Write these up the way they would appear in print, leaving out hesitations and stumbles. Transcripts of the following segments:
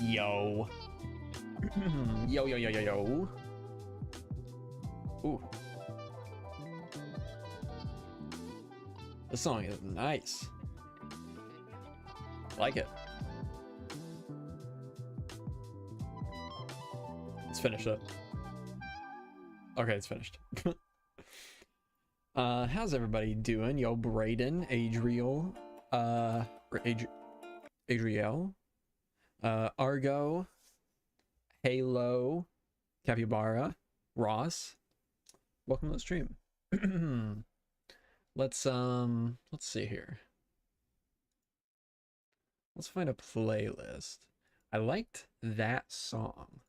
Yo. Yo, yo, yo, yo, yo. Ooh. This song is nice. Like it. Let's finish it. Okay, it's finished. How's everybody doing? Yo, Brayden, Adriel, Adriel, Argo, Halo, Capybara, Ross. Welcome to the stream. Let's see here. Let's find a playlist. I liked that song.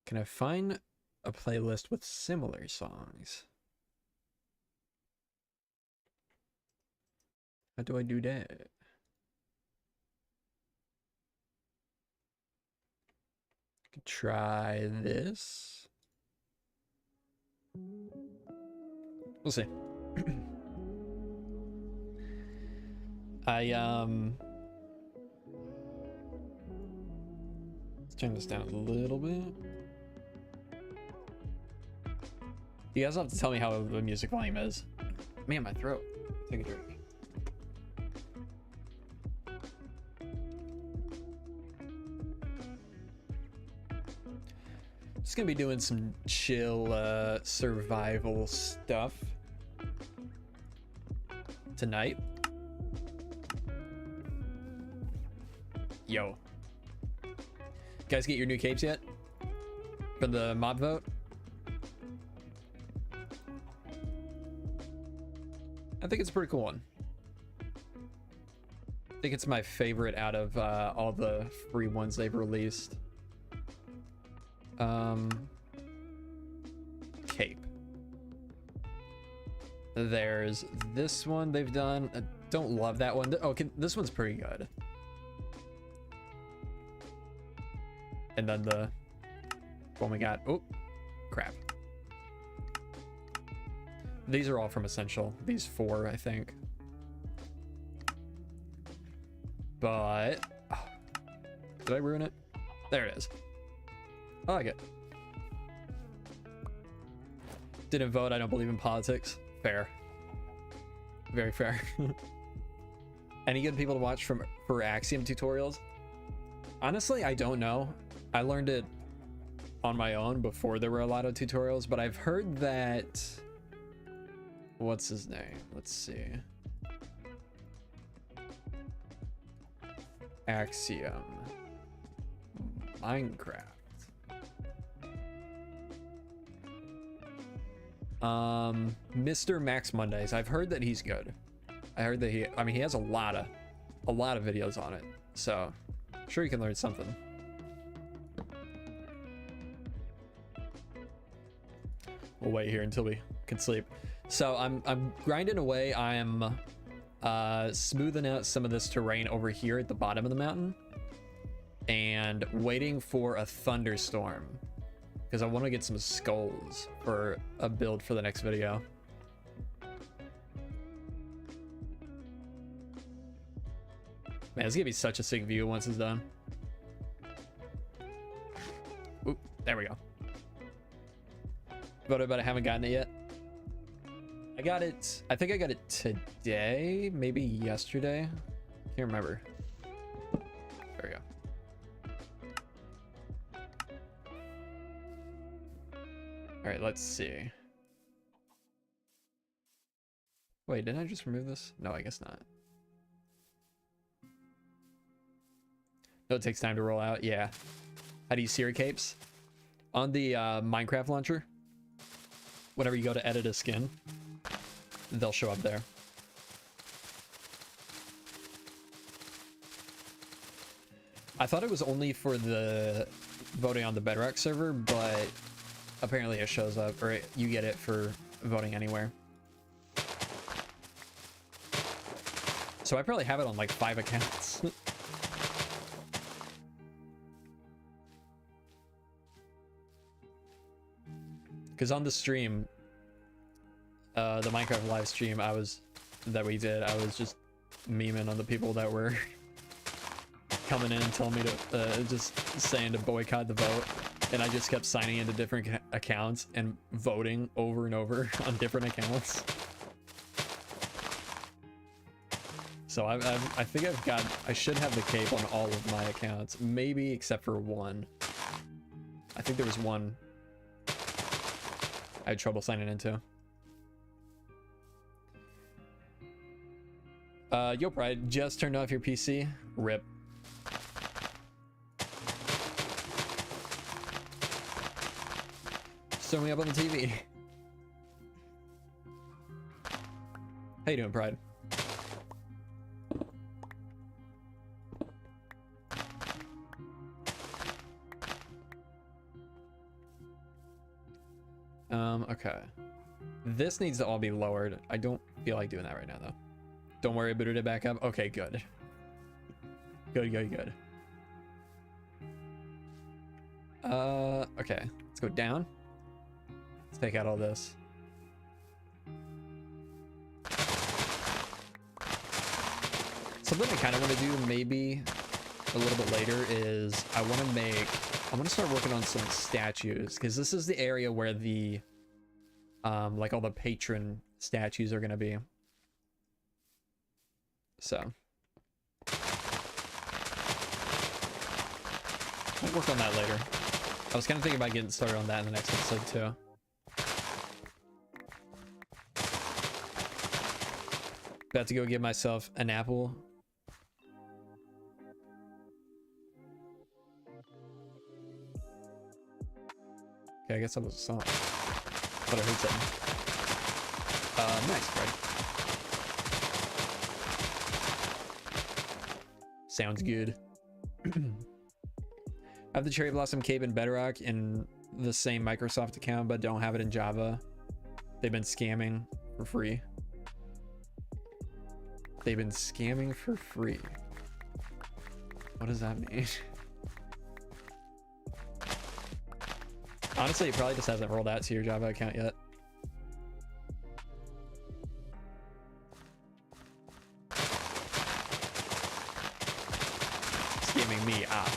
Can I find a playlist with similar songs? How do I do that? Could try this. We'll see. Let's turn this down a little bit. You guys have to tell me how the music volume is. Man, my throat. Take a drink. Just gonna be doing some chill survival stuff tonight. Yo. Guys get your new capes yet? From the mob vote? I think it's a pretty cool one. I think it's my favorite out of all the free ones they've released. Cape. There's this one they've done. I don't love that one. Okay, this one's pretty good. And then the one we got. Oh, crap. These are all from Essential. These 4, I think. But oh, did I ruin it? There it is. I like it. Didn't vote. I don't believe in politics. Fair. Very fair. Any good people to watch for Axiom tutorials? Honestly, I don't know. I learned it on my own before there were a lot of tutorials, but I've heard that... What's his name? Let's see. Axiom. Minecraft. Mr. Max Mondays. I've heard that he's good. I heard that he has a lot of videos on it. So, I'm sure you can learn something. We'll wait here until we can sleep. So I'm grinding away. I'm smoothing out some of this terrain over here at the bottom of the mountain and waiting for a thunderstorm because I want to get some skulls for a build for the next video. Man, it's gonna be such a sick view once it's done. Oop, there we go. Voted, but I haven't gotten it yet. I got it. I think I got it today, maybe yesterday. Can't remember. There we go. All right, let's see. Wait, didn't I just remove this? No, I guess not. No, it takes time to roll out. Yeah. How do you see your capes? On the Minecraft launcher, whenever you go to edit a skin, they'll show up there. I thought it was only for the voting on the Bedrock server, but apparently it shows up, or you get it for voting anywhere. So I probably have it on like 5 accounts. Because on the stream, the Minecraft live stream that we did, I was just memeing on the people that were coming in and telling me to just saying to boycott the vote, and I just kept signing into different accounts and voting over and over on different accounts. So I think I should have the cape on all of my accounts, maybe except for one. I think there was one I had trouble signing into. Yo, Pride, just turned off your PC. RIP. Throw me up on the TV. How you doing, Pride? Okay. This needs to all be lowered. I don't feel like doing that right now, though. Don't worry, I booted it back up. Okay, good. Good. Okay. Let's go down. Let's take out all this. Something I kind of want to do maybe a little bit later is I want to start working on some statues, because this is the area where the like all the patron statues are going to be. So I'll work on that later. I was kind of thinking about getting started on that in the next episode too. About to go get myself an apple. Okay, I guess that was a song. But I heard something. Nice, right? Sounds good. I have the Cherry Blossom Cape in Bedrock in the same Microsoft account, but don't have it in Java. They've been scamming for free. They've been scamming for free. What does that mean? Honestly, it probably just hasn't rolled out to your Java account yet. Scamming me up.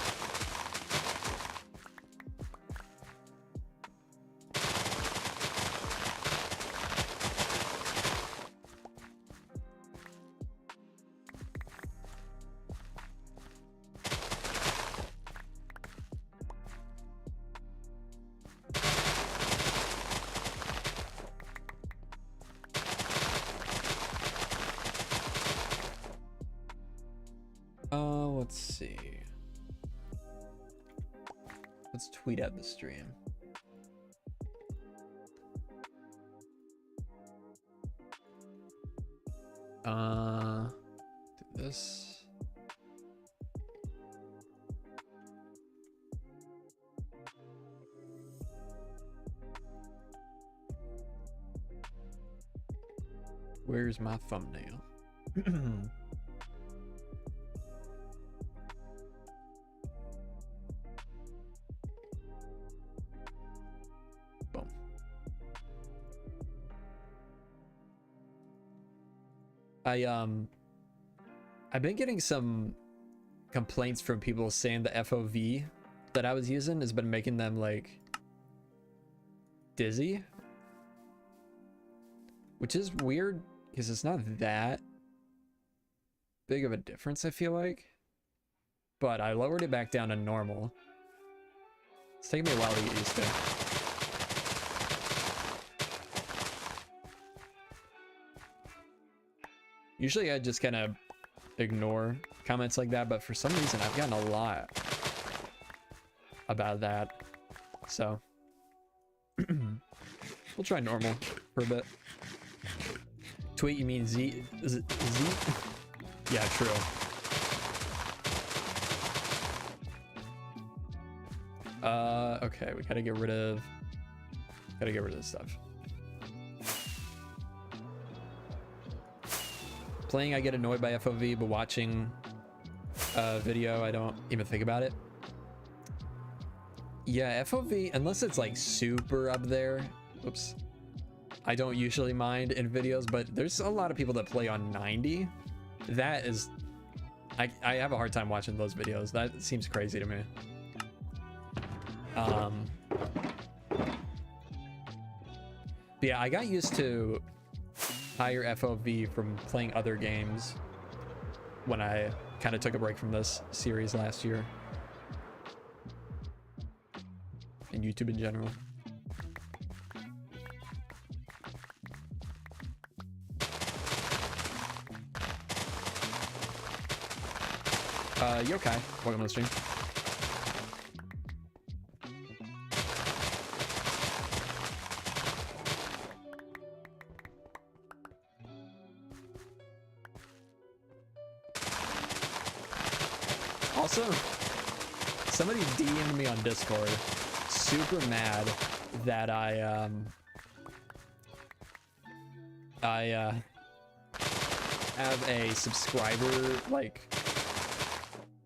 Let's see. Let's tweet at the stream. Do this. Where's my thumbnail? I've been getting some complaints from people saying the FOV that I was using has been making them like dizzy, which is weird because it's not that big of a difference, I feel like, but I lowered it back down to normal. It's taking me a while to get used to. Usually I just kind of ignore comments like that, but for some reason I've gotten a lot about that. So we'll try normal for a bit. Tweet, you mean Z? Is it Z? Yeah, true. Okay, we gotta get rid of this stuff. Playing, I get annoyed by FOV, but watching a video, I don't even think about it. Yeah, FOV, unless it's like super up there, oops, I don't usually mind in videos, but there's a lot of people that play on 90. That is, I have a hard time watching those videos. That seems crazy to me. But yeah, I got used to higher FOV from playing other games when I kind of took a break from this series last year. And YouTube in general. You okay? Welcome to the stream. Also, somebody DM'd me on Discord, super mad that I have a subscriber, like,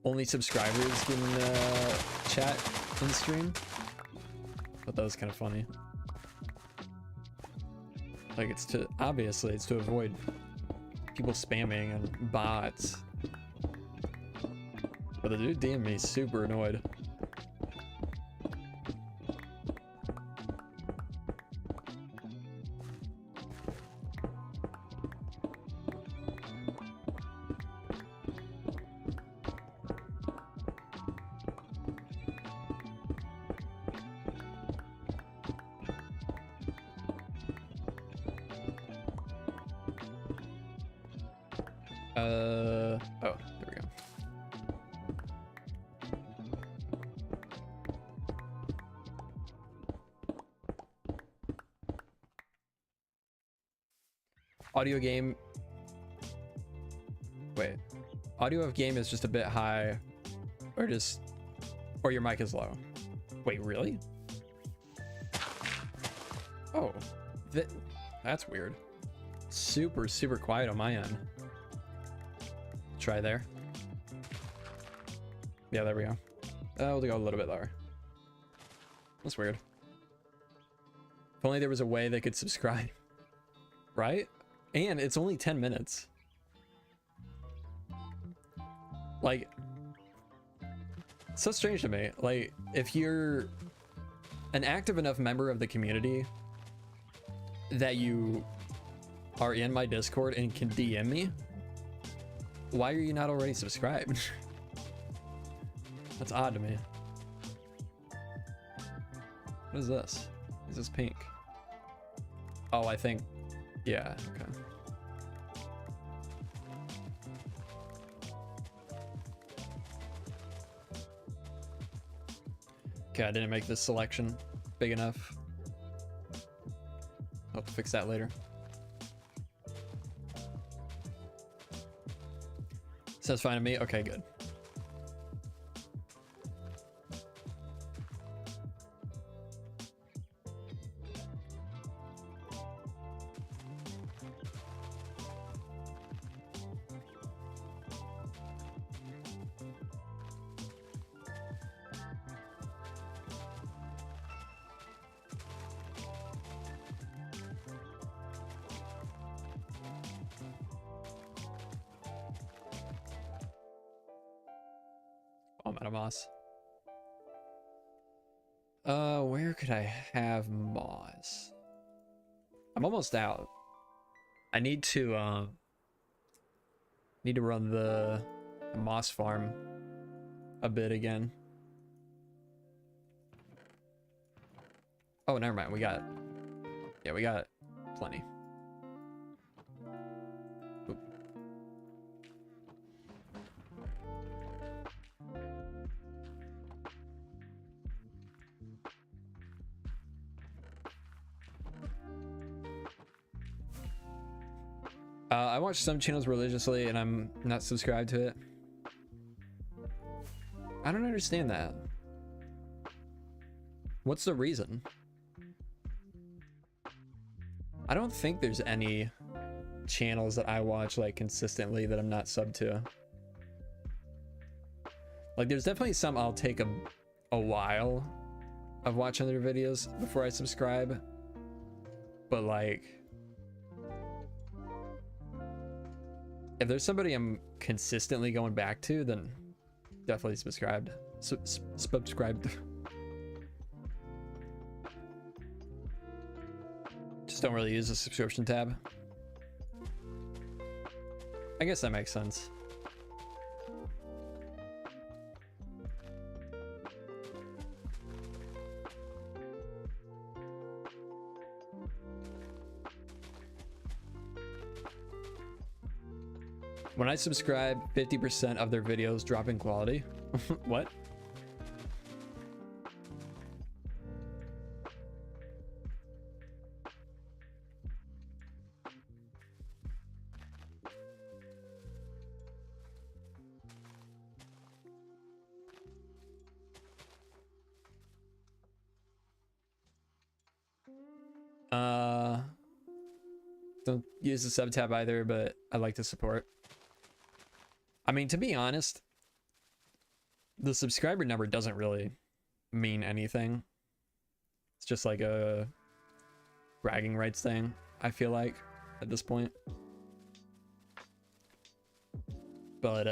only subscribers can chat in stream. But that was kind of funny. Like, it's to, obviously, it's to avoid people spamming and bots. But the dude DM'd me super annoyed. Oh, there we go. Audio game. Wait. Audio of game is just a bit high, or your mic is low. Wait, really? Oh, that's weird. Super, super quiet on my end. Try there. Yeah, there we go. We'll go a little bit lower. That's weird. If only there was a way they could subscribe. Right? And it's only 10 minutes. Like, it's so strange to me. Like, if you're an active enough member of the community that you are in my Discord and can DM me, why are you not already subscribed? That's odd to me. What is this? Is this pink? Oh, I think, yeah, okay. Okay, I didn't make this selection big enough. I'll have to fix that later. Sounds fine to me. Okay, good. I'm out of moss. Where could I have moss? I'm almost out. I need to run the moss farm a bit again. Oh, never mind. We got plenty. Oop. I watch some channels religiously and I'm not subscribed to it. I don't understand that. What's the reason? I don't think there's any channels that I watch like consistently that I'm not subbed to. Like there's definitely some I'll take a while of watching their videos before I subscribe. But like If there's somebody I'm consistently going back to, then definitely subscribed. Subscribed. Just don't really use the subscription tab. I guess that makes sense. When I subscribe, 50% of their videos drop in quality. What? Don't use the sub tab either, but I like to support. I mean, to be honest, the subscriber number doesn't really mean anything. It's just like a bragging rights thing, I feel like, at this point. But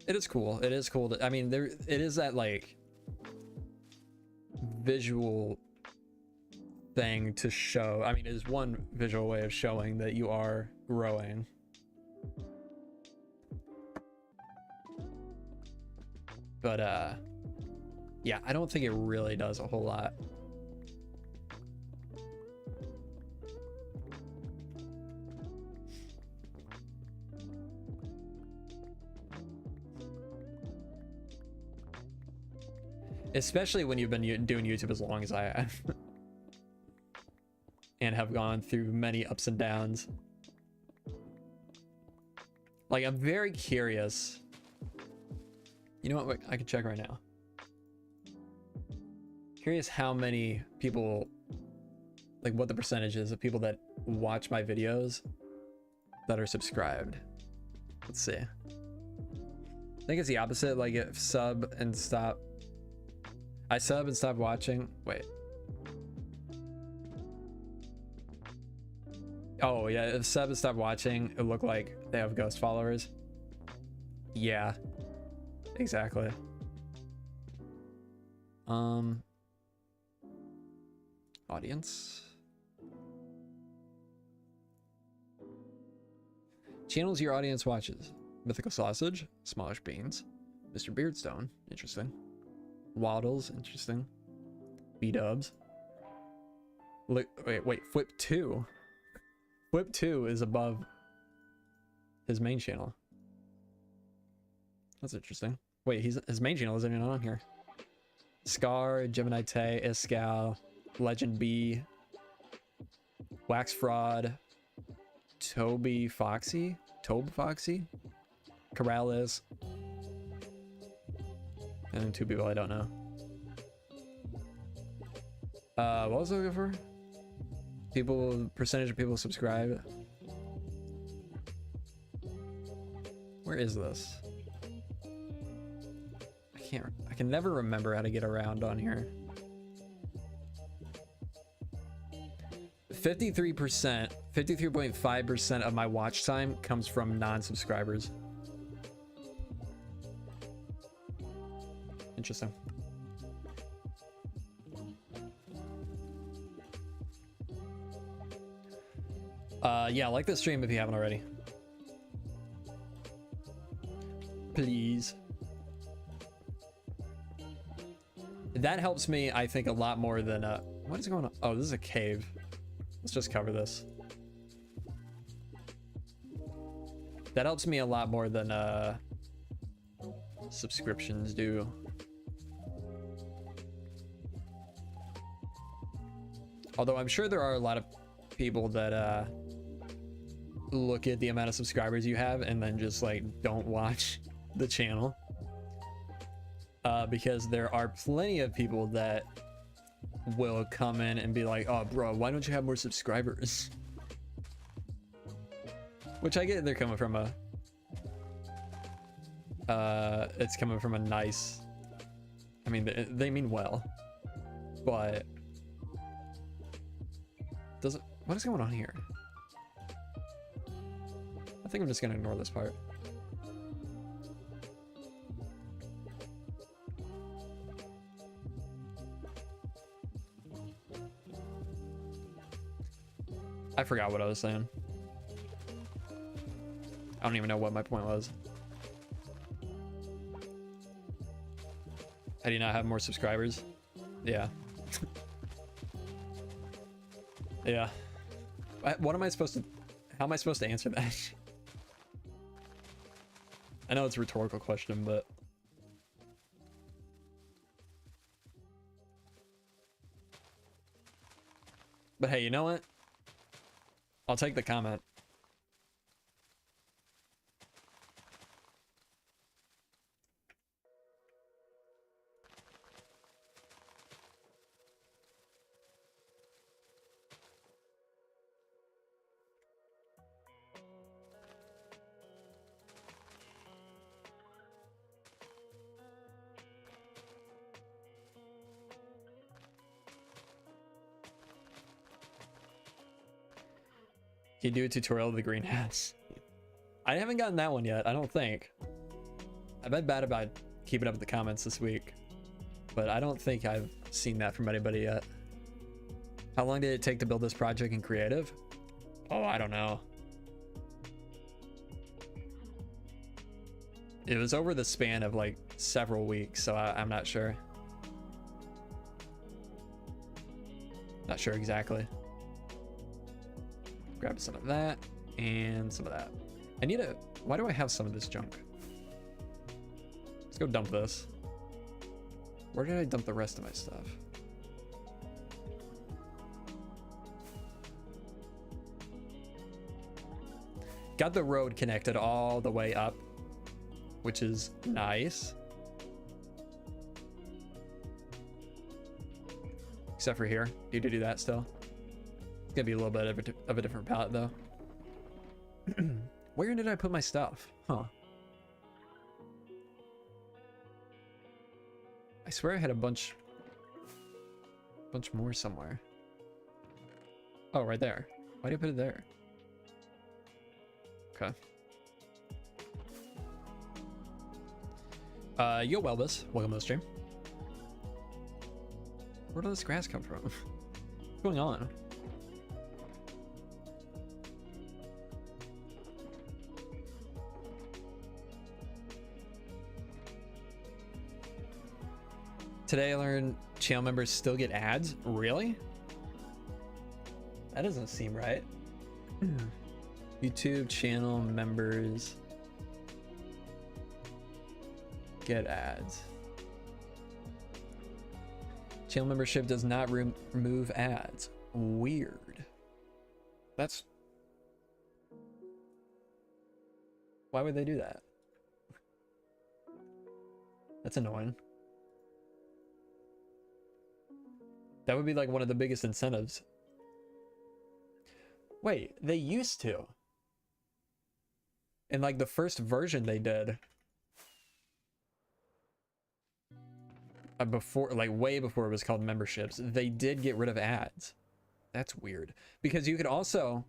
it is cool. It is cool to, I mean, there it is that like visual thing to show. I mean, it is one visual way of showing that you are growing. But yeah, I don't think it really does a whole lot. Especially when you've been doing YouTube as long as I have. And have gone through many ups and downs. Like, I'm very curious. You know what? Wait, I can check right now. Curious how many people, like what the percentage is of people that watch my videos that are subscribed. Let's see. I think it's the opposite. Like if sub and stop. I sub and stop watching. Wait. Oh yeah, if sub and stop watching, it looked like they have ghost followers. Yeah. Exactly. Audience. Channels your audience watches. Mythical Sausage, Smallish Beans, Mr. Beardstone, interesting. Waddles, interesting. B-dubs. Wait, Flip 2. Flip 2 is above his main channel. That's interesting. Wait, his main channel isn't even on here. Scar, Gemini Tay, Iscal, Legend B, Wax Fraud, Toby Foxy, Corrales, and then two people I don't know. What was I looking for? People, percentage of people subscribe. Where is this? I can never remember how to get around on here. 53%, 53.5% of my watch time comes from non-subscribers. Interesting. Yeah, like this stream if you haven't already. Please. That helps me, I think, a lot more than what is going on? Oh, this is a cave. Let's just cover this. That helps me a lot more than subscriptions do. Although I'm sure there are a lot of people that look at the amount of subscribers you have and then just like don't watch the channel. Because there are plenty of people that will come in and be like, oh bro, why don't you have more subscribers? Which I get they're coming from a it's coming from a nice, I mean they mean well, but does it, what is going on here? I think I'm just gonna ignore this part. I forgot what I was saying. I don't even know what my point was. How do you not have more subscribers? Yeah. Yeah. What am I supposed to... How am I supposed to answer that? I know it's a rhetorical question, but... But hey, you know what? I'll take the comment. Can you do a tutorial of the greenhouse? I haven't gotten that one yet, I don't think. I've been bad about keeping up with the comments this week, but I don't think I've seen that from anybody yet. How long did it take to build this project in creative? Oh, I don't know. It was over the span of like several weeks, so I'm not sure. Not sure exactly. Grab some of that and some of that. I need a... Why do I have some of this junk? Let's go dump this. Where did I dump the rest of my stuff? Got the road connected all the way up, which is nice. Except for here. Need to do that still. It's gonna be a little bit of a different palette though. Where did I put my stuff? Huh. I swear I had a bunch more somewhere. Oh, right there. Why did I put it there? Okay. Yo, Welbus. Welcome to the stream. Where did this grass come from? What's going on? Today I learned channel members still get ads. Really? That doesn't seem right. YouTube channel members get ads. Channel membership does not remove ads. Weird. That's... Why would they do that? That's annoying. That would be like one of the biggest incentives. Wait, they used to. In like the first version they did. Before, like way before it was called memberships, they did get rid of ads. That's weird. Because you could also,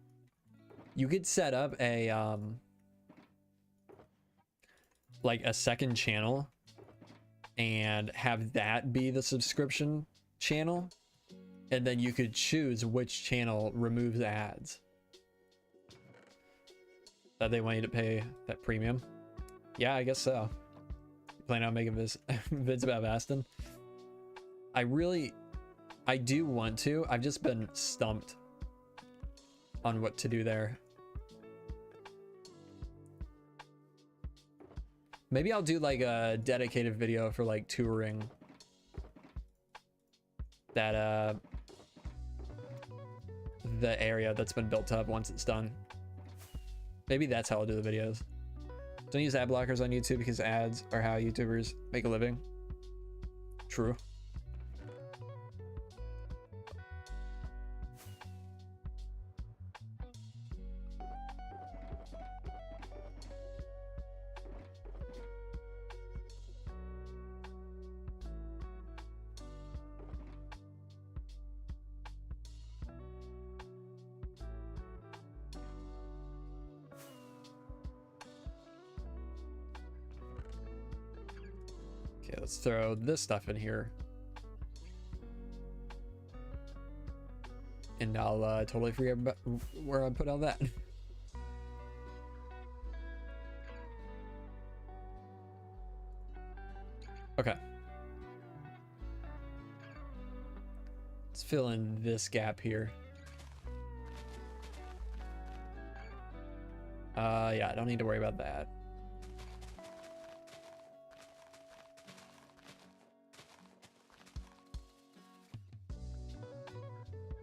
you could set up a, like a second channel and have that be the subscription channel. And then you could choose which channel removes ads. That they want you to pay that premium. Yeah, I guess so. You plan on making vids about Vastin? I do want to. I've just been stumped on what to do there. Maybe I'll do like a dedicated video for like touring that the area that's been built up once it's done. Maybe that's how I'll do the videos. Don't use ad blockers on YouTube because ads are how YouTubers make a living. True. Okay, let's throw this stuff in here. And I'll totally forget about where I put all that. Okay. Let's fill in this gap here. Yeah, I don't need to worry about that.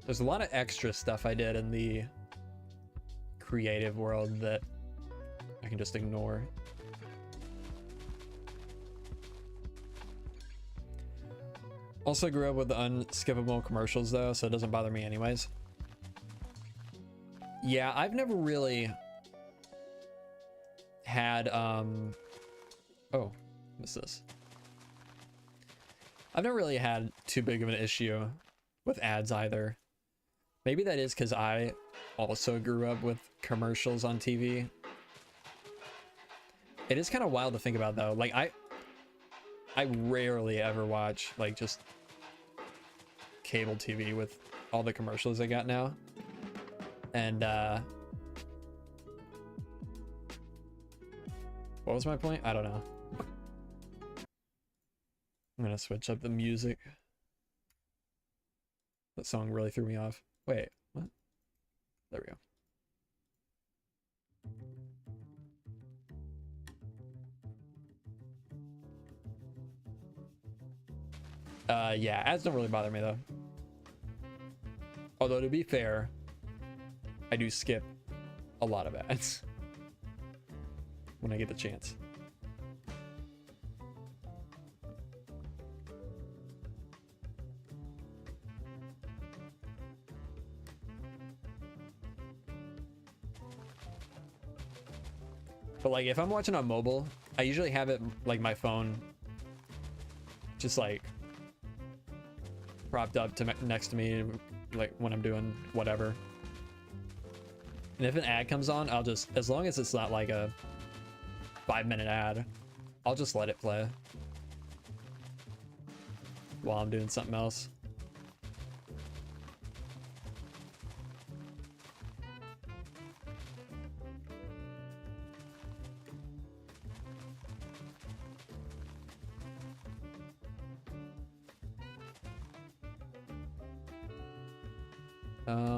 There's a lot of extra stuff I did in the creative world that I can just ignore. Also grew up with unskippable commercials though, so it doesn't bother me anyways. Yeah, I've never really had oh, what's this? I've never really had too big of an issue with ads either. Maybe that is because I also grew up with commercials on TV. It is kind of wild to think about though. Like I rarely ever watch like just cable TV with all the commercials I got now. And what was my point? I don't know. I'm gonna switch up the music. That song really threw me off. Wait, what? There we go. Yeah, ads don't really bother me though. Although to be fair, I do skip a lot of ads when I get the chance. But like if I'm watching on mobile, I usually have it like my phone just like propped up to next to me like when I'm doing whatever. And if an ad comes on, I'll just, as long as it's not like a 5-minute ad, I'll just let it play while I'm doing something else.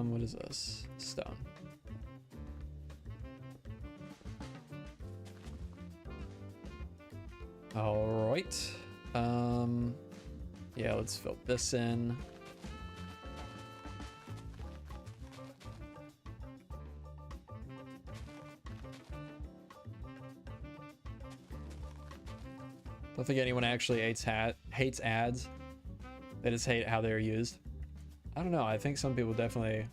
What is this? Stone. All right. Yeah, let's fill this in. Don't think anyone actually hates ads. They just hate how they're used. I don't know. I think some people definitely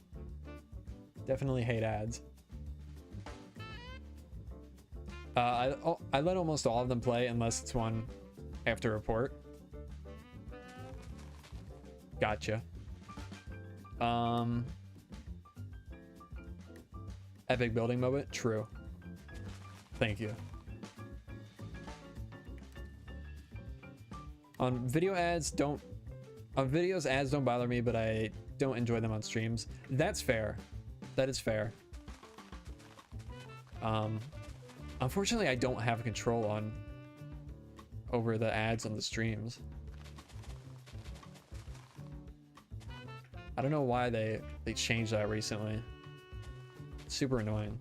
hate ads. I let almost all of them play unless it's one after report. Gotcha. Epic building moment. True. Thank you. On videos, ads don't bother me, but I don't enjoy them on streams. That's fair. That is fair. Unfortunately, I don't have control over the ads on the streams. I don't know why they changed that recently. It's super annoying.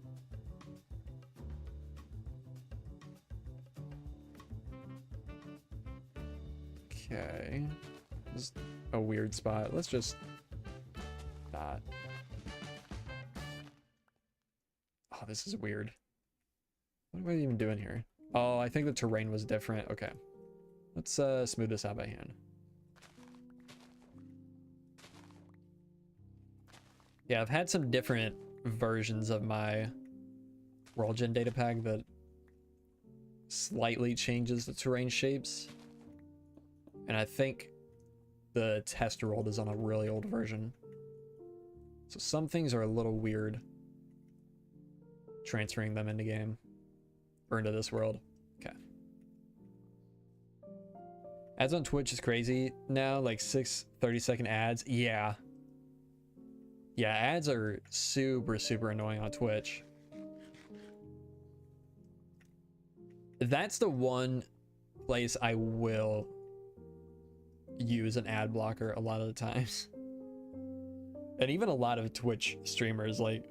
Okay. This is a weird spot. Let's just not. Oh, this is weird. What am I even doing here? Oh, I think the terrain was different. Okay. Let's smooth this out by hand. Yeah, I've had some different versions of my world gen data pack that slightly changes the terrain shapes. And I think the test world is on a really old version. So some things are a little weird transferring them into game or into this world. Okay. Ads on Twitch is crazy now, like 6 30-second ads. Yeah. Yeah, ads are super, super annoying on Twitch. That's the one place I will use an ad blocker a lot of the times. And even a lot of Twitch streamers like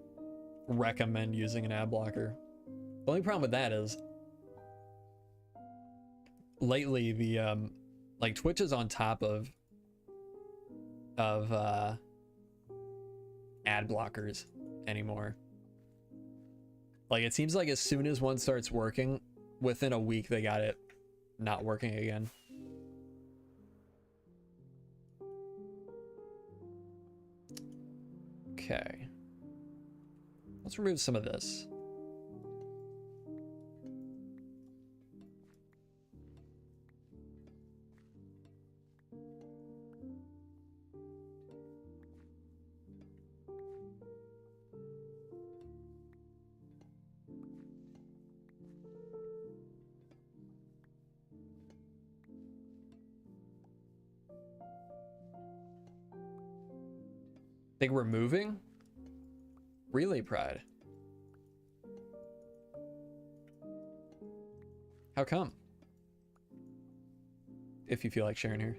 recommend using an ad blocker. The only problem with that is lately the like Twitch is on top of ad blockers anymore. Like it seems like as soon as one starts working, within a week they got it not working again. Okay. Let's remove some of this. Think we're moving? Really, Pride? How come? If you feel like sharing here.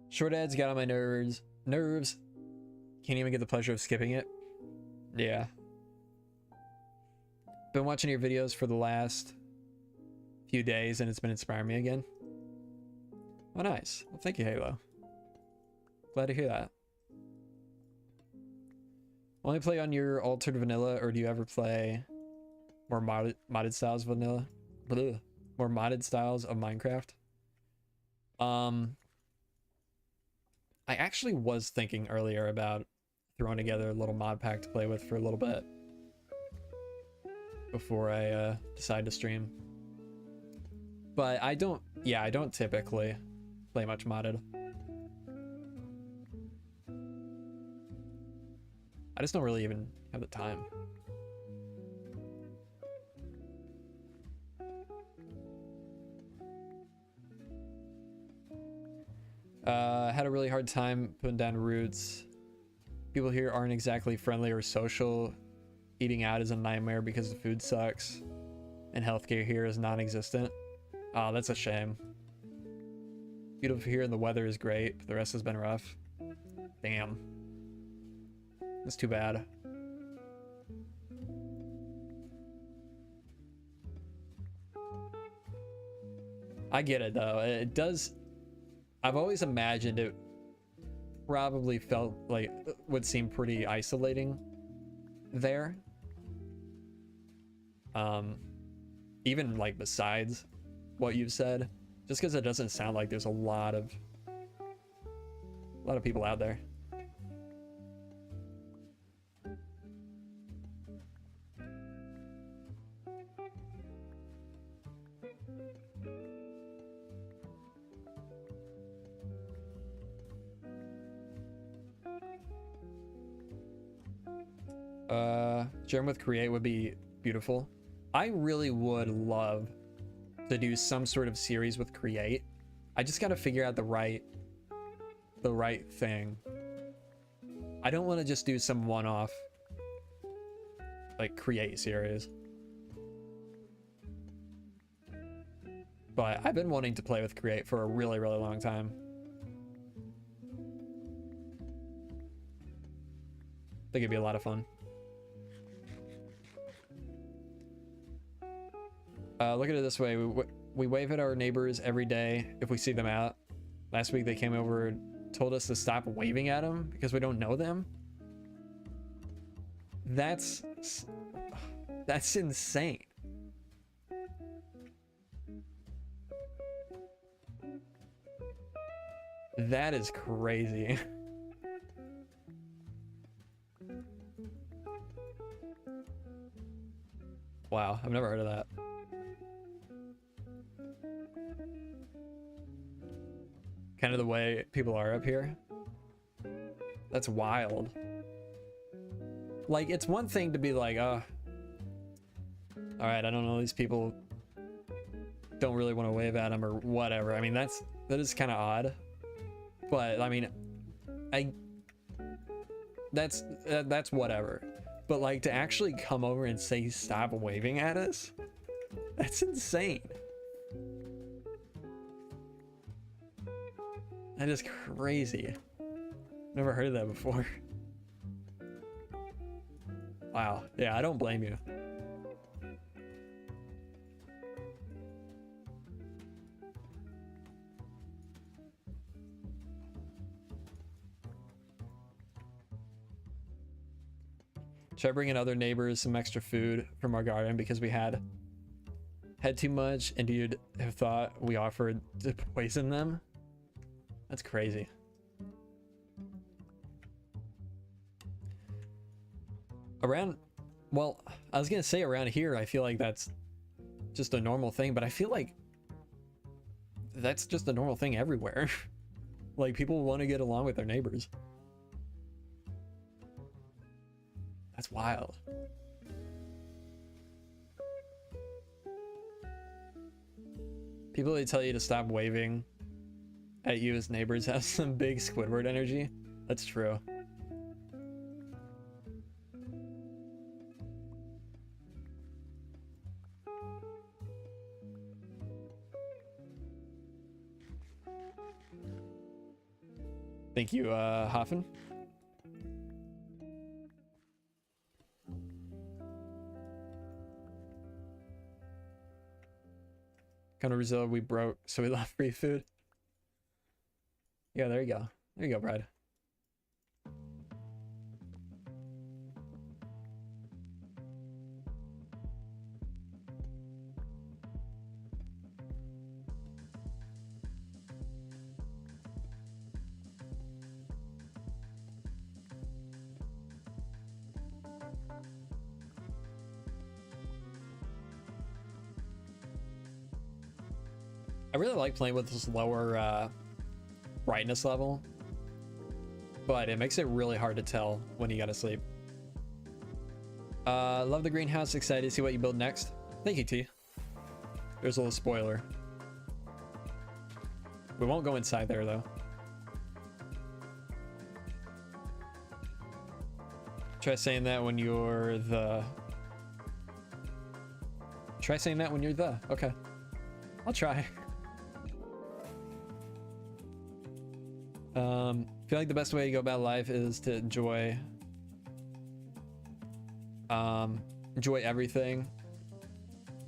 Short ads got on my nerves. Can't even get the pleasure of skipping it. Yeah. Been watching your videos for the last few days and it's been inspiring me again. Oh, nice. Well, thank you, Halo. Glad to hear that. Only play on your altered vanilla, or do you ever play more modded styles of vanilla? Bleh. More modded styles of Minecraft? I actually was thinking earlier about throwing together a little mod pack to play with for a little bit before I decide to stream. But I don't typically play much modded. I just don't really even have the time. Had a really hard time putting down roots. People here aren't exactly friendly or social. Eating out is a nightmare because the food sucks. And healthcare here is non-existent. Oh, that's a shame. Beautiful here and the weather is great, but the rest has been rough. Damn. That's too bad. I get it though. It does. I've always imagined it probably felt like would seem pretty isolating there. Even like besides what you've said, just because it doesn't sound like there's a lot of people out there. Germ with Create would be beautiful. I really would love to do some sort of series with Create. I just got to figure out the right thing. I don't want to just do some one-off like Create series. But I've been wanting to play with Create for a really, really long time. I think it'd be a lot of fun. Look at it this way. We wave at our neighbors every day if we see them out. Last week they came over and told us to stop waving at them because we don't know them. That's insane. That is crazy. Wow, I've never heard of that. kind of the way people are up here. That's wild. Like, it's one thing to be like, oh, all right, I don't know, these people don't really want to wave at them or whatever. I mean, that is kind of odd. But I mean, that's whatever. But like, to actually come over and say stop waving at us, that's insane. That is crazy. Never heard of that before. Wow. Yeah, I don't blame you. Try bringing other neighbors some extra food from our garden because we had too much, and you'd have thought we offered to poison them. That's crazy. Well, I was gonna say around here, I feel like that's just a normal thing, but I feel like that's just a normal thing everywhere. Like, people want to get along with their neighbors. That's wild. People that tell you to stop waving at you as neighbors have some big Squidward energy. That's true. Thank you, Hoffen. Kind of result we broke, so we left free food. Yeah, there you go. There you go, Brad. I really like playing with this lower brightness level, but it makes it really hard to tell when you gotta sleep. Love the greenhouse, excited to see what you build next. Thank you, T. There's a little spoiler. We won't go inside there though. Try saying that when you're the... Try saying that when you're the... Okay. I'll try. Feel like the best way to go about life is to enjoy everything.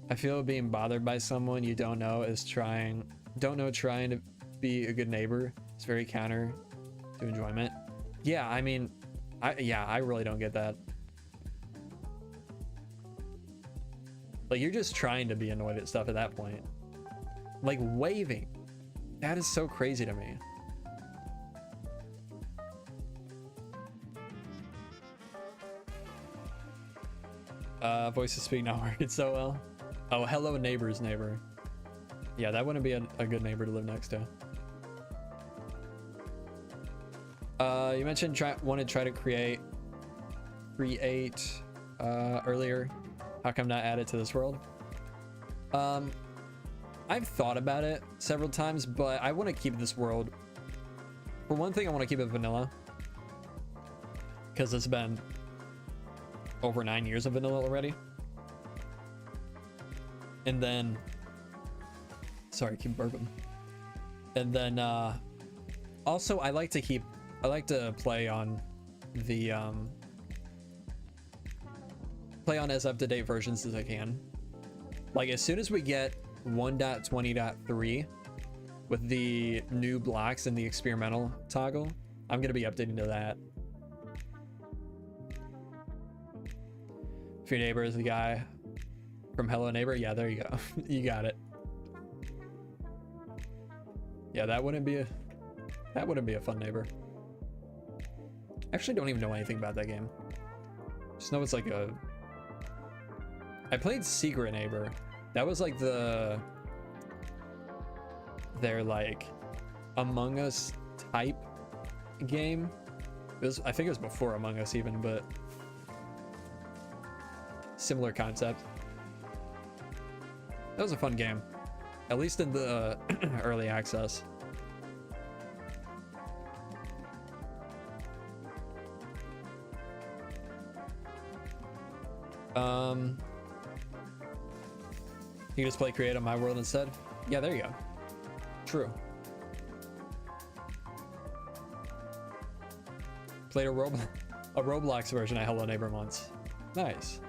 I feel being bothered by someone you don't know trying to be a good neighbor. It's very counter to enjoyment. Yeah, I mean, I really don't get that. Like, you're just trying to be annoyed at stuff at that point. Like, waving. That is so crazy to me. Voices speak not working so well. Oh, hello neighbor's neighbor. Yeah, that wouldn't be a good neighbor to live next to. You mentioned want to try to create earlier. How come not add it to this world? I've thought about it several times, but I want to keep this world. For one thing, I want to keep it vanilla, because it's been over 9 years of vanilla already. And then, sorry, keep burping. And then also I like to play on the play on as up-to-date versions as I can. Like, as soon as we get 1.20.3 with the new blocks and the experimental toggle, I'm gonna be updating to that. If your neighbor is the guy from Hello Neighbor, yeah, there you go. You got it. Yeah, that wouldn't be a fun neighbor. Actually, don't even know anything about that game. Just know it's like a... I played Secret Neighbor. That was like their like Among Us type game. I think it was before Among Us even, but similar concept. That was a fun game, at least in the early access. You just play create on my world instead. Yeah, there you go. True. Played a Roblox version of Hello Neighbor once. Nice.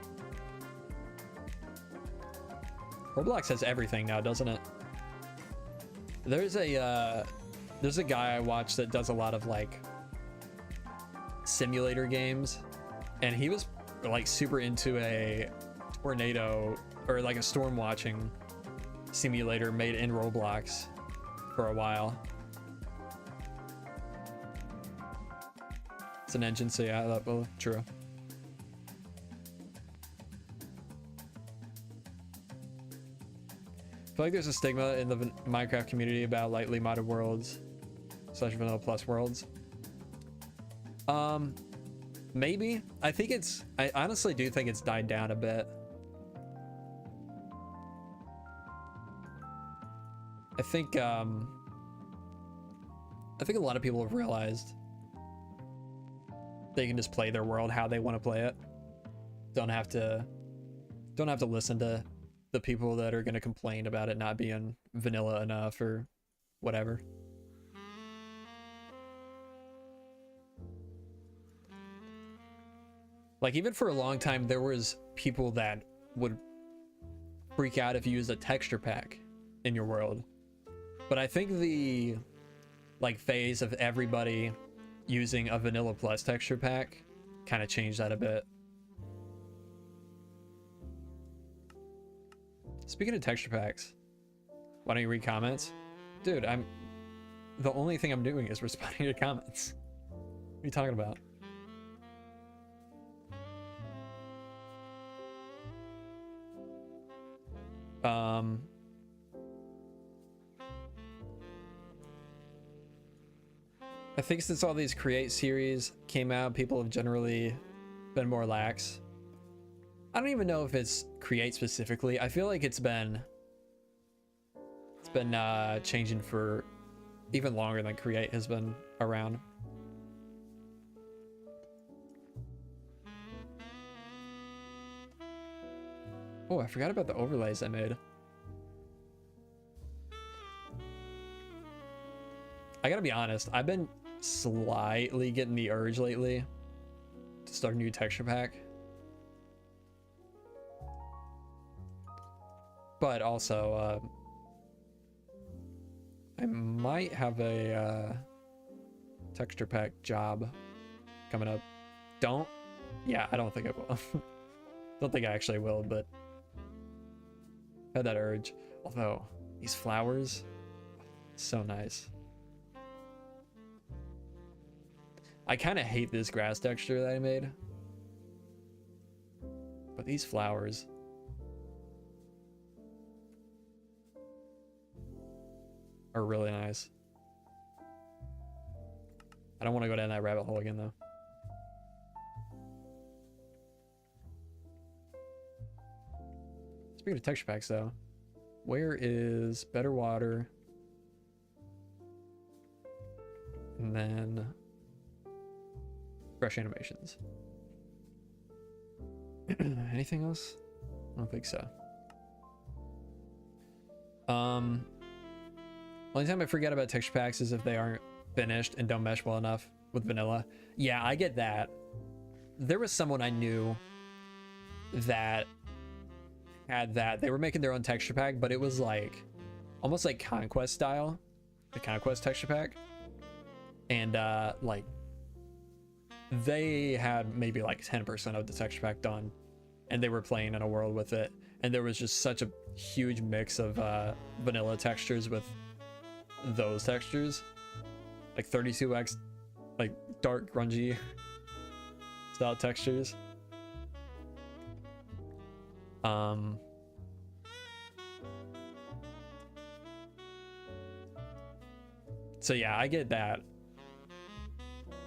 Roblox has everything now, doesn't it? There's a guy I watch that does a lot of like simulator games, and he was like super into a tornado or like a storm watching simulator made in Roblox for a while. It's an engine, so yeah, that will true. I feel like there's a stigma in the Minecraft community about lightly modded worlds / vanilla plus worlds. Maybe. I honestly do think it's died down a bit. I think a lot of people have realized they can just play their world how they want to play it. Don't have to listen to the people that are going to complain about it not being vanilla enough or whatever. Like, even for a long time, there was people that would freak out if you used a texture pack in your world. But I think the like phase of everybody using a vanilla plus texture pack kind of changed that a bit. Speaking of texture packs, why don't you read comments? Dude, the only thing I'm doing is responding to comments. What are you talking about? I think since all these create series came out, people have generally been more lax. I don't even know if it's create specifically. I feel like it's been changing for even longer than create has been around. Oh, I forgot about the overlays I made. I gotta be honest, I've been slightly getting the urge lately to start a new texture pack. But also, I might have a texture pack job coming up. Yeah, I don't think I will. Don't think I actually will, but had that urge. Although, these flowers, so nice. I kind of hate this grass texture that I made. But these flowers are really nice. I don't want to go down that rabbit hole again though. Speaking of texture packs though, where is better water? And then fresh animations. Anything else? I don't think so. Only time I forget about texture packs is if they aren't finished and don't mesh well enough with vanilla. Yeah, I get that. There was someone I knew that had that. They were making their own texture pack, but it was like almost like Conquest style, the Conquest texture pack. And like they had maybe like 10% of the texture pack done, and they were playing in a world with it, and there was just such a huge mix of vanilla textures with those textures, like 32x, like dark grungy style textures. So yeah, I get that.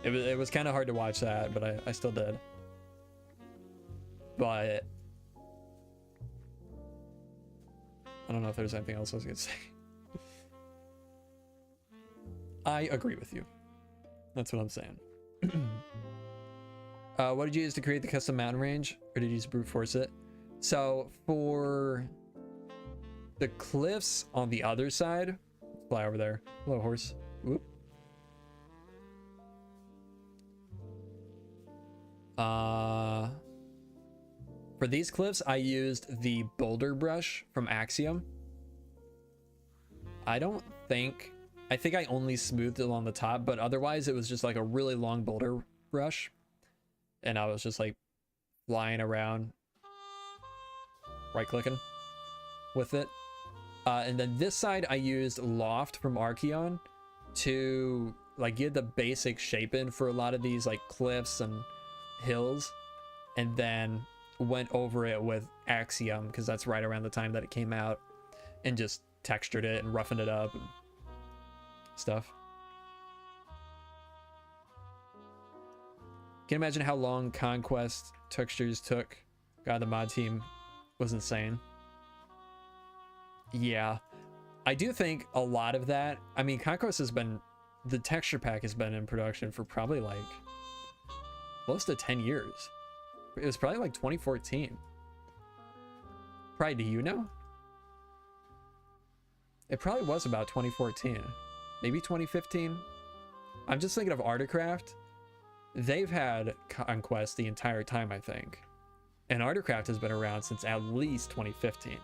It was kind of hard to watch that, but I still did. But I don't know if there's anything else I was gonna say. I agree with you. That's what I'm saying. What did you use to create the custom mountain range, or did you just brute force it? So for the cliffs on the other side, let's fly over there. Hello, horse. Whoop. For these cliffs, I used the boulder brush from Axiom. I think I only smoothed it along the top, but otherwise it was just like a really long boulder brush. And I was just like flying around, right clicking with it. And then this side I used Loft from Archeon to like get the basic shape in for a lot of these like cliffs and hills, and then went over it with Axiom because that's right around the time that it came out, and just textured it and roughened it up and stuff. Can you imagine how long Conquest textures took? God, the mod team was insane. Yeah, I do think a lot of that, I mean, Conquest has been, the texture pack has been in production for probably like close to 10 years. It was probably like 2014. Probably, do you know? It probably was about 2014, maybe 2015. I'm just thinking of Autocraft. They've had Conquest the entire time, I think. And Autocraft has been around since at least 2015.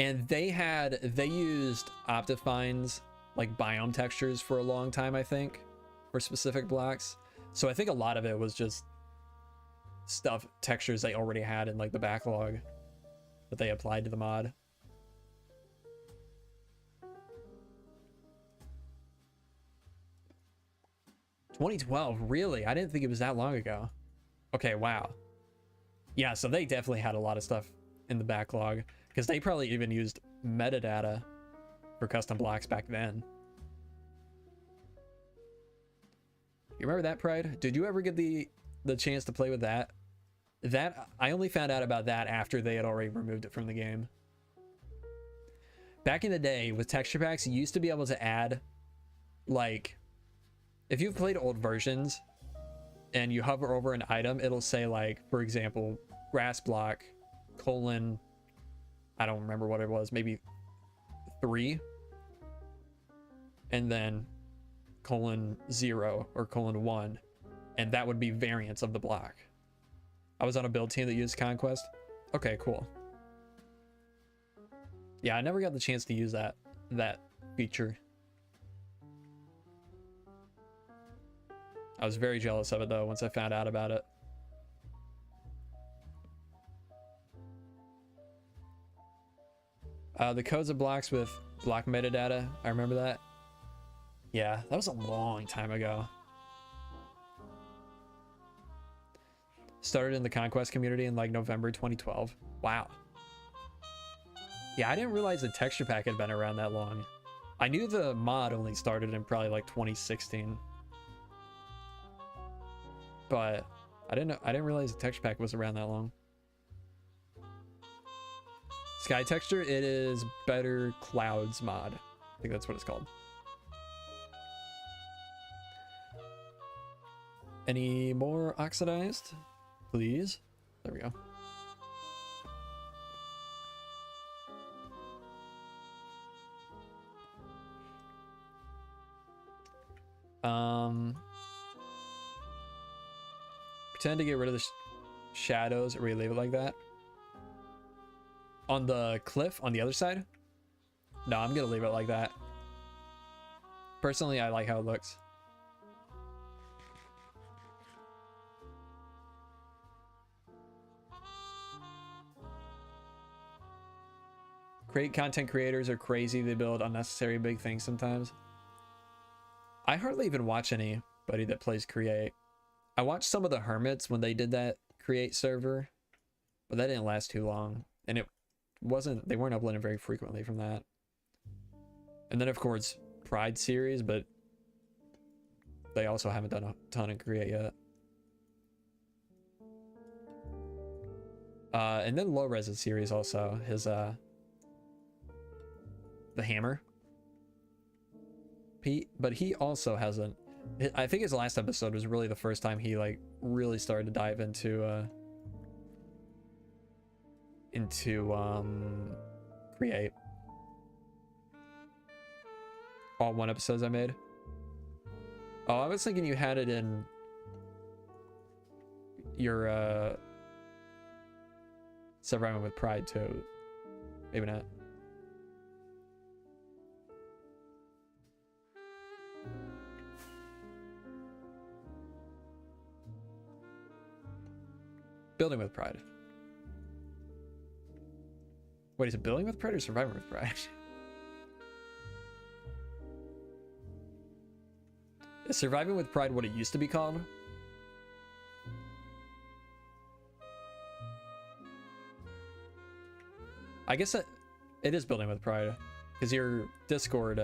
And they used Optifine's like biome textures for a long time, I think, for specific blocks. So I think a lot of it was just stuff, textures they already had in like the backlog that they applied to the mod. "2012, really? I didn't think it was that long ago." Okay, wow. Yeah, so they definitely had a lot of stuff in the backlog, because they probably even used metadata for custom blocks back then. You remember that, Pride? Did you ever get the chance to play with that? That I only found out about that after they had already removed it from the game. Back in the day with texture packs, you used to be able to add, like, if you've played old versions and you hover over an item, it'll say like, for example, grass block, colon, I don't remember what it was, maybe 3, and then colon 0 or colon 1, and that would be variants of the block. I was on a build team that used Conquest. Okay, cool. Yeah, I never got the chance to use that feature. I was very jealous of it though once I found out about it. The codes of blocks with block metadata, I remember that. Yeah, that was a long time ago. Started in the Conquest community in like November 2012. Wow. Yeah, I didn't realize the texture pack had been around that long. I knew the mod only started in probably like 2016. But I didn't realize the texture pack was around that long. Sky texture, it is Better Clouds mod. I think that's what it's called. Any more oxidized? Please. There we go. Pretend to get rid of the shadows, or we leave it like that. On the cliff on the other side? No, I'm gonna leave it like that. Personally, I like how it looks. Content creators are crazy. They build unnecessary big things sometimes. I hardly even watch anybody that plays Create. I watched some of the Hermits when they did that Create server, but that didn't last too long. And it they weren't uploading very frequently from that. And then of course Pride series, but they also haven't done a ton of Create yet. And then Low Res series also, his the hammer. But he also hasn't, I think his last episode was really the first time he like really started to dive into Create. All 1 episodes I made. Oh, I was thinking you had it in your Surviving with Pride too. Maybe not. Building with Pride. Wait, is it Building with Pride or Surviving with Pride? Is Surviving with Pride what it used to be called? I guess it is Building with Pride, because your Discord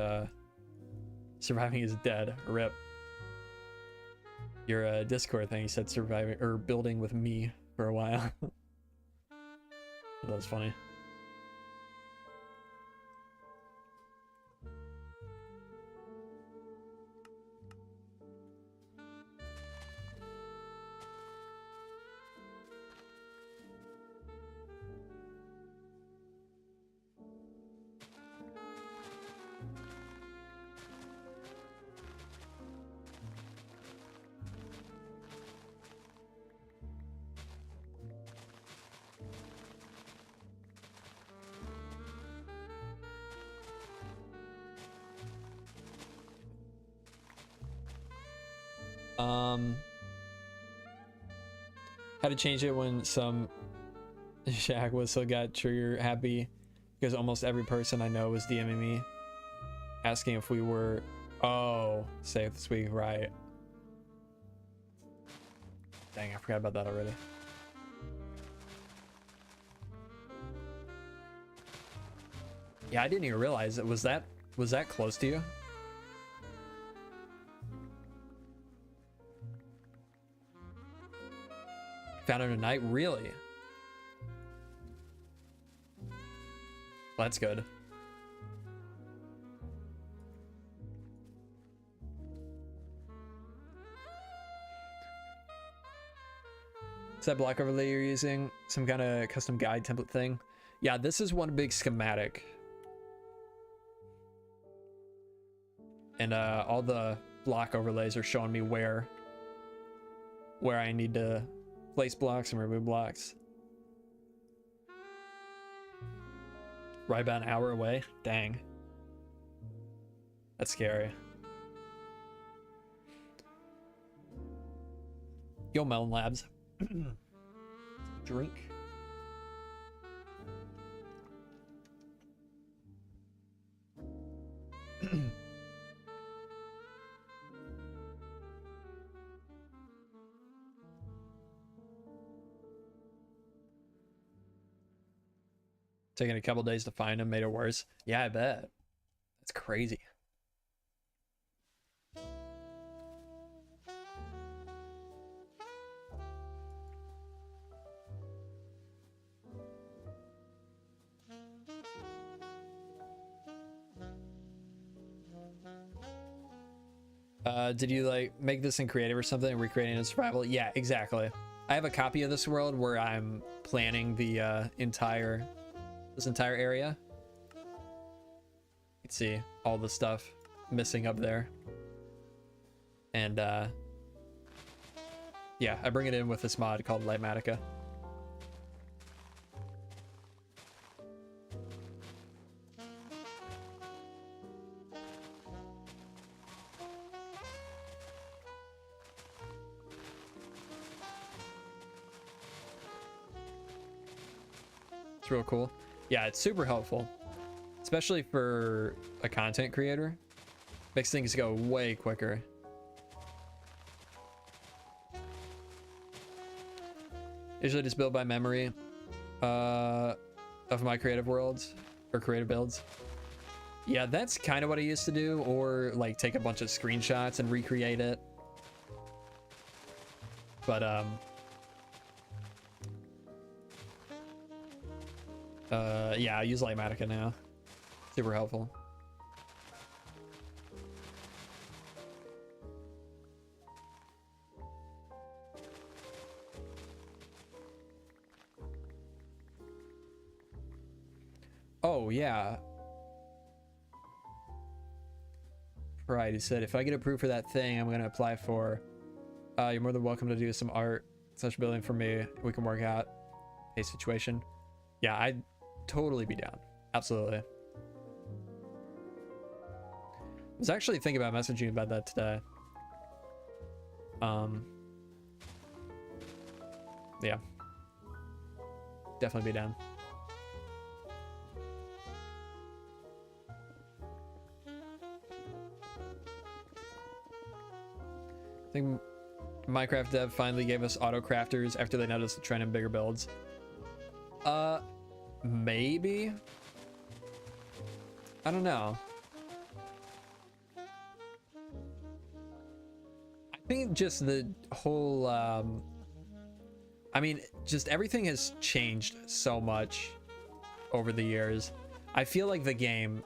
Surviving is dead. RIP. Your Discord thing, you said Surviving or Building with me for a while. That was funny. How to change it when some Shaq whistle got trigger happy because almost every person I know was DMing me asking if we were safe this week, right? Dang, I forgot about that already. Yeah, I didn't even realize it was that close to you. Found it tonight? Really? Well, that's good. Is that block overlay you're using? Some kind of custom guide template thing? Yeah, this is one big schematic. And all the block overlays are showing me where I need to place blocks and remove blocks. Right about an hour away? Dang. That's scary. Yo, Melon Labs. Drink. Taking a couple days to find him made it worse. Yeah, I bet. That's crazy. Did you like make this in creative or something and recreating it in survival? Yeah, exactly. I have a copy of this world where I'm planning the this entire area. You can see all the stuff missing up there. And yeah, I bring it in with this mod called Lightmatica. It's real cool. Yeah, it's super helpful, especially for a content creator. Makes things go way quicker. Usually just build by memory. of my creative worlds or creative builds. Yeah, that's kind of what I used to do, or like take a bunch of screenshots and recreate it. But yeah, I use Lightmatica now. Super helpful. Oh yeah. Right, he said, if I get approved for that thing I'm gonna apply for, you're more than welcome to do some art, such building for me. We can work out a situation. Yeah, I'd totally be down. Absolutely. I was actually thinking about messaging about that today. Yeah. Definitely be down. I think Minecraft dev finally gave us Autocrafters after they noticed the trend in bigger builds. Maybe? I don't know. I think just the whole, I mean, just everything has changed so much over the years. I feel like the game,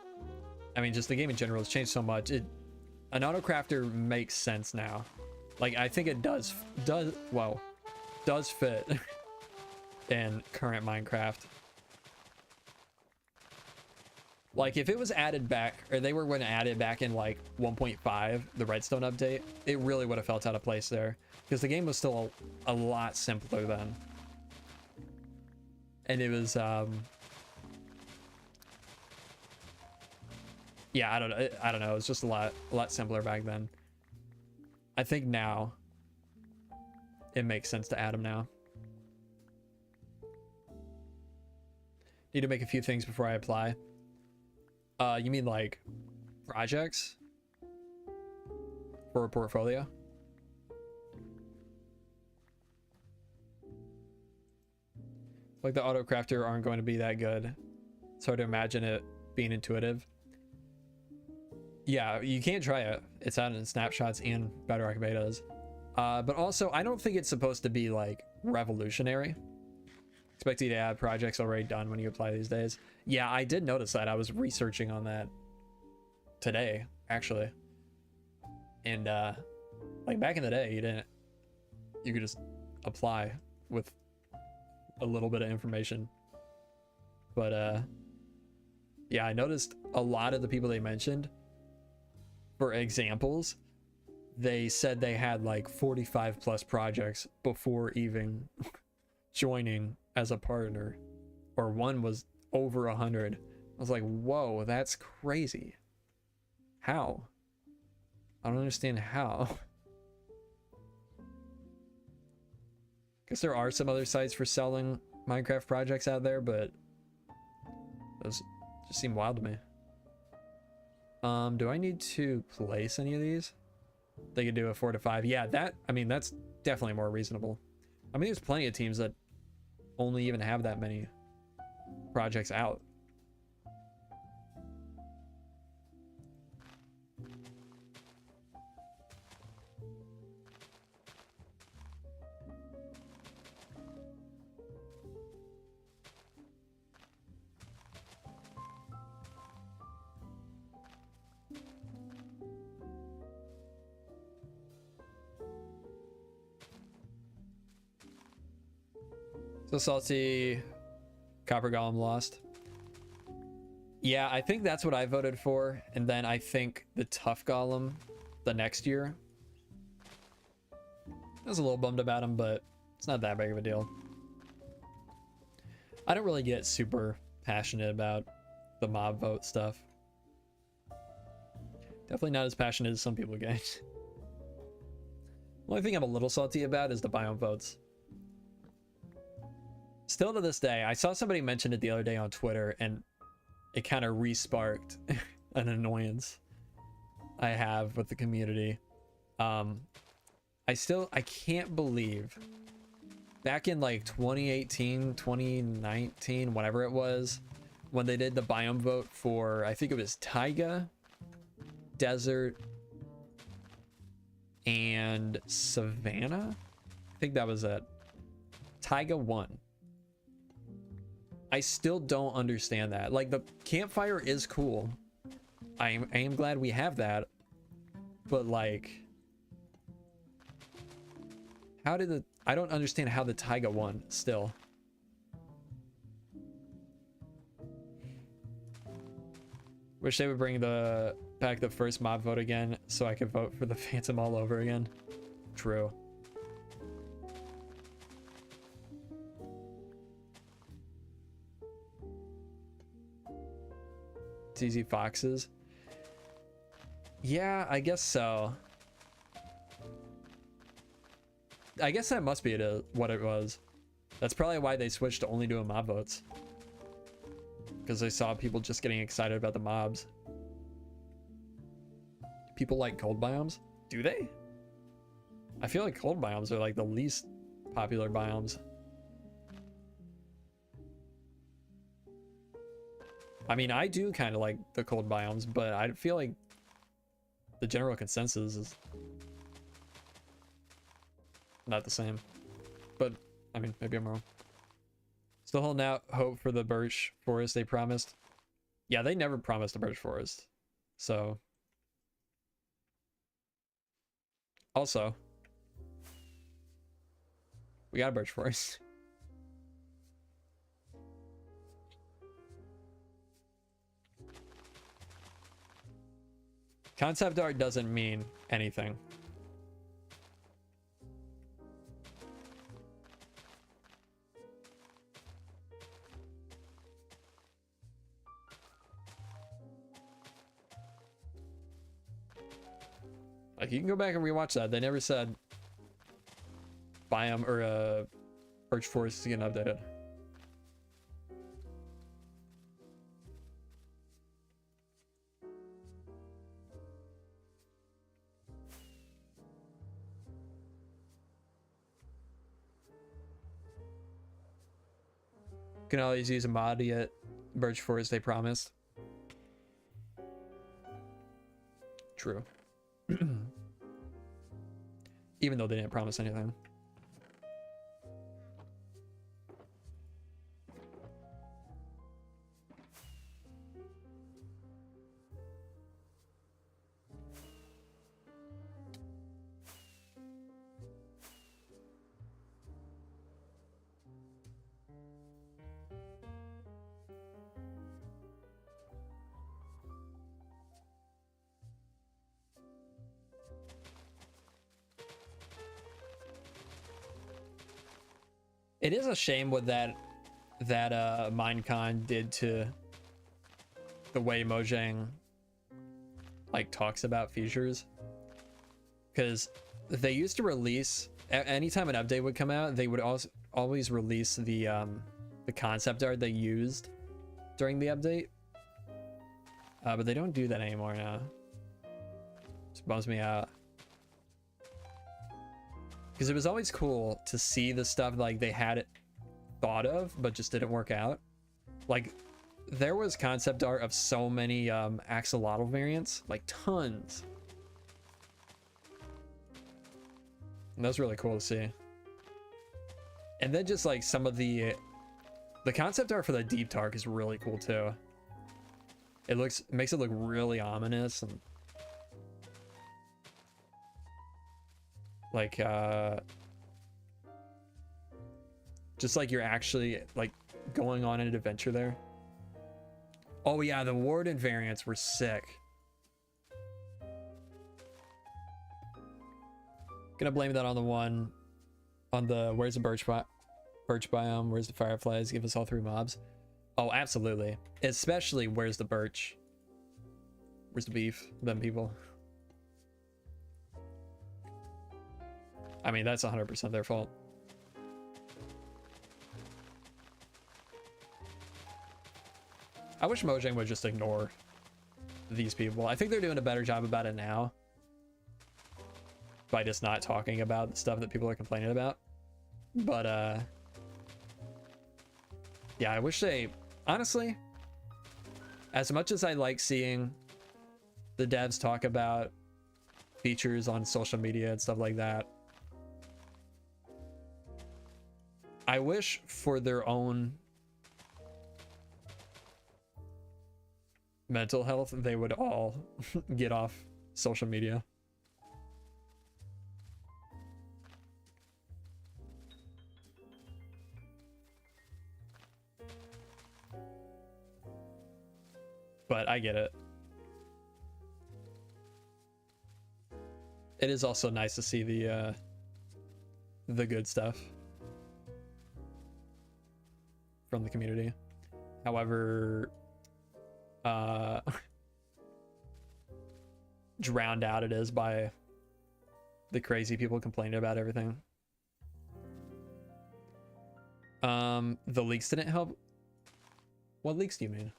I mean, just the game in general has changed so much. An Autocrafter makes sense now. Like, I think it does fit in current Minecraft. Like, if it was added back, or they were going to add it back in like 1.5, the Redstone update, it really would have felt out of place there, because the game was still a lot simpler then. And it was yeah, I don't know, it was just a lot simpler back then. I think now it makes sense to add them now. Need to make a few things before I apply. You mean like projects for a portfolio? Like the Autocrafter aren't going to be that good. It's hard to imagine it being intuitive. Yeah, you can't try it. It's out in snapshots and Bedrock betas. But also, I don't think it's supposed to be like revolutionary. Expect you to add projects already done when you apply these days. Yeah, I did notice that. I was researching on that today, actually. And like back in the day, you could just apply with a little bit of information. But yeah, I noticed a lot of the people they mentioned, for examples, they said they had like 45 plus projects before even joining as a partner, or one was over 100. I was like, whoa, that's crazy. How? I don't understand how. Guess there are some other sites for selling Minecraft projects out there, but those just seem wild to me. Do I need to place any of these? They could do a 4 to 5. Yeah, I mean, that's definitely more reasonable. I mean, there's plenty of teams that only even have that many projects out. So salty, Copper Golem lost. Yeah, I think that's what I voted for. And then I think the Tough Golem the next year. I was a little bummed about him, but it's not that big of a deal. I don't really get super passionate about the mob vote stuff. Definitely not as passionate as some people get. The only thing I'm a little salty about is the biome votes. Still to this day, I saw somebody mention it the other day on Twitter, and it kind of re-sparked an annoyance I have with the community. I can't believe back in like 2018, 2019, whatever it was, when they did the biome vote for, I think it was taiga, desert, and savanna. I think that was it. Taiga won. I still don't understand that. Like, the campfire is cool. I am glad we have that. But like, how did the... I don't understand how the taiga won still. Wish they would bring back the first mob vote again so I could vote for the Phantom all over again. True. Easy foxes. Yeah, I guess so. I guess that must be what it was. That's probably why they switched to only doing mob votes. Because they saw people just getting excited about the mobs. People like cold biomes? Do they? I feel like cold biomes are like the least popular biomes. I mean, I do kind of like the cold biomes, but I feel like the general consensus is not the same. But, I mean, maybe I'm wrong. Still holding out hope for the birch forest they promised. Yeah, they never promised a birch forest. So. Also, we got a birch forest. Concept art doesn't mean anything. Like, you can go back and rewatch that. They never said biome or birch forest is getting updated. Can always use a mod to get birch forest they promised. True. Even though they didn't promise anything. It is a shame what that Minecon did to the way Mojang like talks about features, because they used to release anytime an update would come out, they would always release the concept art they used during the update, but they don't do that anymore now. Just bums me out. Because it was always cool to see the stuff like they had it thought of, but just didn't work out. Like, there was concept art of so many axolotl variants, like tons. And that's really cool to see. And then just like some of the concept art for the deep tark is really cool too. It makes it look really ominous and like just like you're actually like going on an adventure there. Oh yeah, the warden variants were sick. Gonna blame that on the where's the birch biome, where's the fireflies, give us all 3 mobs. Oh, absolutely. Especially where's the birch, where's the beef, them people. I mean, that's 100% their fault. I wish Mojang would just ignore these people. I think they're doing a better job about it now, by just not talking about the stuff that people are complaining about. But yeah, I wish they, honestly, as much as I like seeing the devs talk about features on social media and stuff like that, I wish for their own mental health they would all get off social media. But I get it. It is also nice to see the good stuff from the community. However, drowned out it is by the crazy people complaining about everything. The leaks didn't help. What leaks do you mean?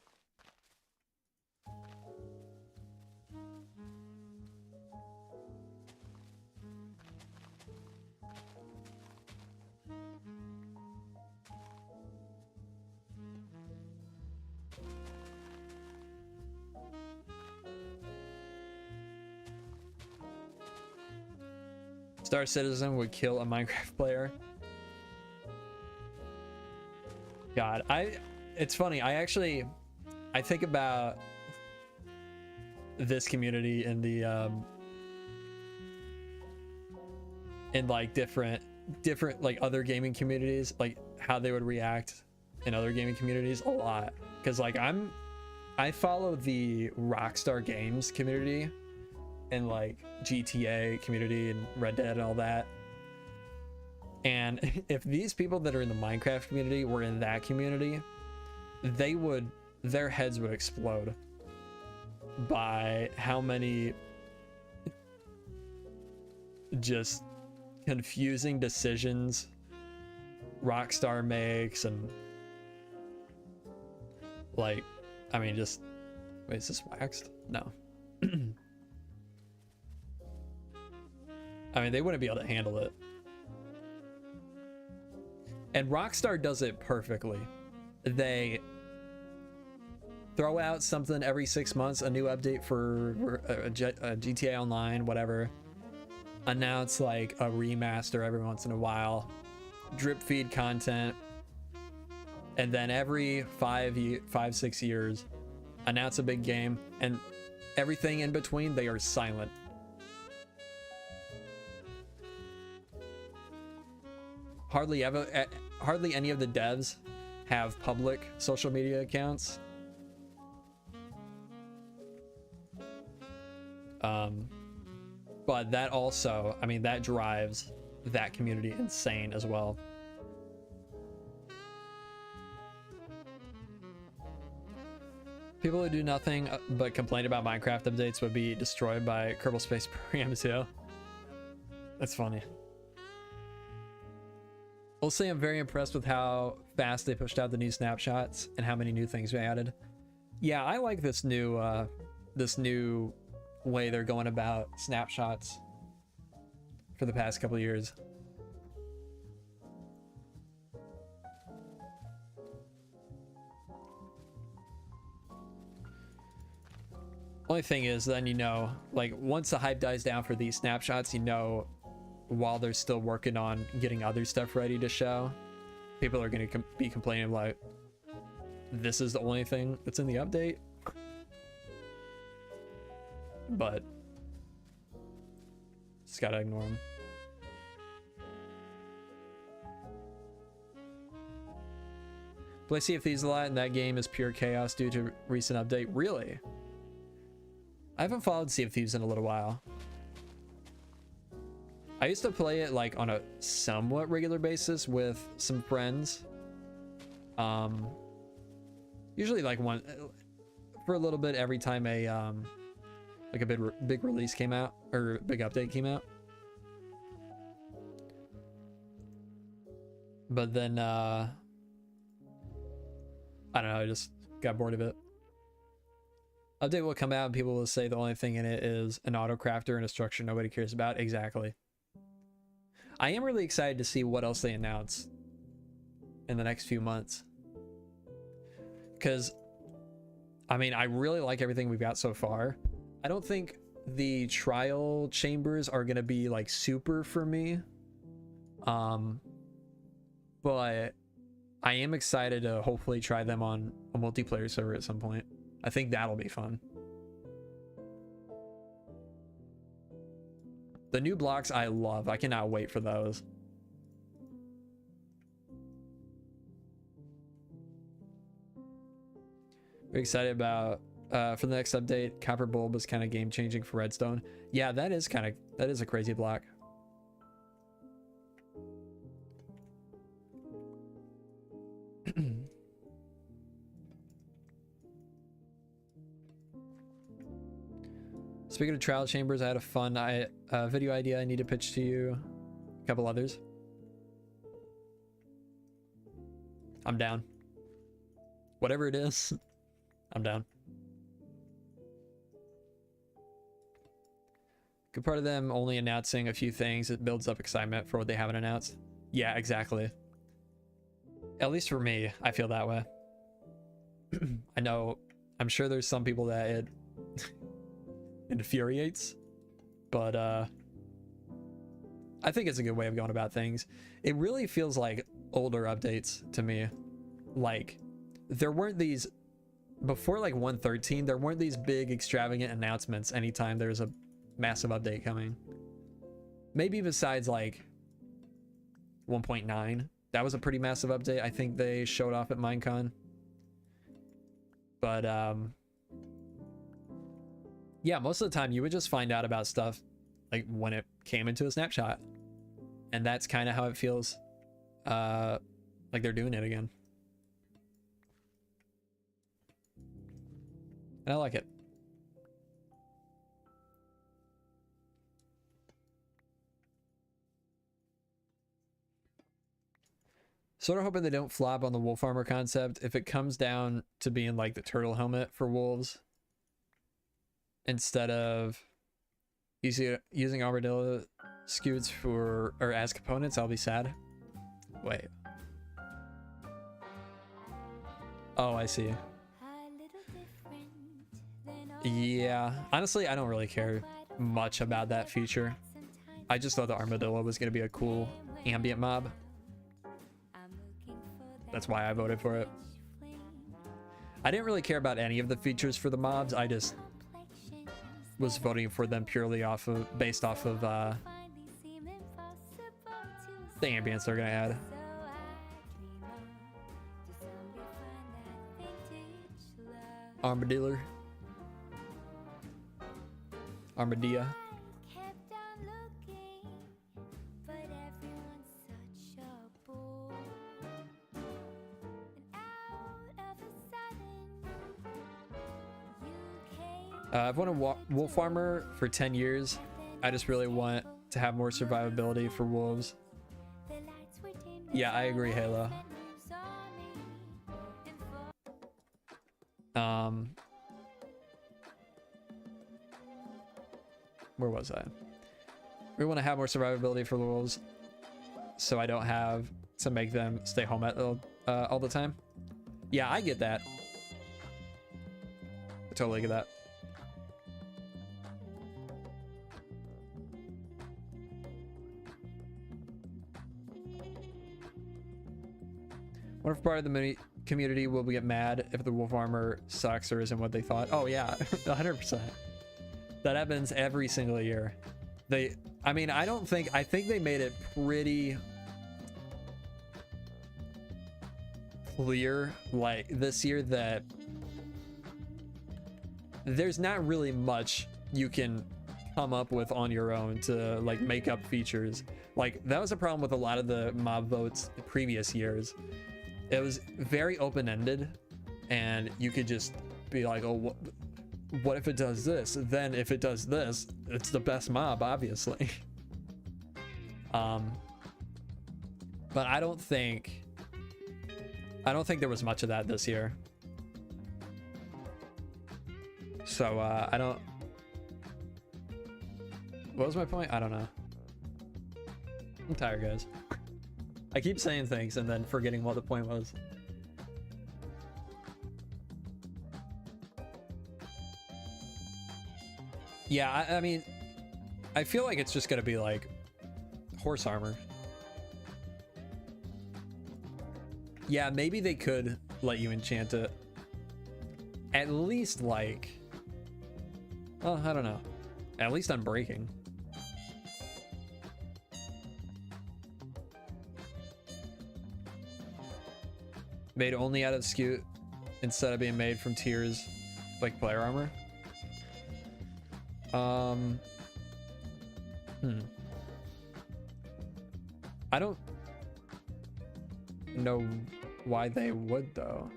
Star Citizen would kill a Minecraft player. God, it's funny. I think about this community in the in like different like other gaming communities, like how they would react in other gaming communities a lot. Because like I follow the Rockstar Games community and like GTA community and Red Dead and all that. And if these people that are in the Minecraft community were in that community, their heads would explode by how many just confusing decisions Rockstar makes. And like, I mean, just, wait, is this waxed? No. I mean, they wouldn't be able to handle it. And Rockstar does it perfectly. They throw out something every 6 months, a new update for a GTA Online, whatever. Announce like a remaster every once in a while. Drip feed content. And then every 5-6 years, announce a big game. And everything in between, they are silent. Hardly any of the devs have public social media accounts. But that also, I mean, that drives that community insane as well. People who do nothing but complain about Minecraft updates would be destroyed by Kerbal Space Program 2. That's funny. I'll say I'm very impressed with how fast they pushed out the new snapshots and how many new things we added. Yeah, I like this new way they're going about snapshots for the past couple of years. Only thing is, then you know, like once the hype dies down for these snapshots, you know, while they're still working on getting other stuff ready to show, people are going to be complaining like, this is the only thing that's in the update. But just gotta ignore them. Play Sea of Thieves a lot, and that game is pure chaos due to recent update. Really? I haven't followed Sea of Thieves in a little while. I used to play it like on a somewhat regular basis with some friends. Usually like one for a little bit every time a like a big release came out or big update came out. But then I don't know, I just got bored of it. Update will come out and people will say the only thing in it is an autocrafter and a structure nobody cares about. Exactly. I am really excited to see what else they announce in the next few months. Because, I mean, I really like everything we've got so far. I don't think the trial chambers are going to be like super for me. But I am excited to hopefully try them on a multiplayer server at some point. I think that'll be fun. The new blocks I love. I cannot wait for those. Very excited about for the next update. Copper Bulb is kind of game changing for Redstone. Yeah, that is a crazy block. Speaking of trial chambers, I had a fun video idea I need to pitch to you. A couple others. I'm down. Whatever it is, I'm down. Good part of them only announcing a few things. It builds up excitement for what they haven't announced. Yeah, exactly. At least for me, I feel that way. I know, I'm sure there's some people that it infuriates, but I think it's a good way of going about things. It really feels like older updates to me. Like, there weren't these, before like 1.13, there weren't these big extravagant announcements anytime there's a massive update coming. Maybe besides like 1.9. That was a pretty massive update. I think they showed off at Minecon. But yeah, most of the time you would just find out about stuff like when it came into a snapshot. And that's kind of how it feels. Like they're doing it again. And I like it. Sort of hoping they don't flop on the wolf armor concept. If it comes down to being like the turtle helmet for wolves instead of using armadillo scutes for or as components, I'll be sad. Wait. Oh, I see. Yeah, honestly, I don't really care much about that feature. I just thought the armadillo was going to be a cool ambient mob. That's why I voted for it. I didn't really care about any of the features for the mobs. I just was voting for them purely based off of the ambience they're gonna add. Armadillo. Armadilla. I've wanted wolf armor for 10 years. I just really want to have more survivability for wolves. Yeah, I agree, Halo. Where was I? We want to have more survivability for the wolves, so I don't have to make them stay home all the time. Yeah, I get that. I totally get that. What if part of the community will get mad if the wolf armor sucks or isn't what they thought? Oh yeah, 100%. That happens every single year. I mean, I think they made it pretty clear, like this year, that there's not really much you can come up with on your own to like make up features. Like that was a problem with a lot of the mob votes the previous years. It was very open-ended, and you could just be like, oh, what if it does this? Then if it does this, it's the best mob, obviously. But I don't think there was much of that this year. So what was my point? I don't know. I'm tired, guys. I keep saying things and then forgetting what the point was. Yeah, I mean, I feel like it's just gonna be like horse armor. Yeah, maybe they could let you enchant it. At least like, well, I don't know. At least I'm breaking. Made only out of scoot instead of being made from tiers like player armor. I don't know why they would though.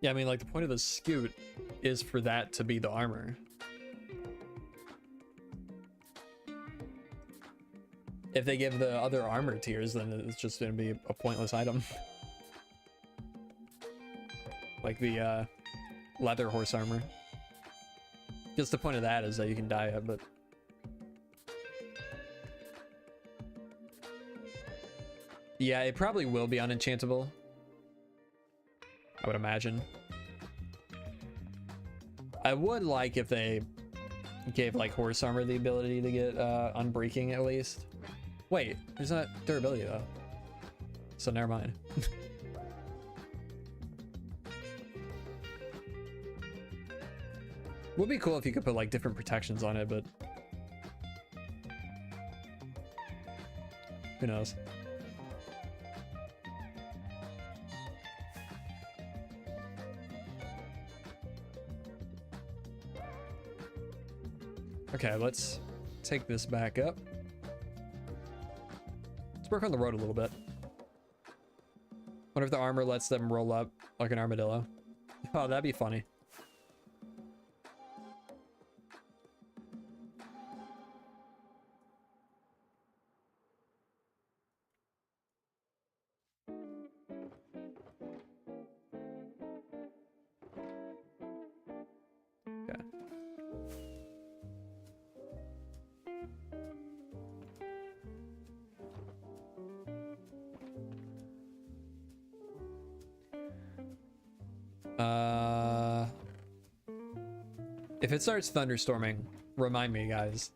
Yeah, I mean, like the point of the scoot is for that to be the armor. If they give the other armor tiers, then it's just gonna be a pointless item. Like the leather horse armor. Just the point of that is that you can dye it, but yeah, it probably will be unenchantable, I would imagine. I would like if they gave like horse armor the ability to get unbreaking at least. Wait, there's not durability though, so never mind. Would be cool if you could put like different protections on it, but who knows? Okay, let's take this back up. Let's work on the road a little bit. Wonder if the armor lets them roll up like an armadillo. Oh, that'd be funny. If it starts thunderstorming, remind me, guys.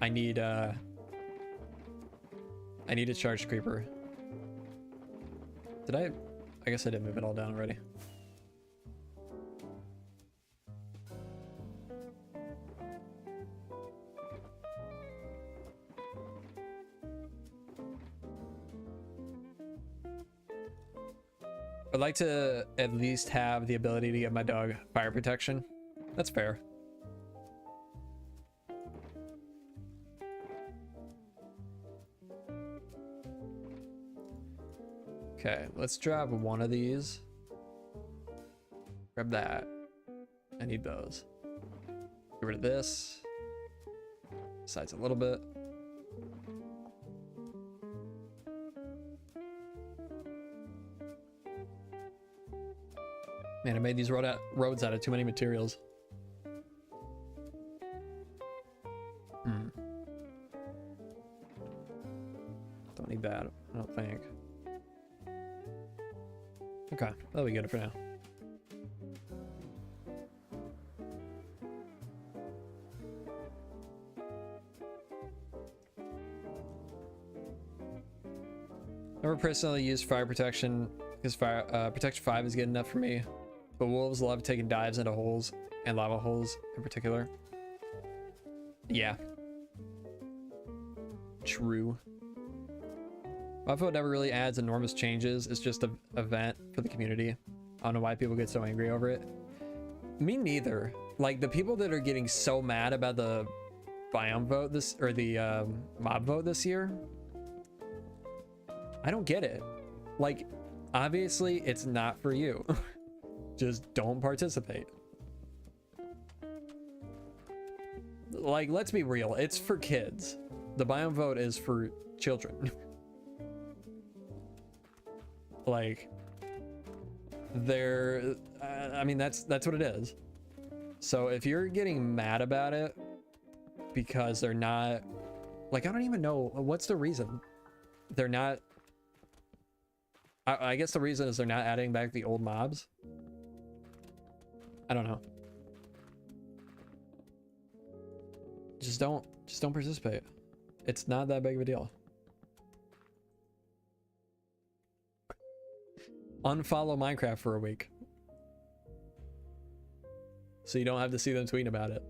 I need a charged creeper. Did I guess I did move it all down already. I'd like to at least have the ability to give my dog fire protection. That's fair. Okay, let's drop one of these. Grab that. I need those. Get rid of this. Size a little bit. Man, I made these roads out of too many materials. Don't need that, I don't think. Okay, that'll be good for now. Never personally used fire protection because protection 5 is good enough for me, but wolves love taking dives into holes and lava holes in particular. Yeah. True. Buffalo never really adds enormous changes. It's just an event for the community. I don't know why people get so angry over it. Me neither. Like the people that are getting so mad about the biome vote or the mob vote this year, I don't get it. Like, obviously it's not for you. Just don't participate. Like, let's be real. It's for kids. The biome vote is for children. Like, they're I mean, that's what it is. So if you're getting mad about it because they're not, like, I don't even know what's the reason they're not. I guess the reason is they're not adding back the old mobs. I don't know. Just don't participate. It's not that big of a deal. Unfollow Minecraft for a week, so you don't have to see them tweeting about it.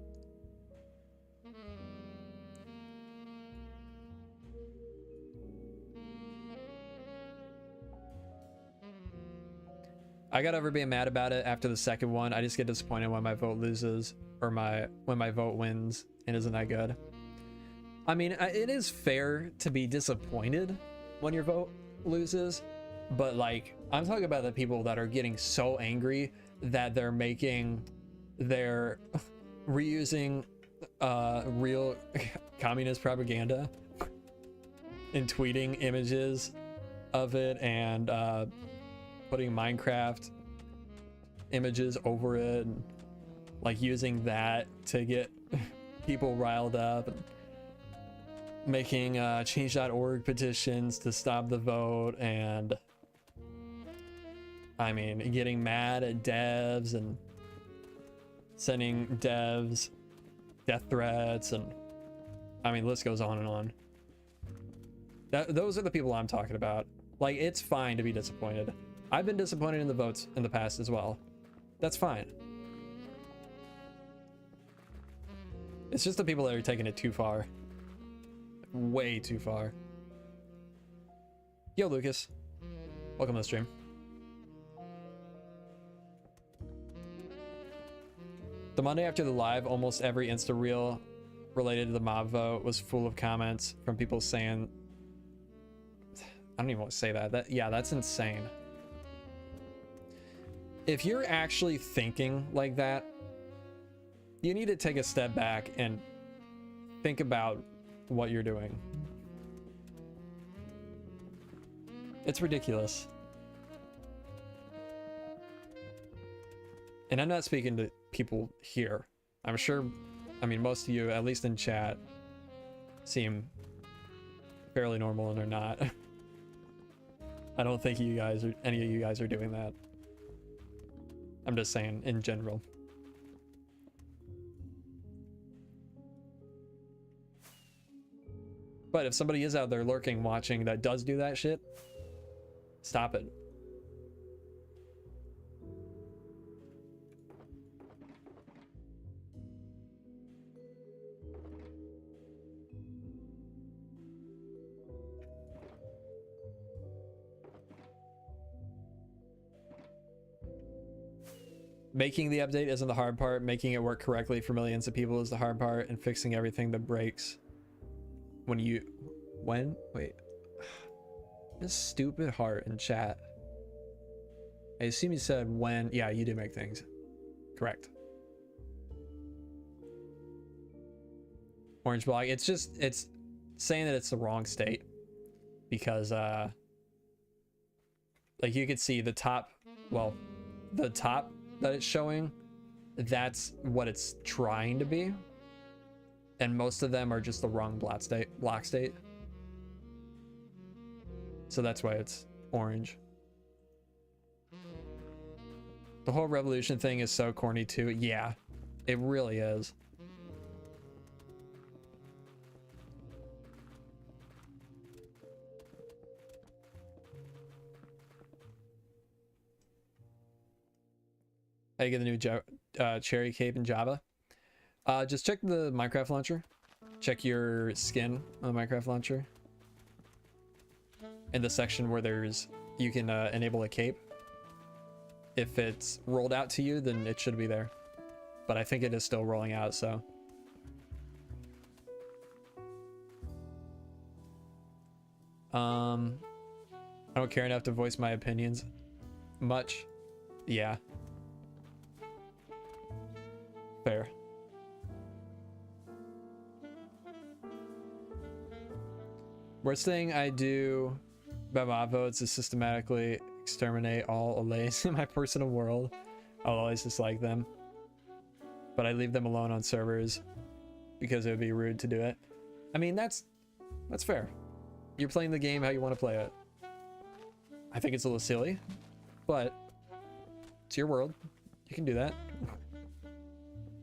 I got over being mad about it after the second one. I just get disappointed when my vote loses, or when my vote wins and isn't that good. I mean, it is fair to be disappointed when your vote loses, but like, I'm talking about the people that are getting so angry that they're reusing real communist propaganda and tweeting images of it and putting Minecraft images over it, and like using that to get people riled up, and making change.org petitions to stop the vote, and I mean, getting mad at devs and sending devs death threats, and I mean, list goes on and on. Those are the people I'm talking about. Like, it's fine to be disappointed. I've been disappointed in the votes in the past as well. That's fine. It's just the people that are taking it too far. Way too far. Yo, Lucas. Welcome to the stream. The Monday after the live, almost every Insta reel related to the mob vote was full of comments from people saying, I don't even want to say that. Yeah, that's insane. If you're actually thinking like that, you need to take a step back and think about what you're doing. It's ridiculous. And I'm not speaking to people here. I'm sure, I mean, most of you, at least in chat, seem fairly normal, and they're not. I don't think you guys or any of you guys are doing that. I'm just saying in general. But if somebody is out there lurking, watching, that does do that shit, stop it. Making the update isn't the hard part. Making it work correctly for millions of people is the hard part, and fixing everything that breaks wait, this stupid heart in chat. I assume you said when. Yeah, you do make things correct. Orange block. It's saying that it's the wrong state, because like, you could see the top, well, the top that it's showing, that's what it's trying to be, and most of them are just the wrong block state. So that's why it's orange. The whole revolution thing is so corny too. Yeah, it really is. How you get the new cherry cape in Java? Just check the Minecraft launcher. Check your skin on the Minecraft launcher. In the section where you can enable a cape. If it's rolled out to you, then it should be there. But I think it is still rolling out, so. I don't care enough to voice my opinions much. Yeah. Fair. Worst thing I do about mob votes is systematically exterminate all allays in my personal world. I'll always dislike them. But I leave them alone on servers because it would be rude to do it. I mean, that's fair. You're playing the game how you want to play it. I think it's a little silly, but it's your world. You can do that.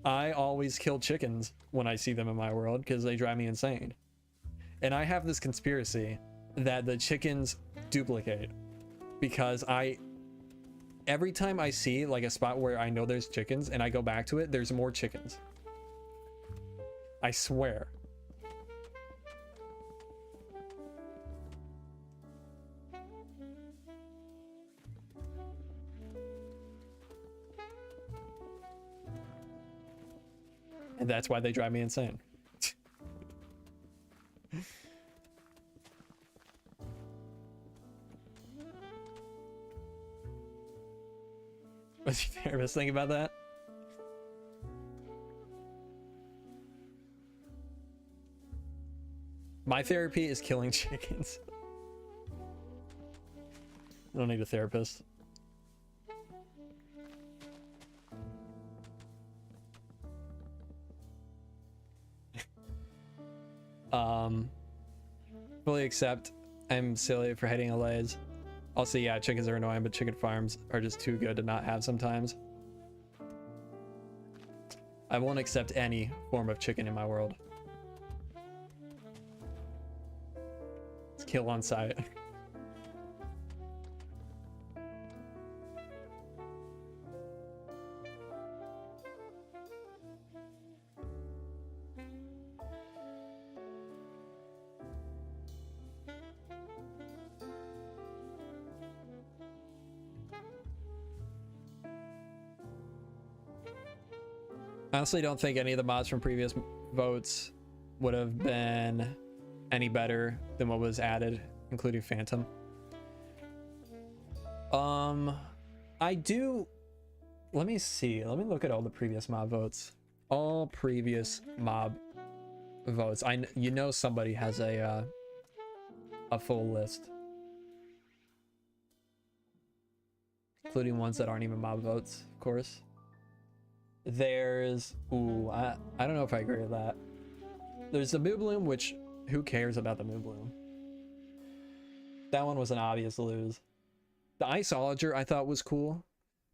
I always kill chickens when I see them in my world because they drive me insane. And I have this conspiracy that the chickens duplicate because every time I see like a spot where I know there's chickens and I go back to it, there's more chickens. I swear. And that's why they drive me insane. What's your therapist think about that? My therapy is killing chickens. I don't need a therapist. Fully accept I'm silly for hating allays. Also, yeah, chickens are annoying, but chicken farms are just too good to not have sometimes. I won't accept any form of chicken in my world. It's kill on sight. I honestly don't think any of the mods from previous votes would have been any better than what was added, including Phantom. I do. Let me see. Let me look at all the previous mob votes. All previous mob votes. You know somebody has a full list, including ones that aren't even mob votes, of course. There's, ooh, I don't know if I agree with that. There's the Moo Bloom, which who cares about the Moo Bloom? That one was an obvious lose. The Iceologer I thought was cool,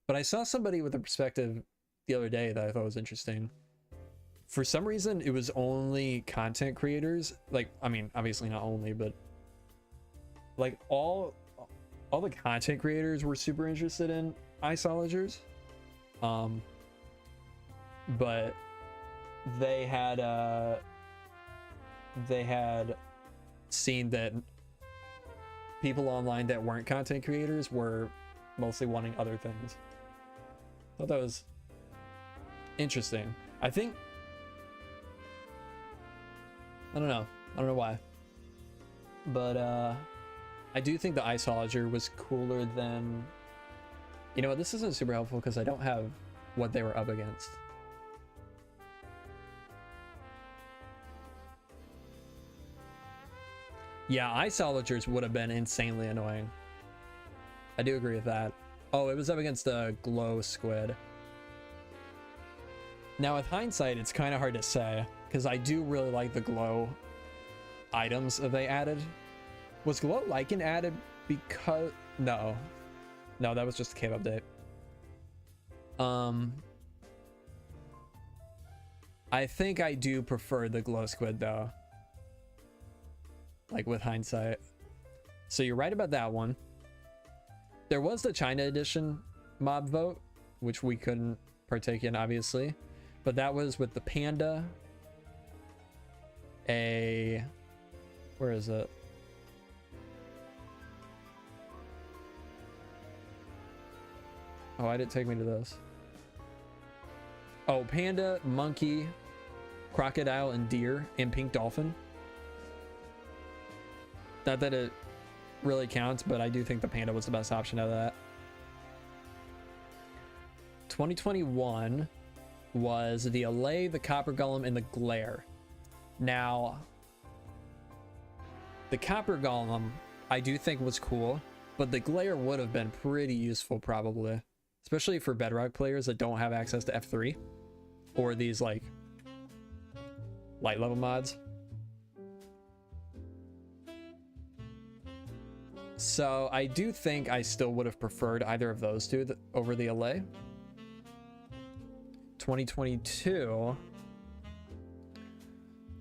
but I saw somebody with a perspective the other day that I thought was interesting. For some reason, it was only content creators. Like, I mean, obviously not only, but like all the content creators were super interested in Iceologers. But they had seen that people online that weren't content creators were mostly wanting other things. I thought that was interesting. I think, I don't know why, but I do think the Iceologer was cooler than, you know what, this isn't super helpful because I don't have what they were up against. Yeah, Iceologers would have been insanely annoying. I do agree with that. Oh, it was up against the glow squid. Now with hindsight, it's kind of hard to say because I do really like the glow items that they added. Was glow lichen added because no, that was just a cave update. I think I do prefer the glow squid though, like with hindsight. So you're right about that one. There was the China edition mob vote, which we couldn't partake in obviously, but that was with the panda, where is it? Oh, why did it take me to this? Oh, panda, monkey, crocodile, and deer, and pink dolphin. Not that it really counts, but I do think the panda was the best option out of that. 2021 was the Allay, the Copper Golem, and the Glare. Now, the Copper Golem I do think was cool But the glare would have been pretty useful probably, especially for Bedrock players that don't have access to F3 or these like light level mods. So I do think I still would have preferred either of those two over the LA. 2022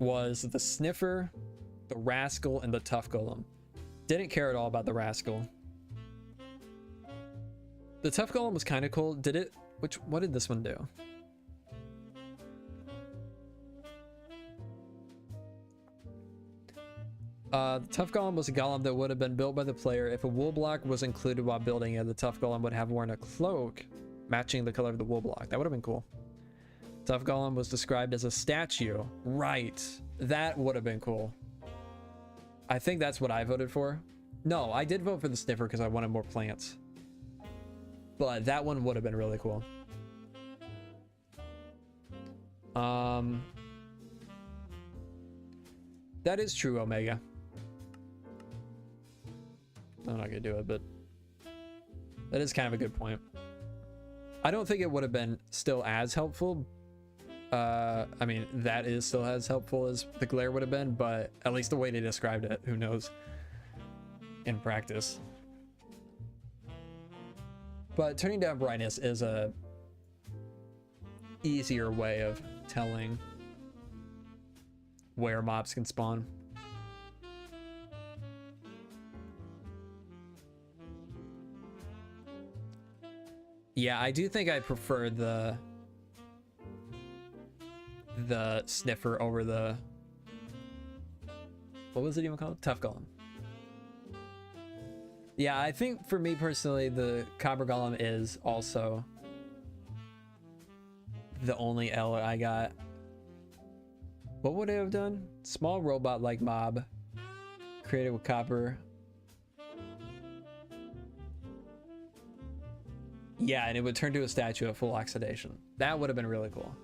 was the Sniffer, the Rascal, and the Tough Golem. Didn't care at all about the Rascal. The Tough Golem was kind of cool. What did this one do? The Tough Golem was a golem that would have been built by the player if a wool block was included while building it. The Tough Golem would have worn a cloak matching the color of the wool block. That would have been cool. Tough Golem was described as a statue. Right. That would have been cool. I think that's what I voted for. No, I did vote for the Sniffer because I wanted more plants. But that one would have been really cool. That is true, Omega. I'm not gonna do it, but that is kind of a good point. I don't think it would have been still as helpful. I mean, that is still as helpful as the glare would have been, but at least the way they described it, who knows in practice. But turning down brightness is a easier way of telling where mobs can spawn. Yeah, I do think I prefer the Sniffer over the, what was it even called? Tough Golem. Yeah, I think for me personally, the Copper Golem is also the only L I got. What would I have done? Small robot-like mob created with copper. Yeah, and it would turn to a statue at full oxidation. That would have been really cool.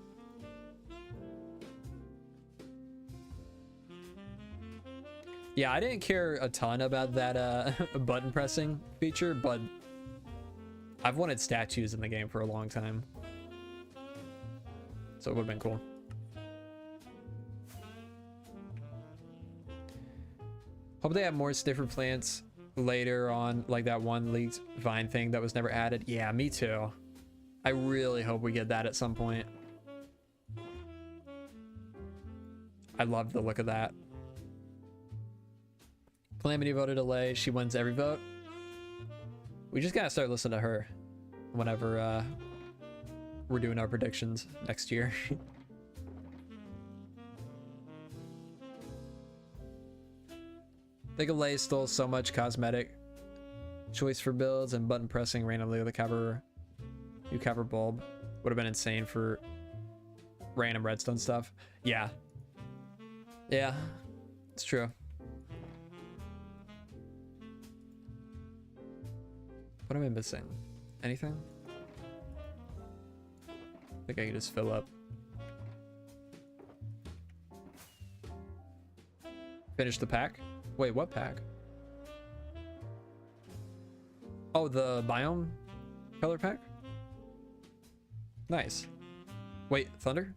Yeah, I didn't care a ton about that button pressing feature, but I've wanted statues in the game for a long time. So it would have been cool. Hope they have more stiffer plants later on, like that one leaked vine thing that was never added. Yeah, me too. I really hope we get that at some point. I love the look of that. Calamity voted LA. She wins every vote. We just gotta start listening to her whenever we're doing our predictions next year. I think LA stole so much cosmetic choice for builds, and button pressing randomly with a new cover bulb would have been insane for random redstone stuff. Yeah. Yeah, it's true. What am I missing? Anything? I think I can just fill up. Finish the pack? Wait, what pack? Oh, the Biome color pack? Nice. Wait, thunder?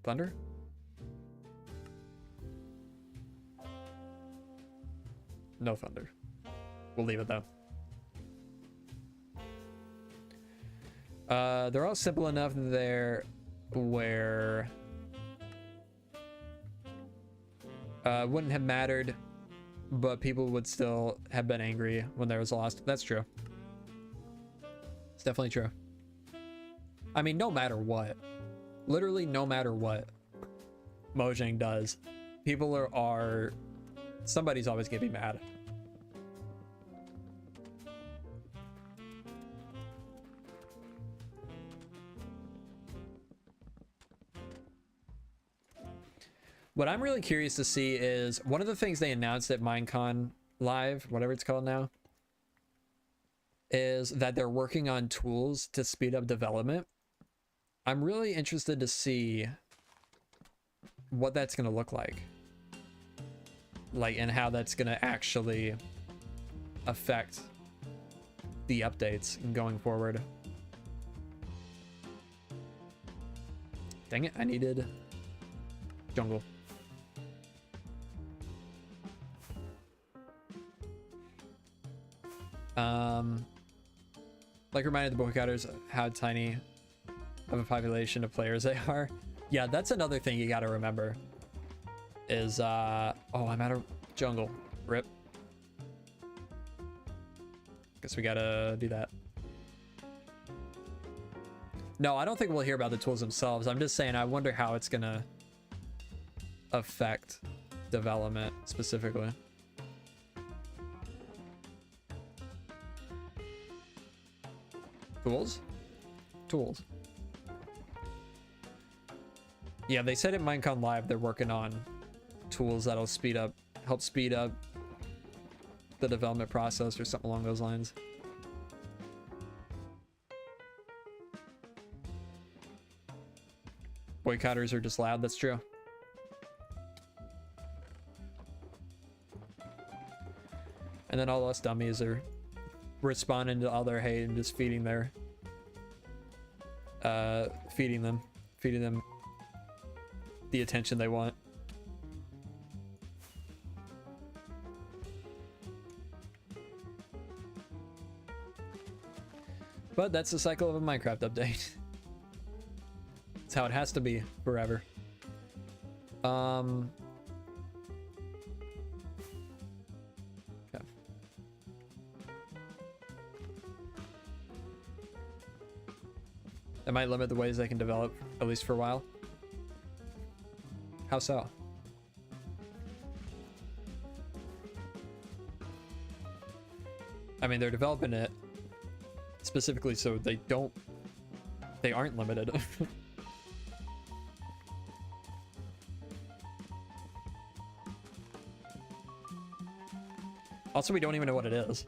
Thunder? No thunder. We'll leave it though. They're all simple enough there where wouldn't have mattered, but people would still have been angry when there was lost. That's true. It's definitely true. I mean, no matter what, literally no matter what Mojang does, people are somebody's always gonna be mad. What I'm really curious to see is one of the things they announced at Minecon Live, whatever it's called now, is that they're working on tools to speed up development. I'm really interested to see what that's going to look like. like, and how that's gonna actually affect the updates going forward. Dang it, I needed jungle. Like reminded the boycotters how tiny of a population of players they are. Yeah, that's another thing you gotta remember is oh, I'm out of jungle. Rip. Guess we gotta do that. No, I don't think we'll hear about the tools themselves. I'm just saying I wonder how it's gonna affect development specifically. Tools? Tools. Yeah, they said at Minecon Live they're working on tools that'll help speed up the development process or something along those lines. Boycotters are just loud, that's true. And then all us dummies are responding to all their hate and just feeding them the attention they want. But that's the cycle of a Minecraft update. It's how it has to be forever. Okay. That might limit the ways they can develop, at least for a while. How so? I mean, they're developing it specifically so they aren't limited. Also, we don't even know what it is.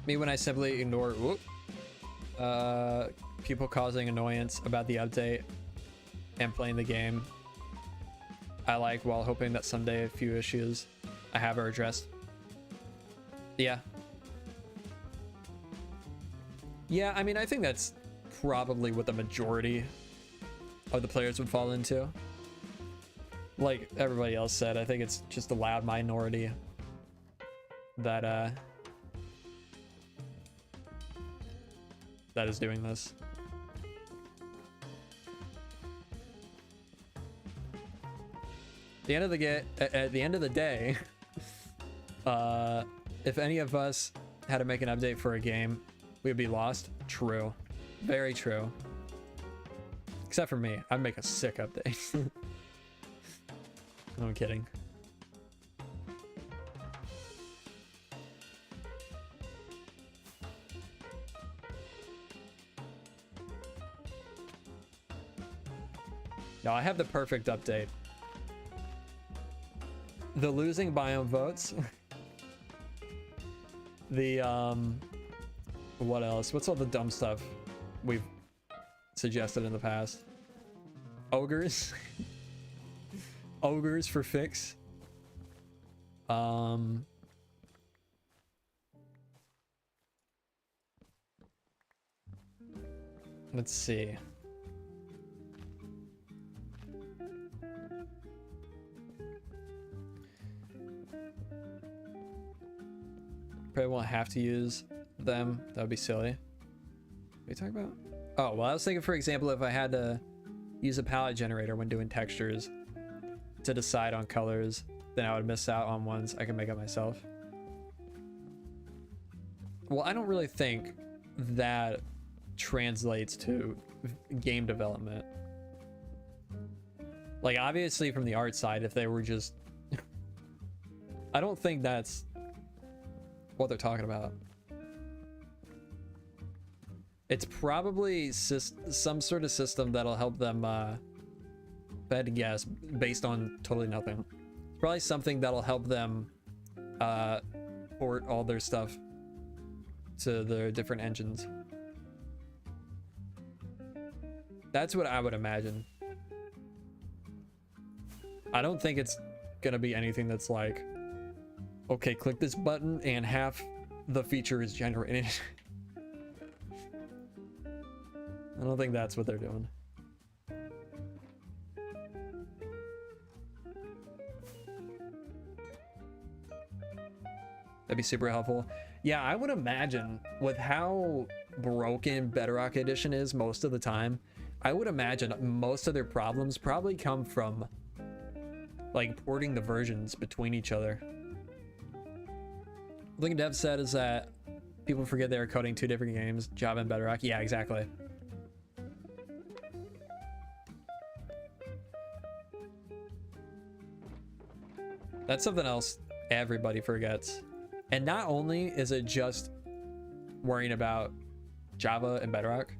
Me when I simply ignore people causing annoyance about the update and playing the game I like, while hoping that someday a few issues I have are addressed. Yeah. Yeah, I mean, I think that's probably what the majority of the players would fall into. Like everybody else said, I think it's just a loud minority that that is doing this. At the end of the day, if any of us had to make an update for a game, we would be lost. True. Very true. Except for me. I'd make a sick update. No, I'm kidding. No, I have the perfect update. The losing biome votes. The what else? What's all the dumb stuff we've suggested in the past? Ogres. Ogres for fix. Let's see. Probably won't have to use them. That would be silly. What are you talking about? Oh, well, I was thinking, for example, if I had to use a palette generator when doing textures to decide on colors, then I would miss out on ones I can make up myself. Well, I don't really think that translates to game development. Like, obviously from the art side, if they were just... I don't think that's what they're talking about. It's probably some sort of system that'll help them, if I had to guess, based on totally nothing. Probably something that'll help them port all their stuff to their different engines. That's what I would imagine. I don't think it's gonna be anything that's like, okay, click this button and half the feature is generated. I don't think that's what they're doing. That'd be super helpful. Yeah, I would imagine with how broken Bedrock Edition is most of the time, I would imagine most of their problems probably come from like porting the versions between each other. The thing Dev said is that people forget they are coding two different games, Java and Bedrock. Yeah, exactly. That's something else everybody forgets. And not only is it just worrying about Java and Bedrock,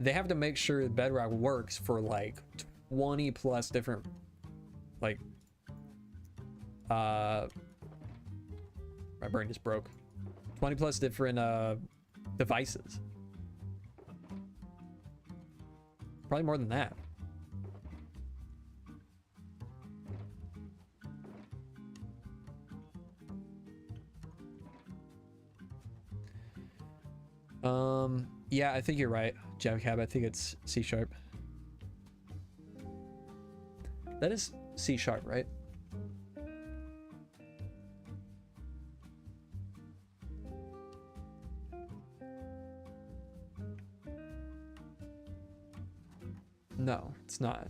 they have to make sure Bedrock works for like 20 plus different, like, my brain just broke. 20 plus different devices. Probably more than that. Yeah, I think you're right, Javcab. I think it's C#. That is C#, right? No, it's not.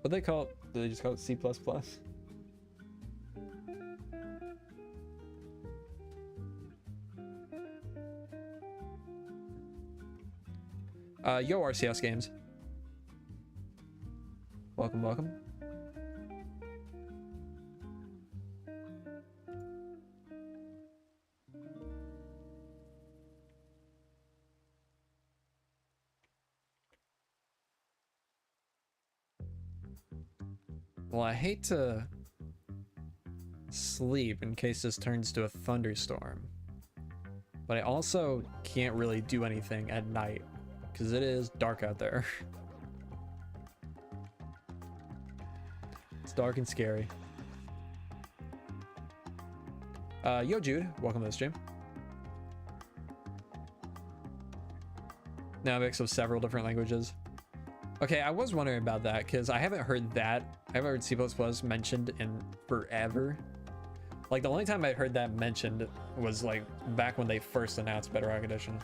What they call it? Do they just call it C++? Yo, RCS Games. Welcome, welcome. Well, I hate to sleep in case this turns to a thunderstorm, but I also can't really do anything at night because it is dark out there. It's dark and scary. Yo, Jude, welcome to the stream. Now a mix of several different languages. Okay, I was wondering about that because I haven't heard that. I haven't heard C++ mentioned in forever. Like the only time I heard that mentioned was like back when they first announced Bedrock Edition.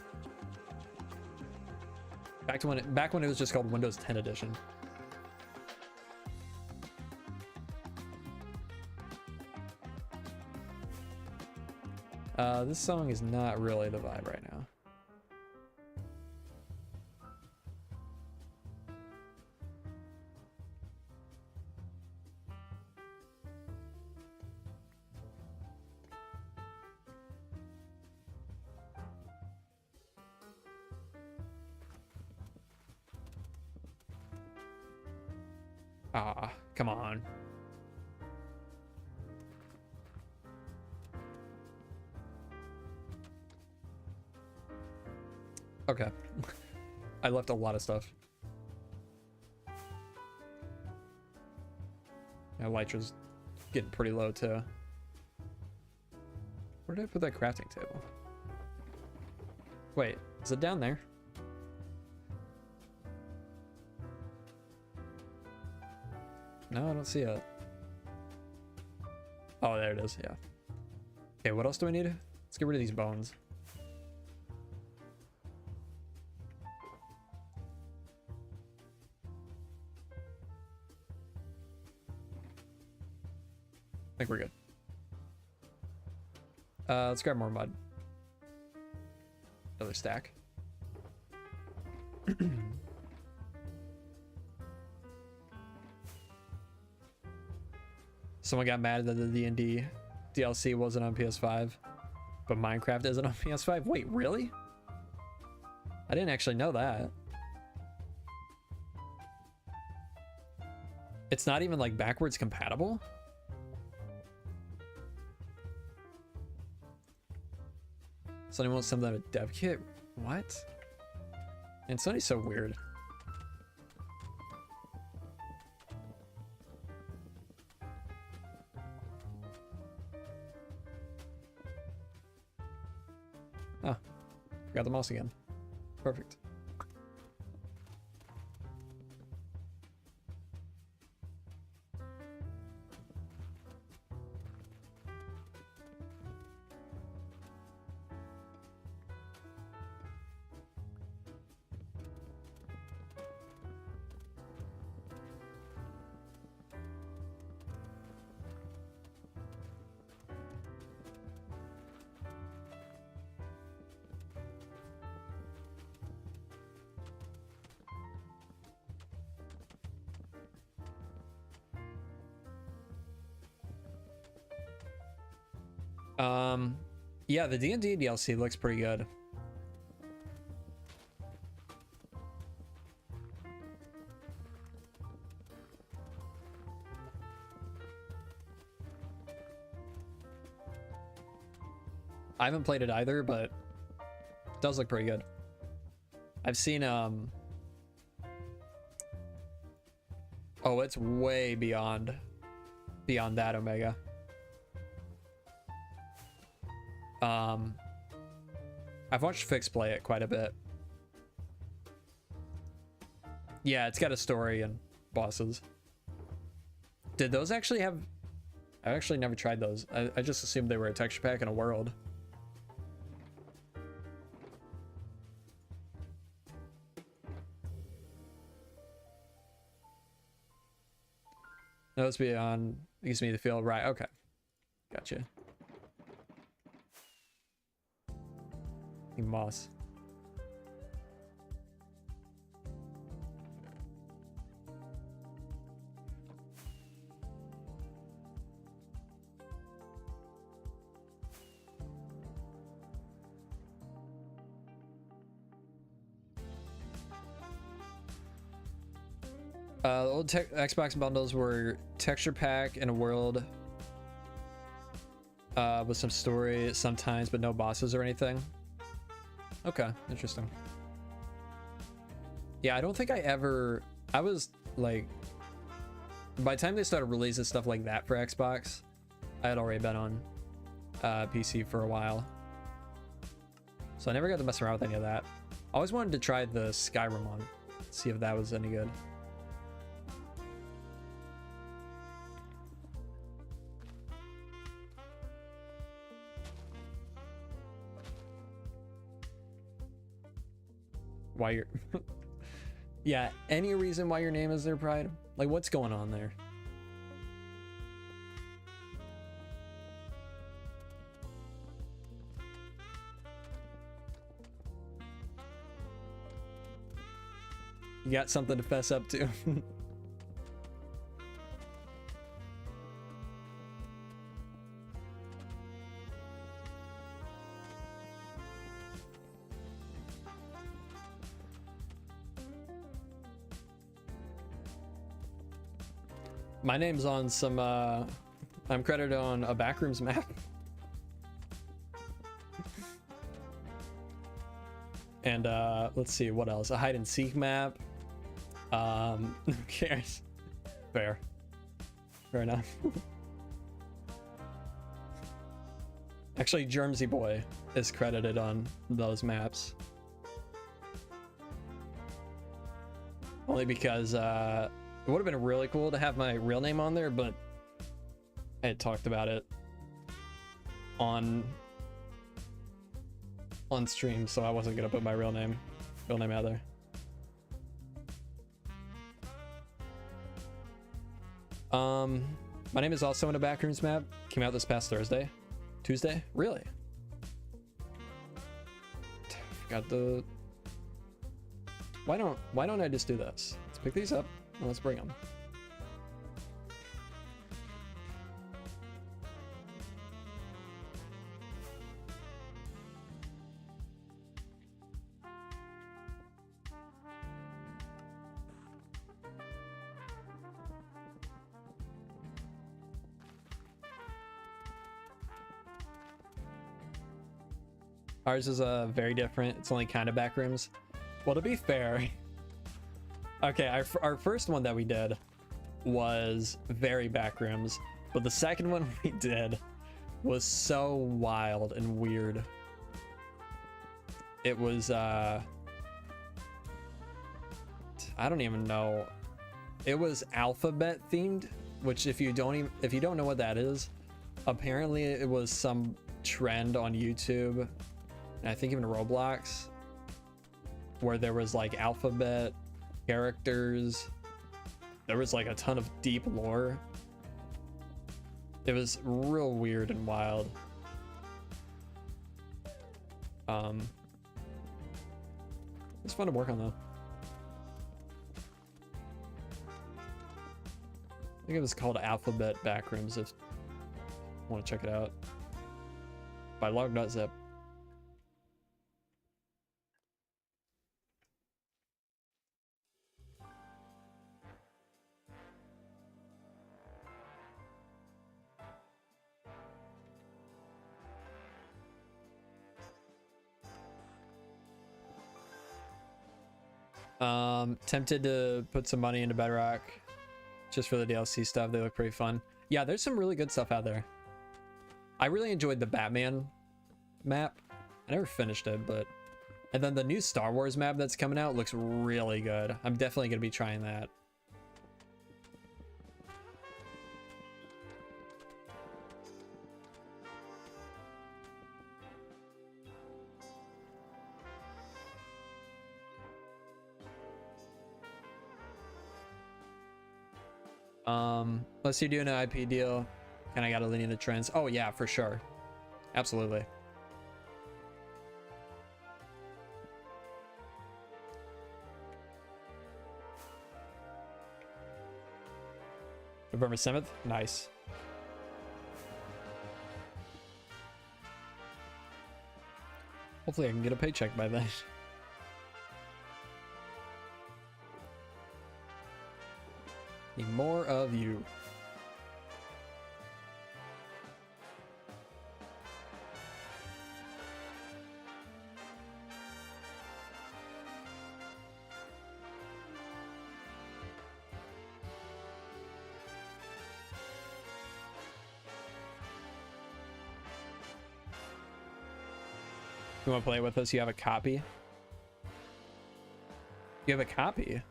Back when it was just called Windows 10 Edition. This song is not really the vibe right now. Ah, come on. Okay. I left a lot of stuff. Yeah, Lytra's getting pretty low too. Where did I put that crafting table? Wait, is it down there? No, I don't see it. Oh, there it is, yeah. Okay, what else do I need? Let's get rid of these bones. I think we're good. Let's grab more mud. Another stack. Someone got mad that the D&D DLC wasn't on PS5, but Minecraft isn't on PS5. Wait, really? I didn't actually know that. It's not even like backwards compatible? Sony won't send them a dev kit? What? And Sony's so weird. Oh, forgot the mouse again. Perfect. Yeah, the D&D DLC looks pretty good. I haven't played it either, but it does look pretty good. I've seen oh, it's way beyond that, Omega. I've watched Fix play it quite a bit. Yeah, it's got a story and bosses. Did those actually have... I actually never tried those. I just assumed they were a texture pack in a world. Those beyond gives me the feel right. Okay, gotcha. Moss. The old Xbox bundles were texture pack in a world with some story sometimes, but no bosses or anything. Okay, interesting. Yeah, I don't think I was like, by the time they started releasing stuff like that for Xbox, I had already been on PC for a while. So I never got to mess around with any of that. I always wanted to try the Skyrim one, see if that was any good. Why you're yeah, any reason why your name is there, Pride? Like, what's going on there? You got something to fess up to. My name's on some, I'm credited on a backrooms map. And, let's see, what else? A hide and seek map. Who cares? Fair. Fair enough. Actually, Jermsy Boy is credited on those maps. Only because, it would have been really cool to have my real name on there, but I had talked about it on stream, so I wasn't gonna put my real name out there. My name is also in a backrooms map. Came out this past Tuesday. Really? Got the. Why don't I just do this? Let's pick these up. Let's bring them. Ours is very different. It's only kind of back rooms. Well, to be fair, okay, our first one that we did was very back rooms, but the second one we did was so wild and weird. It was I don't even know. It was alphabet themed, which if you don't know what that is, apparently it was some trend on YouTube, and I think even Roblox, where there was like alphabet characters. There was like a ton of deep lore. It was real weird and wild. It's fun to work on though. I think it was called Alphabet Backrooms if you want to check it out. By log.zip. Tempted to put some money into Bedrock just for the DLC stuff. They look pretty fun. Yeah, there's some really good stuff out there. I really enjoyed the Batman map. I never finished it, but... And then the new Star Wars map that's coming out looks really good. I'm definitely going to be trying that. Unless you're doing an IP deal, and I gotta lean into trends. Oh yeah, for sure. Absolutely. November 7th? Nice. Hopefully I can get a paycheck by then. Need more of you. You want to play with us? You have a copy? You have a copy?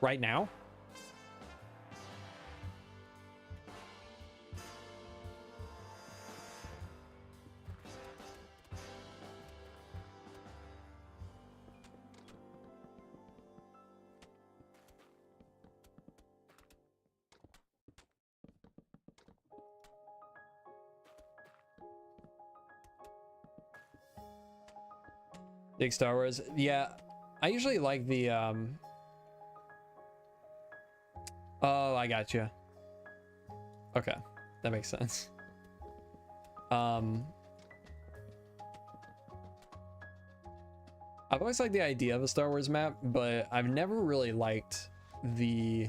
Right now? Big Star Wars. Yeah, I usually like the oh, I got you. Okay, that makes sense. I've always liked the idea of a Star Wars map, but I've never really liked the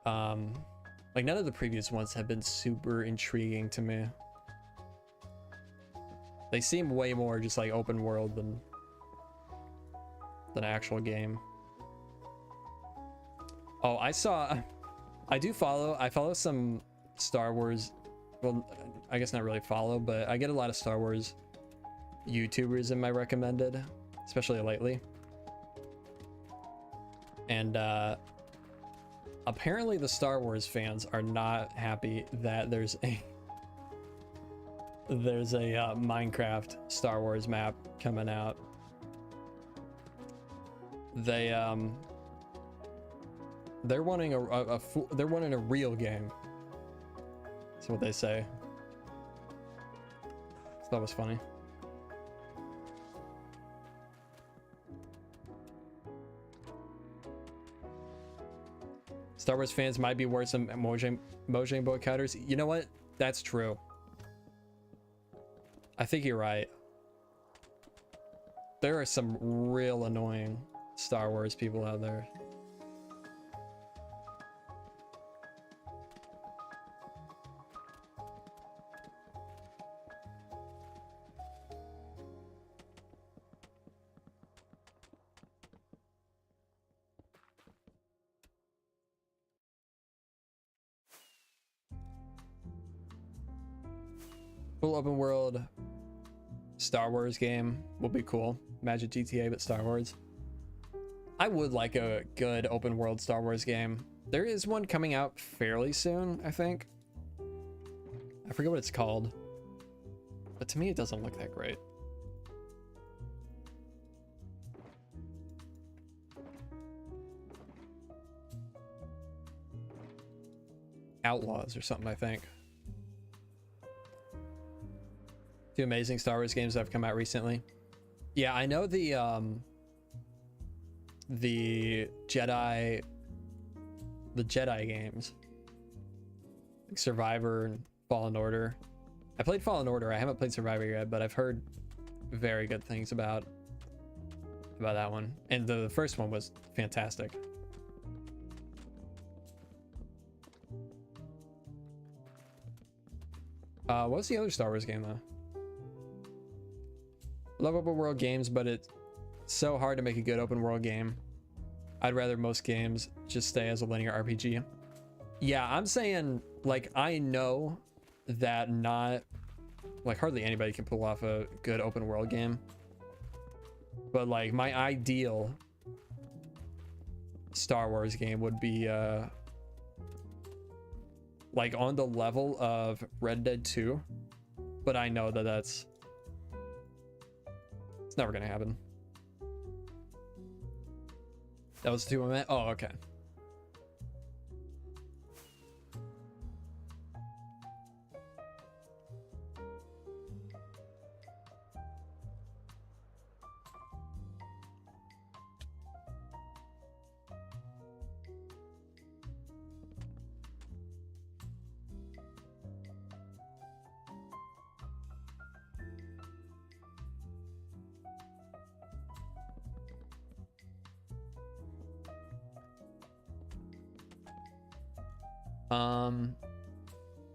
like none of the previous ones have been super intriguing to me. They seem way more just like open world than actual game. Oh, I follow some Star Wars, well, I guess not really follow, but I get a lot of Star Wars YouTubers in my recommended, especially lately. And apparently the Star Wars fans are not happy that there's a Minecraft Star Wars map coming out. They're wanting they're wanting a real game. That's what they say. So that was funny. Star Wars fans might be worse than Mojang boycotters. You know what? That's true. I think you're right. There are some real annoying Star Wars people out there. Full open world Star Wars game will be cool. Imagine GTA, but Star Wars. I would like a good open world Star Wars game. There is one coming out fairly soon, I think. I forget what it's called. But to me, it doesn't look that great. Outlaws or something, I think. Two amazing Star Wars games that have come out recently. Yeah, I know the Jedi games, like Survivor and Fallen Order. I played Fallen Order. I haven't played Survivor yet, but I've heard very good things about that one. And the first one was fantastic. What was the other Star Wars game though? Love open world games, but it's so hard to make a good open world game. I'd rather most games just stay as a linear RPG. Yeah, I'm saying, like, I know that not, like, hardly anybody can pull off a good open world game. But, like, my ideal Star Wars game would be, like, on the level of Red Dead 2. But I know that it's never gonna happen. That was 2 minutes. Oh, okay.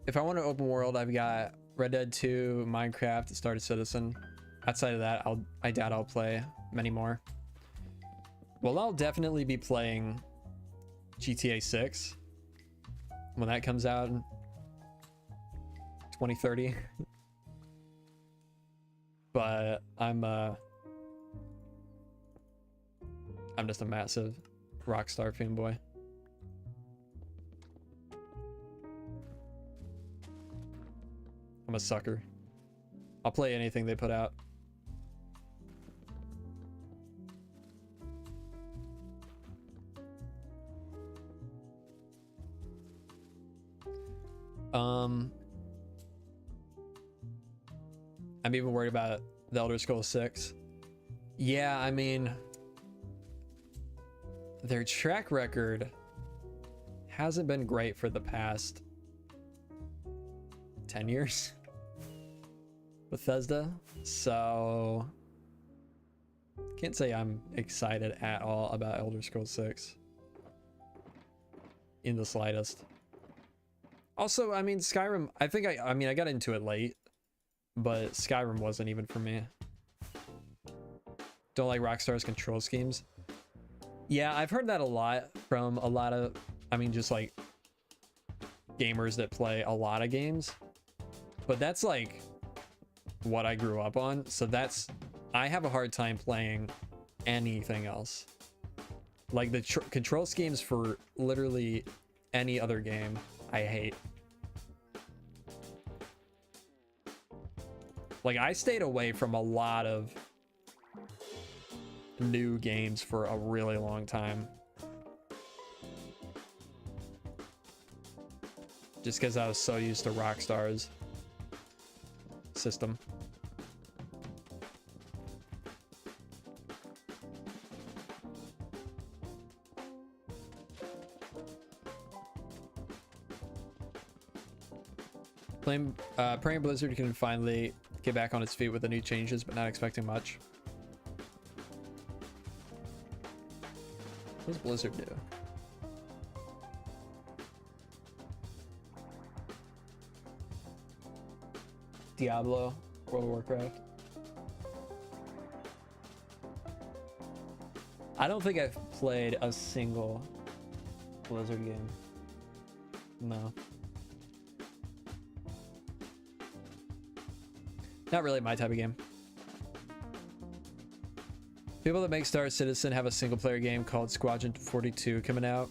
If I want an open world, I've got Red Dead 2, Minecraft, and Star Citizen. Outside of that, I doubt I'll play many more. Well, I'll definitely be playing GTA 6 when that comes out in 2030. But I'm just a massive Rockstar fanboy. I'm a sucker. I'll play anything they put out. I'm even worried about the Elder Scrolls 6. Yeah, I mean, their track record hasn't been great for the past 10 years. Bethesda, so can't say I'm excited at all about Elder Scrolls 6 in the slightest. Also, I mean, Skyrim, I think I mean I got into it late, but Skyrim wasn't even for me. Don't like Rockstar's control schemes. Yeah, I've heard that a lot from a lot of, I mean, just like gamers that play a lot of games, but that's like what I grew up on. So that's, I have a hard time playing anything else. Like the control schemes for literally any other game, I hate. Like I stayed away from a lot of new games for a really long time. Just because I was so used to Rockstar's system. Praying Blizzard can finally get back on its feet with the new changes, but not expecting much. What does Blizzard do? Diablo, World of Warcraft. I don't think I've played a single Blizzard game. No. Not really my type of game. People that make Star Citizen have a single player game called Squadron 42 coming out.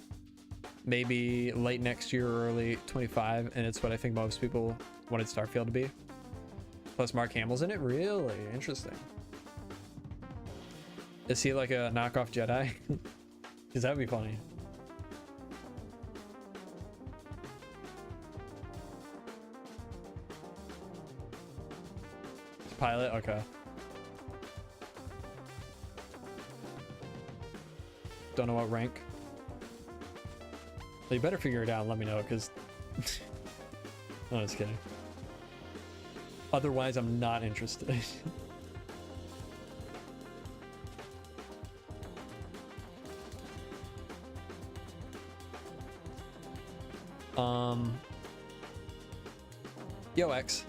Maybe late next year or early 25, and it's what I think most people wanted Starfield to be. Plus Mark Hamill's in it? Really? Interesting. Is he like a knockoff Jedi? Because that would be funny. Pilot? Okay. Don't know what rank. Well, you better figure it out and let me know, because... No, just kidding. Otherwise, I'm not interested. Yo, X.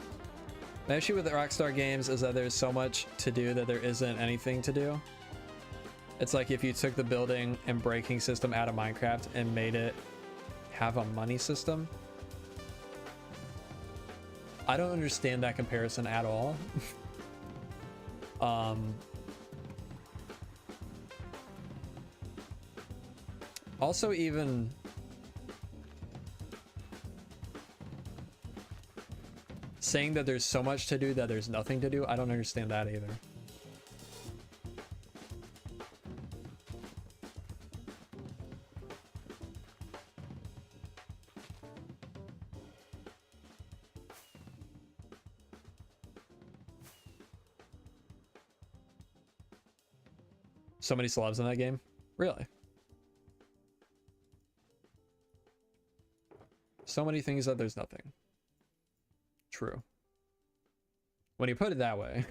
The issue with the Rockstar Games is that there's so much to do that there isn't anything to do. It's like if you took the building and breaking system out of Minecraft and made it have a money system. I don't understand that comparison at all. Also, even saying that there's so much to do that there's nothing to do, I don't understand that either. So many celebs in that game? Really? So many things that there's nothing. True. When you put it that way.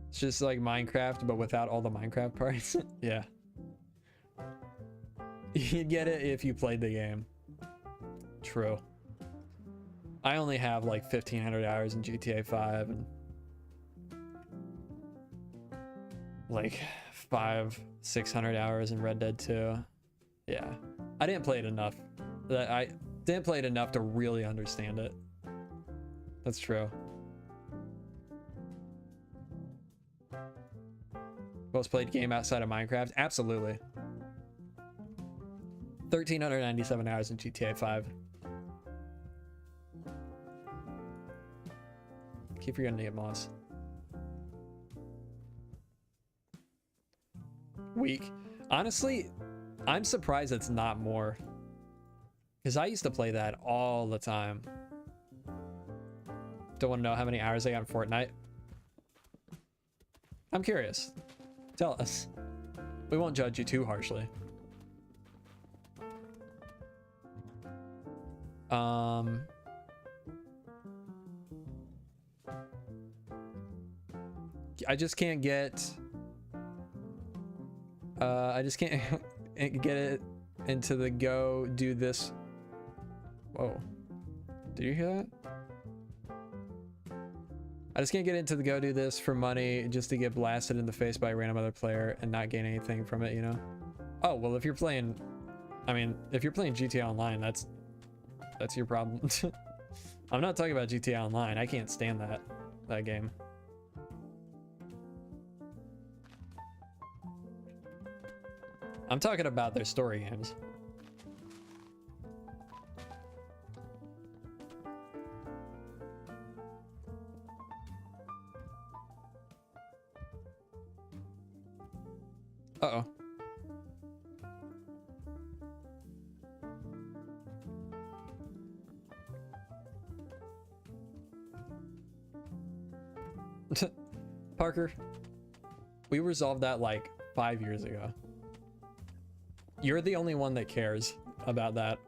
It's just like Minecraft, but without all the Minecraft parts. Yeah. You'd get it if you played the game. True. I only have like 1,500 hours in GTA 5 and like 500-600 hours in Red Dead 2. Yeah, I didn't play it enough. I didn't play it enough to really understand it. That's true. Most played game outside of Minecraft? Absolutely. 1,397 hours in GTA 5. Keep forgetting to get moss. Week. Honestly, I'm surprised it's not more. Because I used to play that all the time. Don't want to know how many hours I got in Fortnite? I'm curious. Tell us. We won't judge you too harshly. I just can't get get it into the go do this. Whoa, did you hear that? I just can't get into the go do this for money just to get blasted in the face by a random other player and not gain anything from it, you know? Oh, well, if you're playing, I mean, if you're playing GTA Online, that's your problem. I'm not talking about GTA Online. I can't stand that game. I'm talking about their story games. Uh-oh. Parker, we resolved that like 5 years ago. You're the only one that cares about that.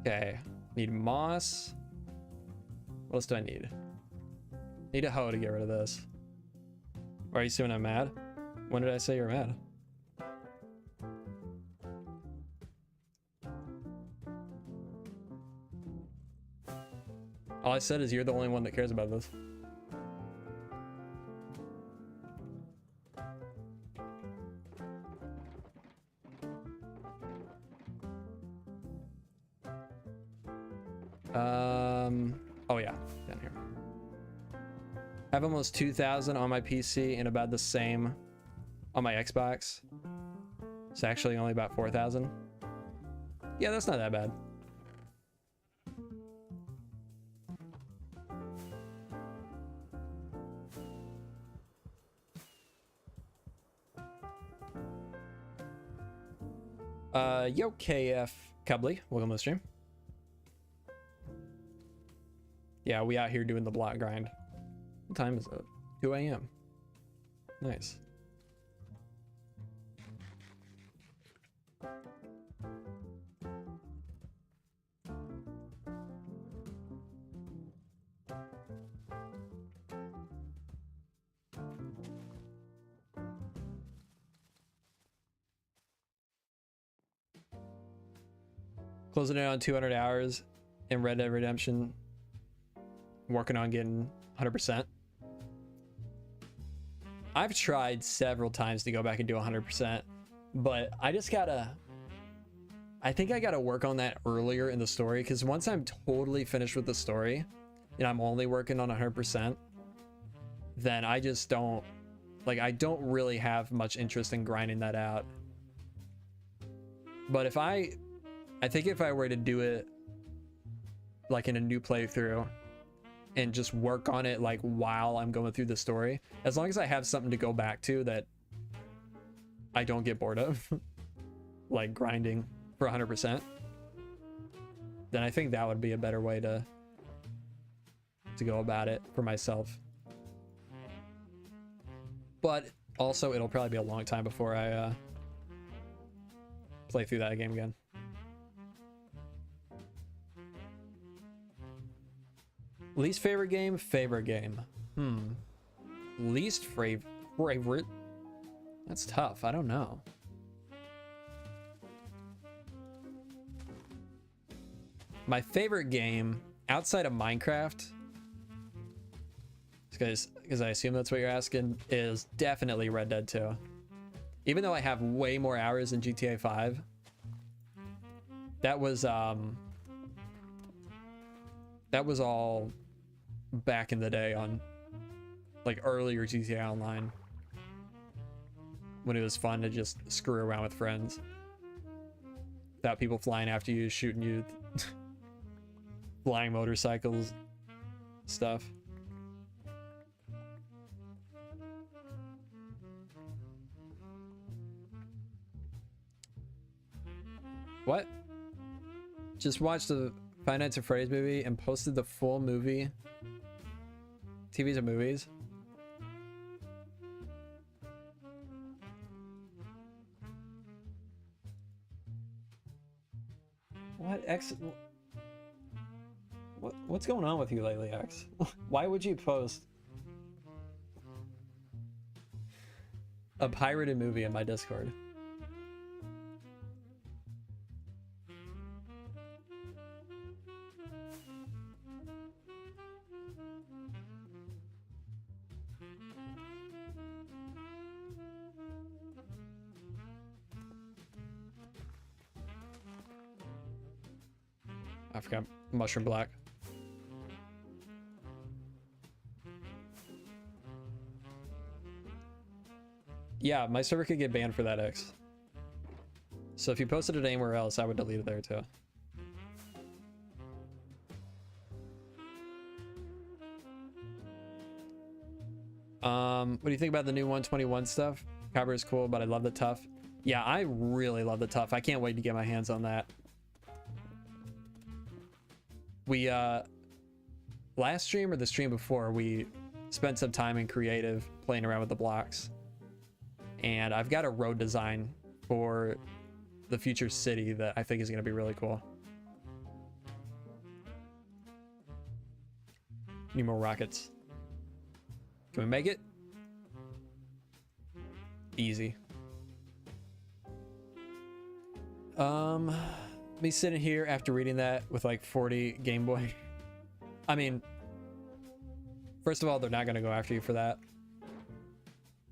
Okay, need moss. What else do I need? Need a hoe to get rid of this. Are you assuming I'm mad? When did I say you're mad? All I said is you're the only one that cares about this. Oh yeah, down here. I have almost 2,000 on my PC and about the same on my Xbox. It's actually only about 4,000. Yeah, that's not that bad. Yo KF Cubley, welcome to the stream. Yeah, we out here doing the block grind. What time is it? 2 a.m. Nice. Closing in on 200 hours in Red Dead Redemption. Working on getting 100%. I've tried several times to go back and do 100%, but I just gotta, I think I gotta work on that earlier in the story, because once I'm totally finished with the story and I'm only working on 100%, then I just don't, like, I don't really have much interest in grinding that out. But if I think if I were to do it like in a new playthrough and just work on it like while I'm going through the story, as long as I have something to go back to that I don't get bored of, like grinding for 100%, then I think that would be a better way to go about it for myself. But also it'll probably be a long time before I play through that game again. Least favorite game? Favorite game. Least favorite? That's tough. I don't know. My favorite game outside of Minecraft, because I assume that's what you're asking, is definitely Red Dead 2. Even though I have way more hours in GTA 5, that was all back in the day on like earlier GTA Online, when it was fun to just screw around with friends without people flying after you, shooting you, flying motorcycles, stuff. What? Just watched the Five Nights at Freddy's movie and posted the full movie. TVs and movies. What X? What's going on with you lately, X? Why would you post a pirated movie in my Discord? I forgot mushroom black. Yeah, my server could get banned for that, X. So if you posted it anywhere else, I would delete it there too. What do you think about the new 121 stuff? Cover is cool, but I love the tough. Yeah, I really love the tough. I can't wait to get my hands on that. We last stream or the stream before, we spent some time in creative playing around with the blocks, and I've got a road design for the future city that I think is going to be really cool. Need more rockets. Can we make it? Easy. Me sitting here after reading that with like 40 Game Boy. I mean, first of all, they're not going to go after you for that.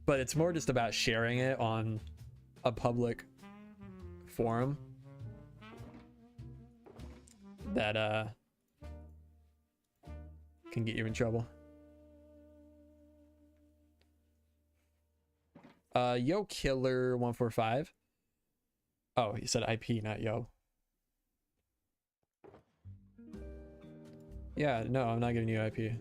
But it's more just about sharing it on a public forum that can get you in trouble. Yo Killer 145. Oh, he said IP, not yo. Yeah, no, I'm not giving you IP.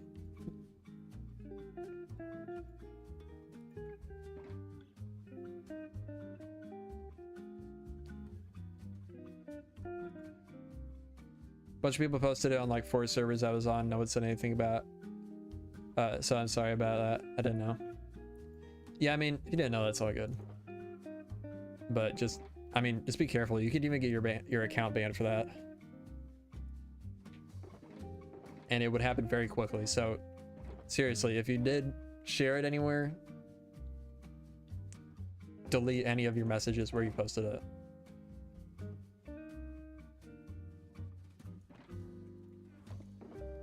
Bunch of people posted it on like 4 servers I was on. No one said anything about. So I'm sorry about that. I didn't know. Yeah, I mean, if you didn't know, that's all good. But just, I mean, just be careful. You could even get your account banned for that. And it would happen very quickly. So seriously, if you did share it anywhere, delete any of your messages where you posted it.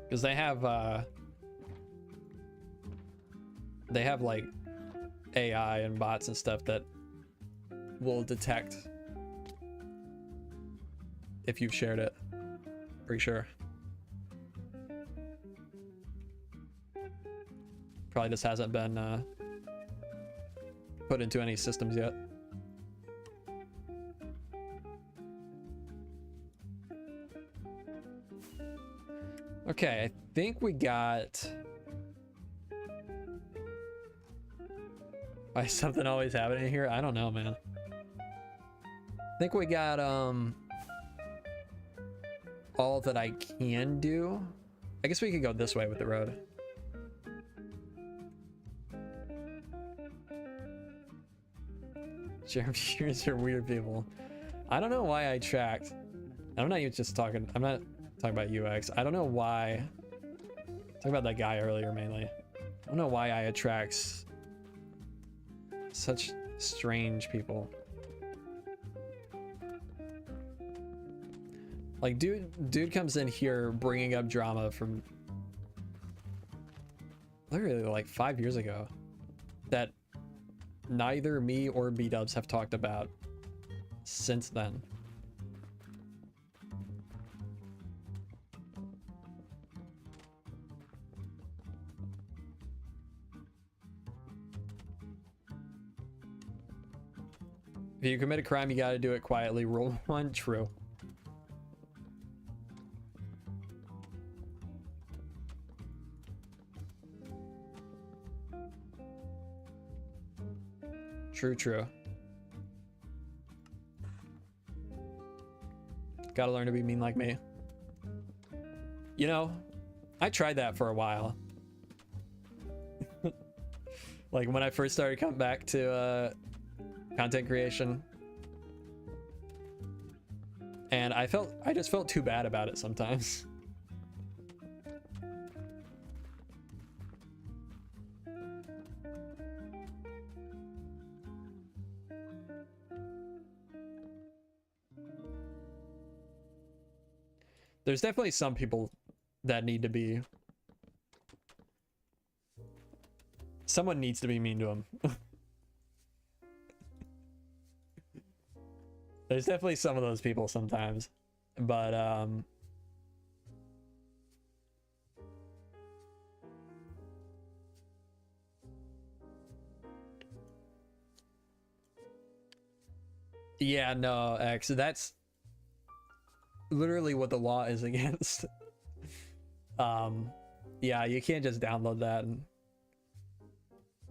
Because they have like AI and bots and stuff that will detect if you've shared it. Pretty sure. Probably just hasn't been put into any systems yet. Okay, I think we got... Why is something always happening here? I don't know, man. I think we got all that I can do. I guess we could go this way with the road. Jermsy are weird people. I don't know why I tracked. I'm not even just talking. I'm not talking about UX. I don't know why. Talking about that guy earlier mainly. I don't know why I attracts such strange people. Like, dude comes in here bringing up drama from literally like 5 years ago that neither me or B-dubs have talked about since then. If you commit a crime, you gotta do it quietly. Rule 1, true. True. Gotta learn to be mean like me. You know, I tried that for a while. Like when I first started coming back to content creation. And I just felt too bad about it sometimes. There's definitely some people that need to be... Someone needs to be mean to them. There's definitely some of those people sometimes. But, yeah, no, X, that's literally what the law is against. Yeah, you can't just download that and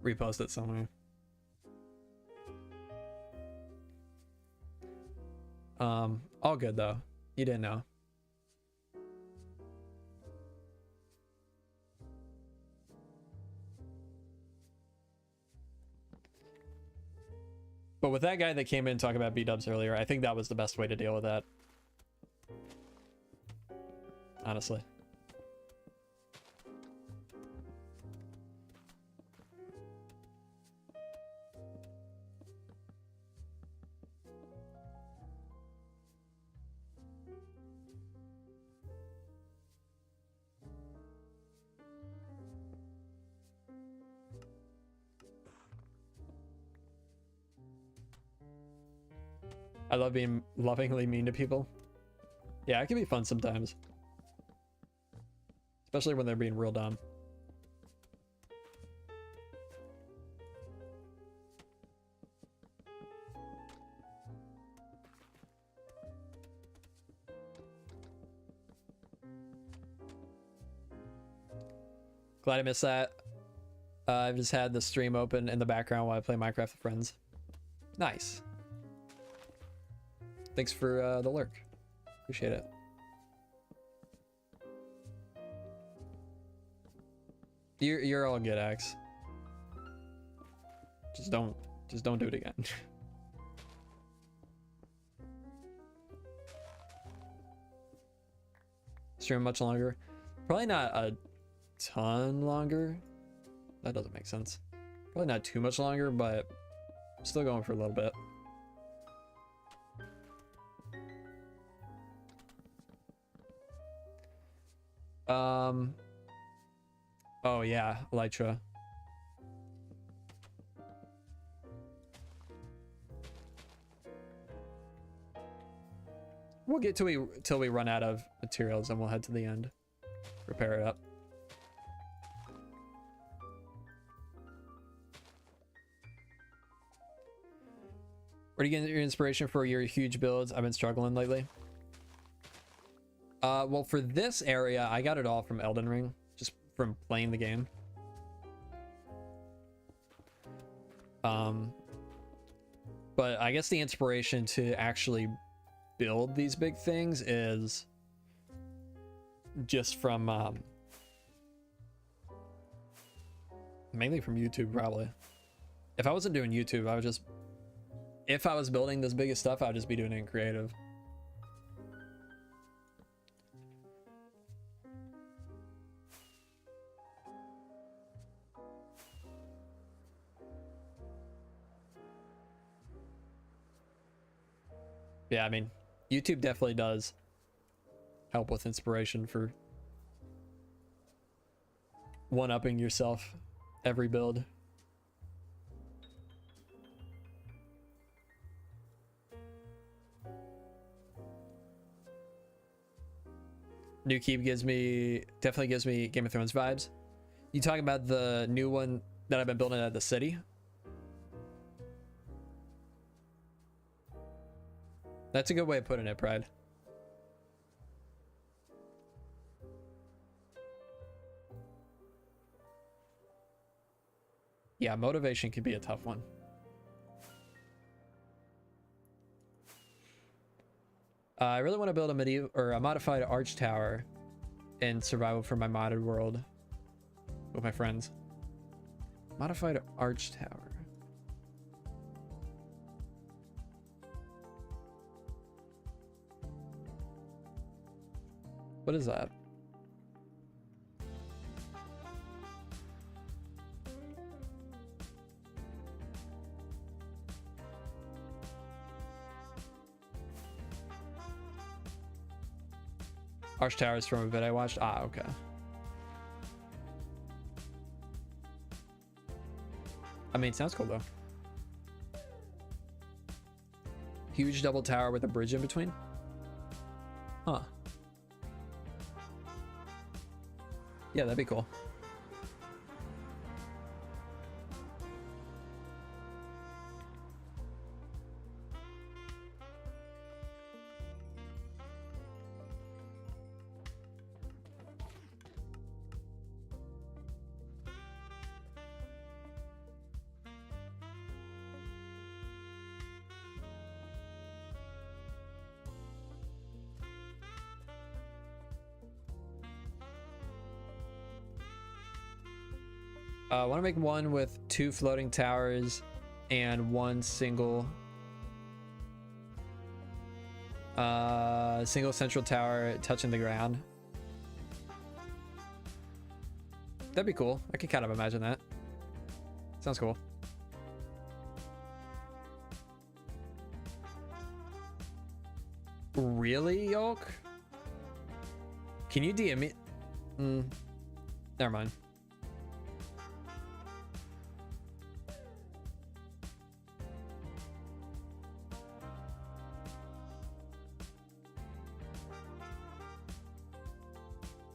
repost it somewhere. All good though. You didn't know. But with that guy that came in talking about B-dubs earlier, I think that was the best way to deal with that. Honestly. I love being lovingly mean to people. Yeah, it can be fun sometimes. Especially when they're being real dumb. Glad I missed that. I've just had the stream open in the background while I play Minecraft with friends. Nice. Thanks for the lurk. Appreciate it. You're all good, Axe. Just don't do it again. Stream much longer? Probably not a ton longer. That doesn't make sense. Probably not too much longer, but still going for a little bit. Oh yeah, Elytra. We'll get till we run out of materials and we'll head to the end. Repair it up. Where do you get your inspiration for your huge builds? I've been struggling lately. Well, for this area, I got it all from Elden Ring, just from playing the game. But I guess the inspiration to actually build these big things is just from mainly from YouTube, probably. If I wasn't doing YouTube, I would just, if I was building this biggest stuff, I'd just be doing it in creative. Yeah, I mean, YouTube definitely does help with inspiration for one-upping yourself every build. New Keep definitely gives me Game of Thrones vibes. You talking about the new one that I've been building at the city? That's a good way of putting it, Pride. Yeah, motivation can be a tough one. I really want to build a medieval or a modified arch tower in survival for my modded world with my friends. Modified arch tower. What is that? Arch towers from a vid I watched. Ah, okay. I mean, sounds cool though. Huge double tower with a bridge in between. Huh. Yeah, that'd be cool. I want to make one with 2 floating towers and 1 single central tower touching the ground. That'd be cool. I can kind of imagine that. Sounds cool. Really, Yolk? Can you DM me? Never mind.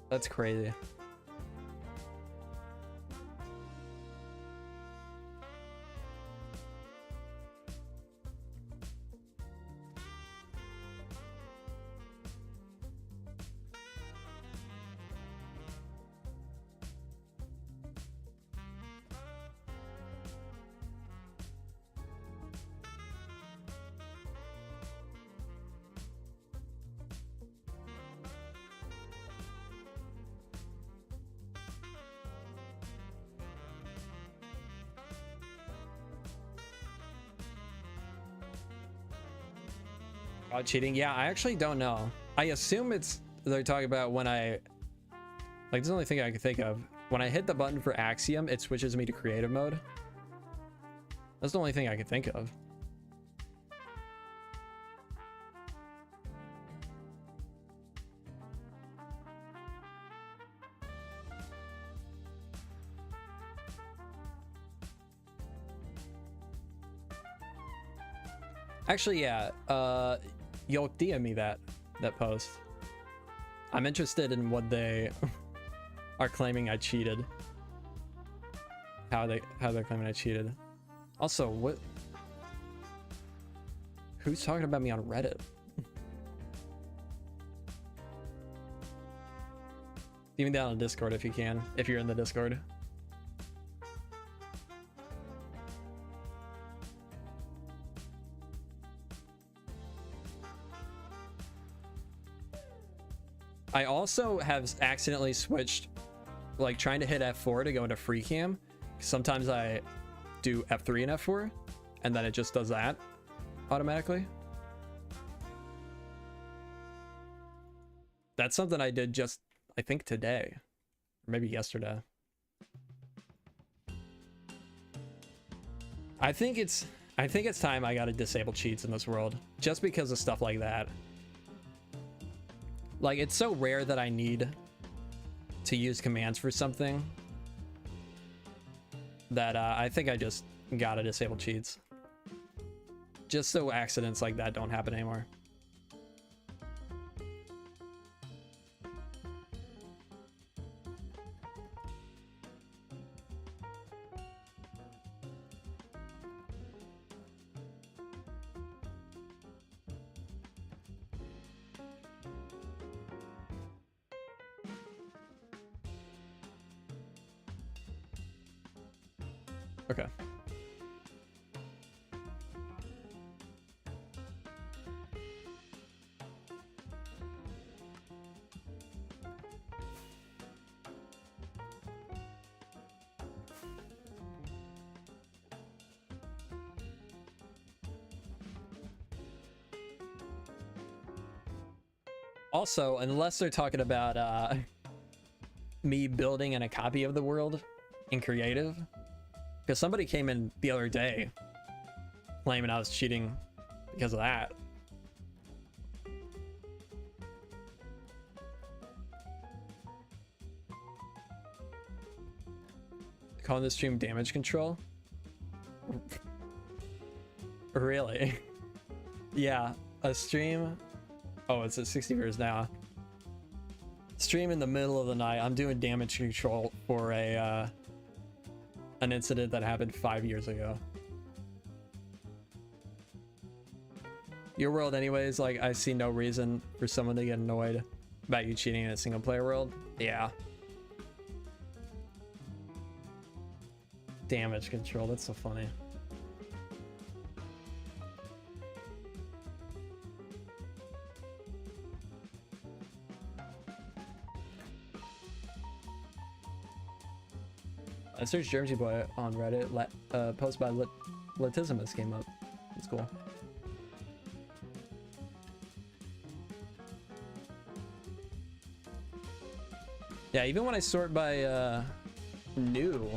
That's crazy. About cheating? Yeah, I actually don't know. I assume they're talking about when I, like, this is the only thing I can think of. When I hit the button for Axiom, it switches me to creative mode. That's the only thing I can think of. Actually, yeah. You'll DM me that post. I'm interested in what they are claiming I cheated. How they're claiming I cheated. Also, what? Who's talking about me on Reddit? Leave me down on Discord if you can, if you're in the Discord. I also have accidentally switched, like, trying to hit F4 to go into free cam. Sometimes I do F3 and F4, and then it just does that automatically. That's something I did just, I think, today, or maybe yesterday. I think it's time I gotta disable cheats in this world, just because of stuff like that. Like, it's so rare that I need to use commands for something that I think I just gotta disable cheats. Just so accidents like that don't happen anymore. Okay. Also, unless they're talking about me building in a copy of the world in creative, because somebody came in the other day claiming I was cheating because of that. Calling this stream damage control? Really? Yeah, a stream. Oh, it's at 60 viewers now. Stream in the middle of the night. I'm doing damage control for a an incident that happened 5 years ago. Your world anyways, like, I see no reason for someone to get annoyed about you cheating in a single player world. Yeah. Damage control, that's so funny. I searched Jermsy Boy on Reddit. Post by Latissimus came up. It's cool. Yeah, even when I sort by new,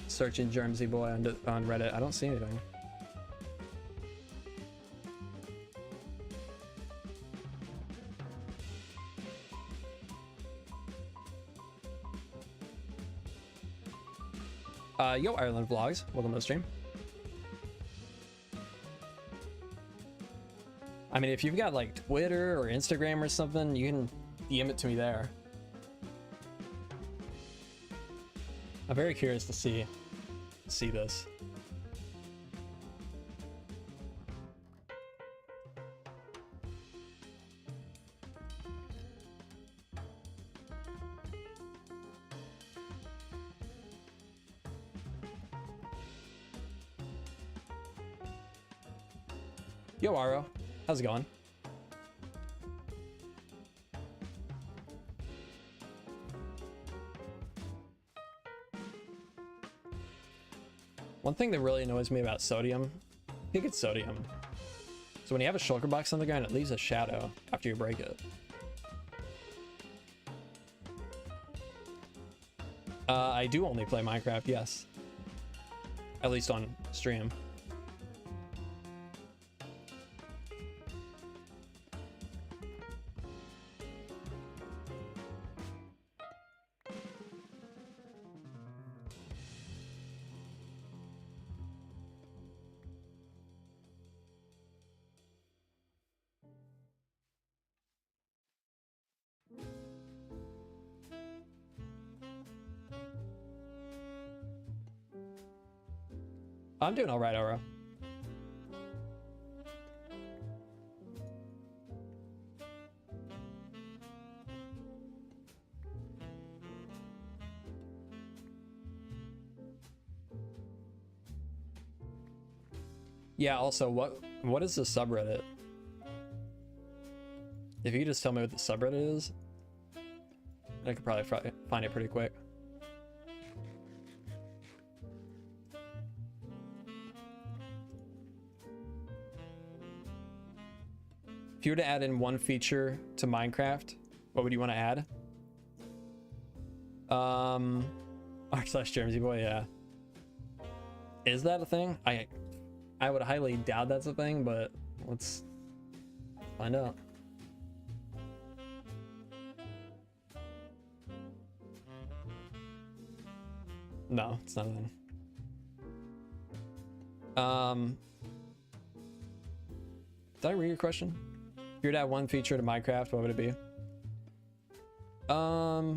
searching Jermsy Boy on Reddit, I don't see anything. Yo, Ireland Vlogs, welcome to the stream. I mean, if you've got like Twitter or Instagram or something, you can DM it to me there. I'm very curious to see this. Yo, Aro. How's it going? One thing that really annoys me about sodium, I think it's sodium. So when you have a shulker box on the ground, it leaves a shadow after you break it. I do only play Minecraft, yes. At least on stream. I'm doing all right, Aura. Yeah, also, what is the subreddit? If you could just tell me what the subreddit is, I could probably find it pretty quick. If you were to add in one feature to Minecraft, what would you want to add? r/Jermsy boy, yeah. Is that a thing? I would highly doubt that's a thing, but let's find out. No, it's not a thing. Did I read your question? If you were to add one feature to Minecraft, what would it be? I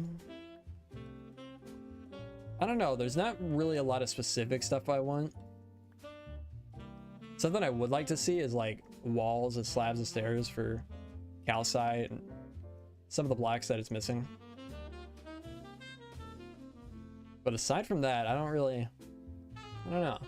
don't know. There's not really a lot of specific stuff I want. Something I would like to see is like walls and slabs and stairs for calcite and some of the blocks that it's missing. But aside from that, I don't know.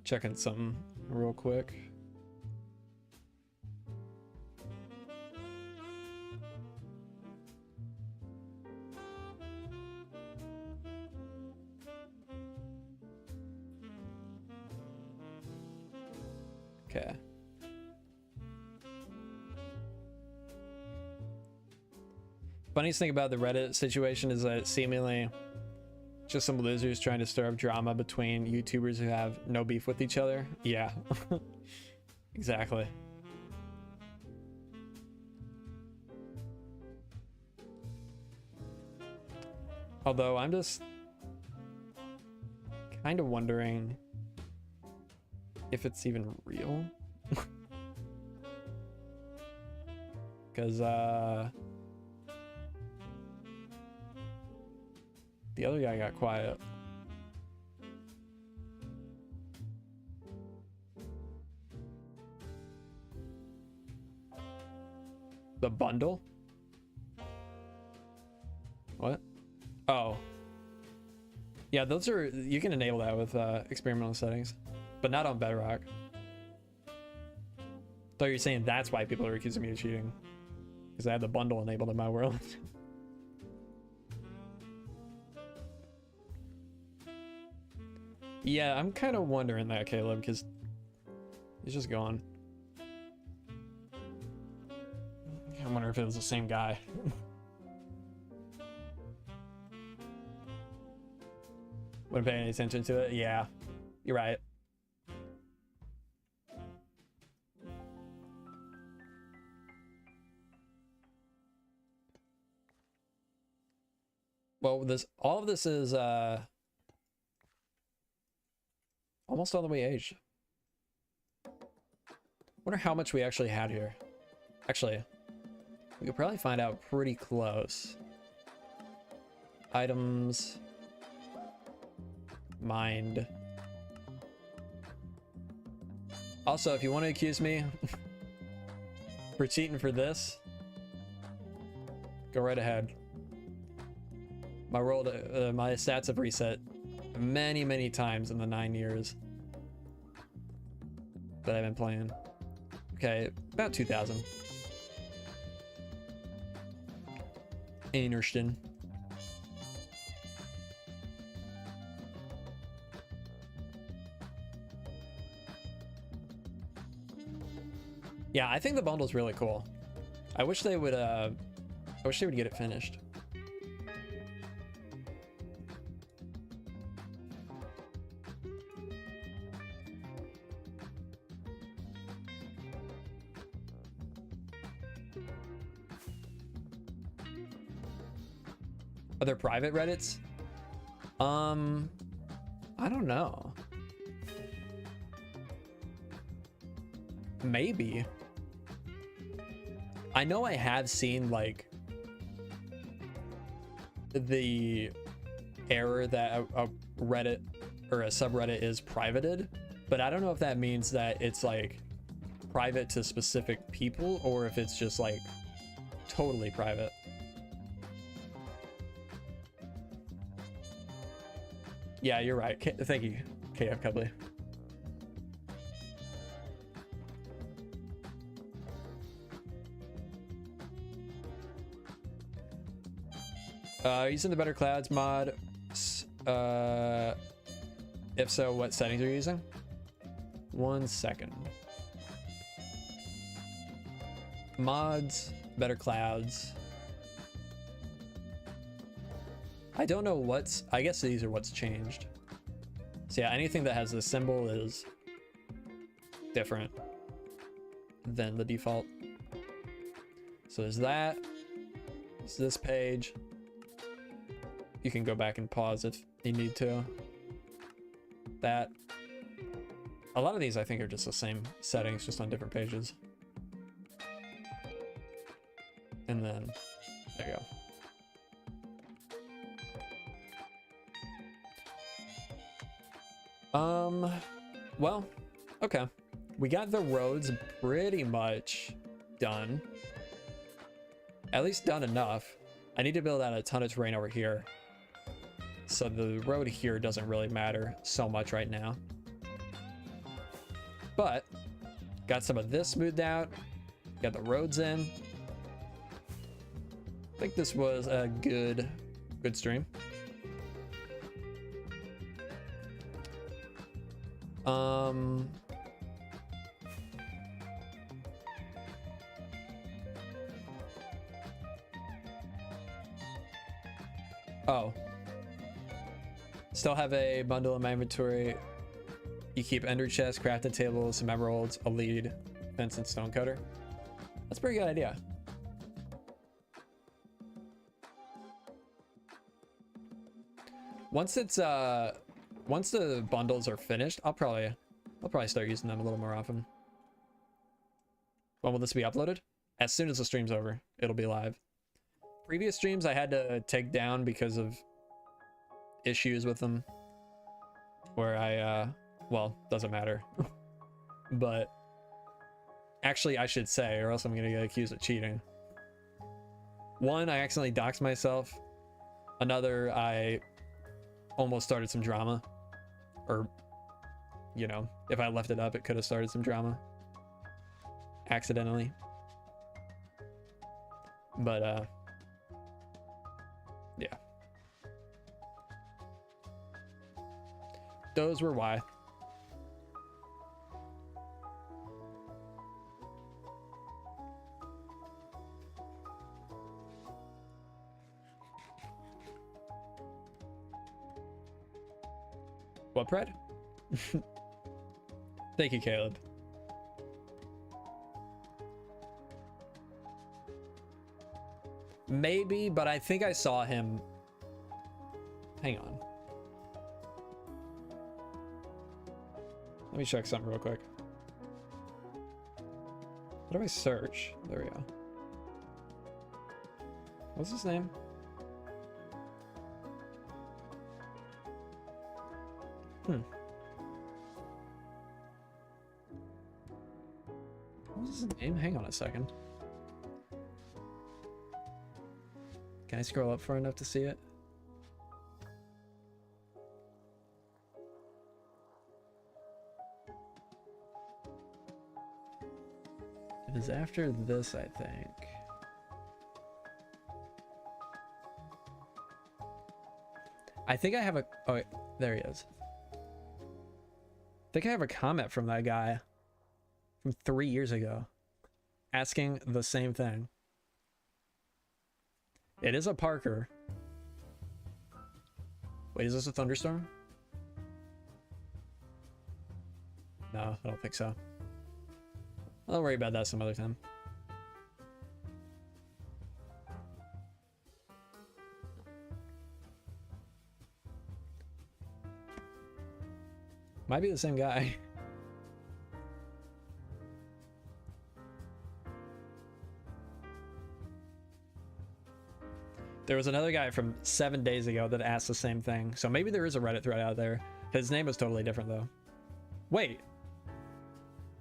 Checking something real quick. Okay. Funniest thing about the Reddit situation is that seemingly just some losers trying to stir up drama between YouTubers who have no beef with each other. Yeah. Exactly. Although I'm just kind of wondering if it's even real. Because the other guy got quiet. The bundle? What? Oh. Yeah, those are, you can enable that with experimental settings, but not on Bedrock. So you're saying that's why people are accusing me of cheating, because I have the bundle enabled in my world. Yeah, I'm kind of wondering that, Caleb, because he's just gone. I wonder if it was the same guy. Wouldn't pay any attention to it. Yeah, you're right. Well, all of this is almost all the way aged. Wonder how much we actually had here. Actually, we could probably find out pretty close. Items. Mind. Also, if you want to accuse me for cheating for this, go right ahead. My world, my stats have reset many times in the 9 years that I've been playing. Okay, about 2,000. Interesting. Yeah, I think the bundle's really cool. I wish they would get it finished. Are there private Reddits? I don't know. Maybe. I know I have seen like the error that a Reddit or a subreddit is privated, but I don't know if that means that it's like private to specific people or if it's just like totally private. Yeah, you're right. Thank you, KF Cubley. Using the Better Clouds mod. If so, what settings are you using? 1 second. Mods, Better Clouds. I don't know what's, I guess these are what's changed. So yeah, anything that has the symbol is different than the default. So there's that. There's this page. You can go back and pause if you need to. That. A lot of these I think are just the same settings, just on different pages. And then, there you go. Well, okay. We got the roads pretty much done. At least done enough. I need to build out a ton of terrain over here. So the road here doesn't really matter so much right now. But, got some of this smoothed out. Got the roads in. I think this was a good stream. Oh. Still have a bundle in my inventory. You keep ender chest, crafting tables, some emeralds, a lead, fence, and stone cutter. That's a pretty good idea. Once it's once the bundles are finished, I'll probably start using them a little more often. When will this be uploaded? As soon as the stream's over, it'll be live. Previous streams I had to take down because of issues with them, where I well, doesn't matter. But actually I should say, or else I'm gonna get accused of cheating. One, I accidentally doxed myself. Another, I almost started some drama. Or, you know, if I left it up, it could have started some drama. Accidentally. But, yeah. Those were why. What, Pred? Thank you, Caleb. Maybe, but I think I saw him. Hang on. Let me check something real quick. What do I search? There we go. What's his name? What was his name? Hang on a second. Can I scroll up far enough to see it? It was after this, I think. I think I have a... Oh, wait, there he is. I think I have a comment from that guy from 3 years ago asking the same thing. It is a Parker. Wait, is this a thunderstorm? No, I don't think so. I'll worry about that some other time. Might be the same guy. There was another guy from 7 days ago that asked the same thing. So maybe there is a Reddit thread out there. His name was totally different though. Wait.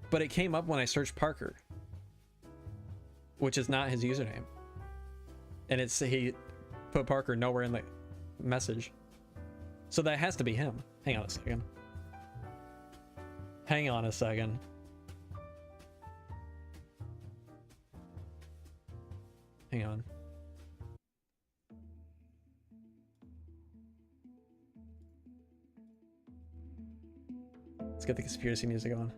But it came up when I searched Parker, which is not his username. And it's he put Parker nowhere in the message. So that has to be him. Hang on a second. Hang on a second. Hang on. Let's get the conspiracy music on.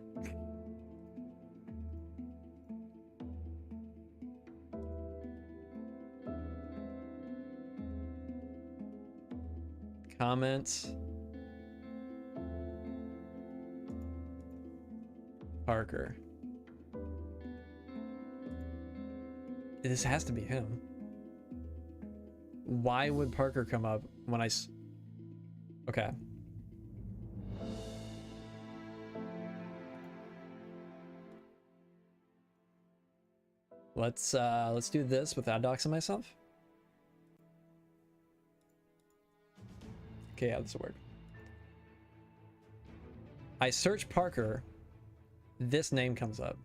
Comments. Parker. This has to be him. Why would Parker come up when I... Okay. Let's do this without doxing myself. Okay, yeah, this will work. I search Parker. This name comes up.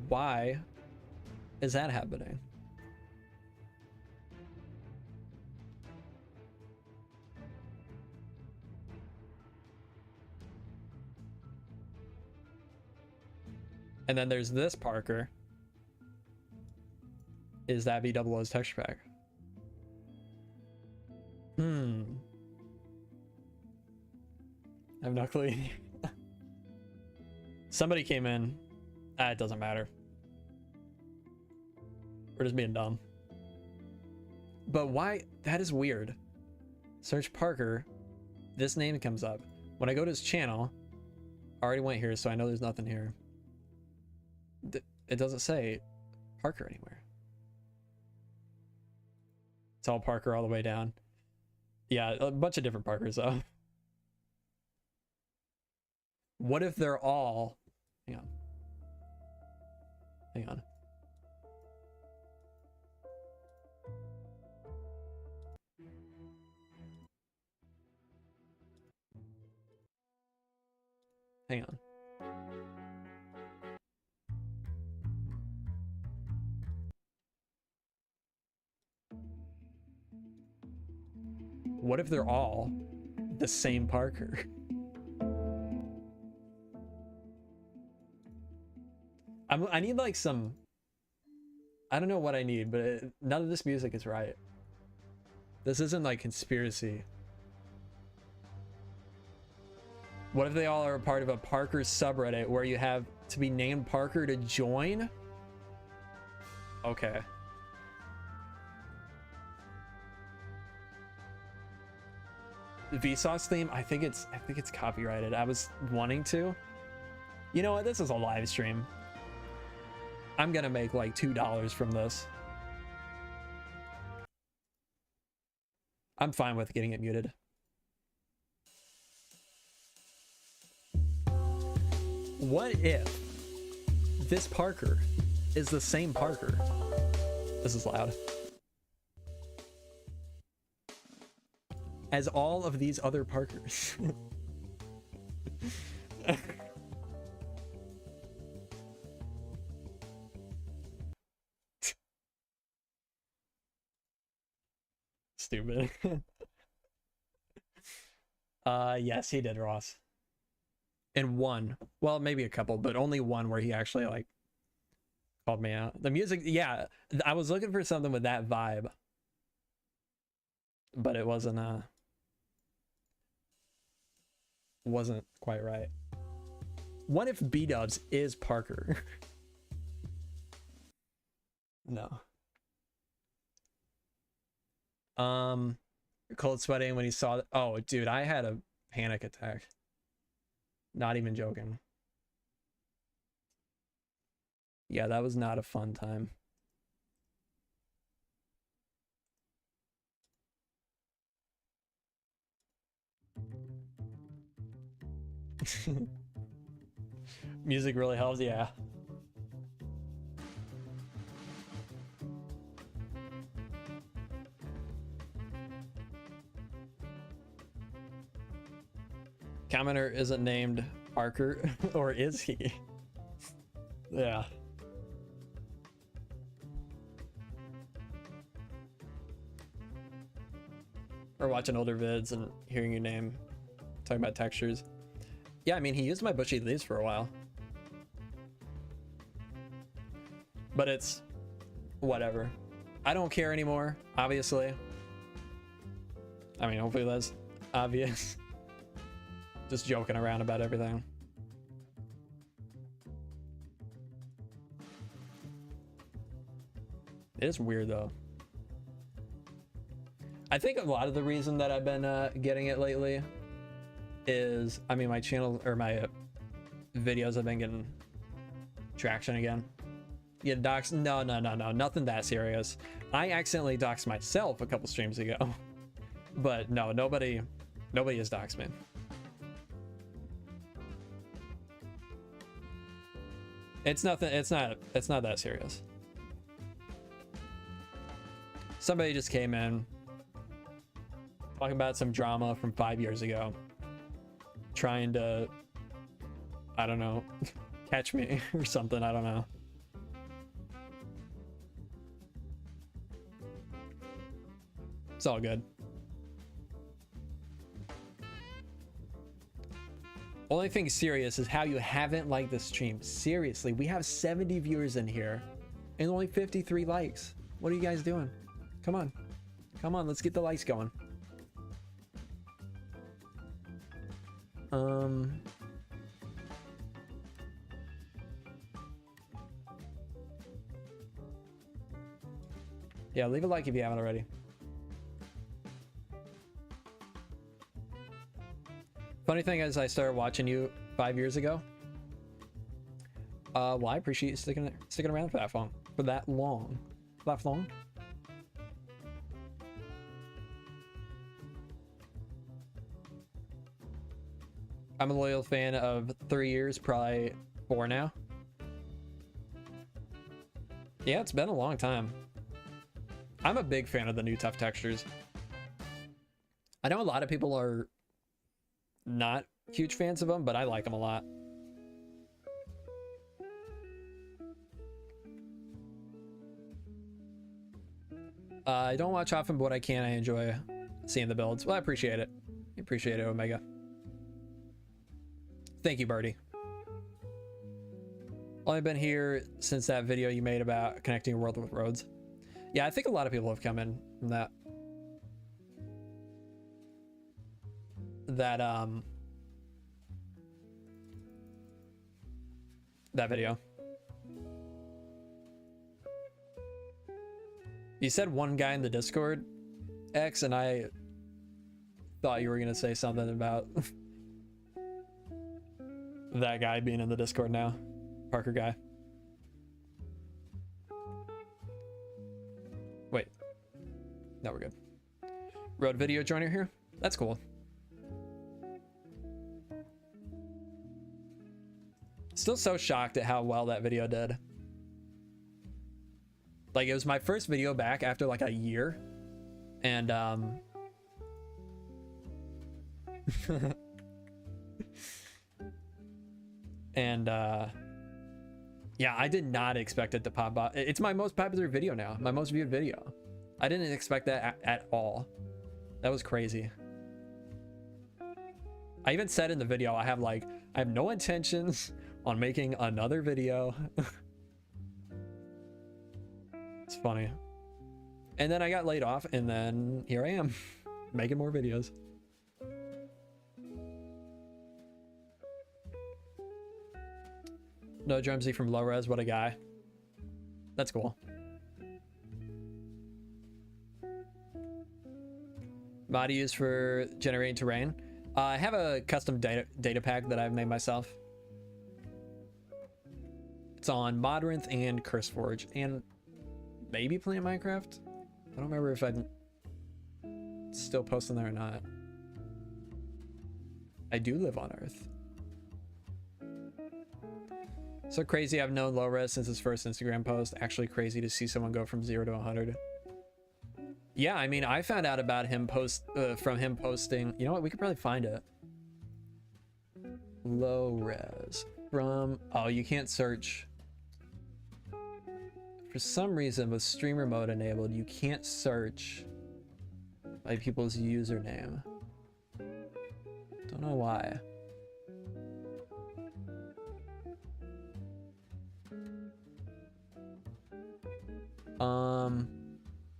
Why is that happening? And then there's this Parker. Is that B00's texture pack? I have no clue. Somebody came in. It doesn't matter. We're just being dumb. But why? That is weird. Search Parker. This name comes up. When I go to his channel, I already went here, so I know there's nothing here. It doesn't say Parker anywhere. It's all Parker all the way down. Yeah, a bunch of different Parkers though. What if they're all... Hang on. Hang on. Hang on. What if they're all the same Parker? I need like some, I don't know what I need, but none of this music is right. This isn't like conspiracy. What if they all are a part of a Parker subreddit where you have to be named Parker to join? Okay. The Vsauce theme, I think it's copyrighted. I was wanting to. You know what? This is a live stream. I'm gonna make like $2 from this. I'm fine with getting it muted. What if this Parker is the same Parker? This is loud. As all of these other Parkers. Stupid. Yes, he did, Ross. And one, well, maybe a couple, but only one where he actually like called me out. The music, yeah, I was looking for something with that vibe, but it wasn't quite right. What if B-dubs is Parker? No. Cold sweating when he saw, oh dude, I had a panic attack. Not even joking. Yeah, that was not a fun time. Music really helps, yeah. Commenter isn't named Parker, or is he? Yeah. Or watching older vids and hearing your name, talking about textures. Yeah, I mean, he used my bushy leaves for a while. But it's whatever. I don't care anymore, obviously. I mean, hopefully that's obvious. Just joking around about everything. It is weird though. I think a lot of the reason that I've been getting it lately is, I mean, my channel or my videos have been getting traction again. Yeah, docs, no, nothing that serious. I accidentally doxed myself a couple streams ago, but no, nobody has doxed me. It's nothing, it's not that serious. Somebody just came in talking about some drama from 5 years ago, trying to, I don't know, catch me or something, I don't know. It's all good. Only thing serious is how you haven't liked the stream. Seriously, we have 70 viewers in here and only 53 likes. What are you guys doing? Come on. Come on, let's get the likes going. Yeah, leave a like if you haven't already. Funny thing is, I started watching you 5 years ago. Well, I appreciate you sticking around for that long. I'm a loyal fan of 3 years, probably 4 now. Yeah, it's been a long time. I'm a big fan of the new tough textures. I know a lot of people are not huge fans of them, but I like them a lot. I don't watch often, but what I can, I enjoy seeing the builds. Well, I appreciate it. I appreciate it, Omega. Thank you, Birdie. Only been here since that video you made about connecting a world with roads. Yeah, I think a lot of people have come in from that. That video. You said one guy in the Discord, X, and I thought you were gonna say something about that guy being in the Discord now. Parker guy. Wait. No, we're good. Road video joiner here. That's cool. Still so shocked at how well that video did. Like, it was my first video back after like a year. And yeah, I did not expect it to pop up. It's my most popular video now, my most viewed video. I didn't expect that at all. That was crazy. I even said in the video, I have no intentions on making another video. It's funny. And then I got laid off, and then here I am making more videos. No Jermsy from low res, what a guy. That's cool. Mod used for generating terrain. I have a custom data pack that I've made myself. It's on Modrinth and CurseForge, and maybe playing Minecraft. I don't remember if I'm still posting there or not. I do live on Earth. So crazy, I've known low-res since his first Instagram post. Actually crazy to see someone go from 0 to 100. Yeah, I mean, I found out about him from him posting. You know what? We could probably find it. Low-res from... Oh, you can't search. For some reason, with streamer mode enabled, you can't search by people's username. Don't know why.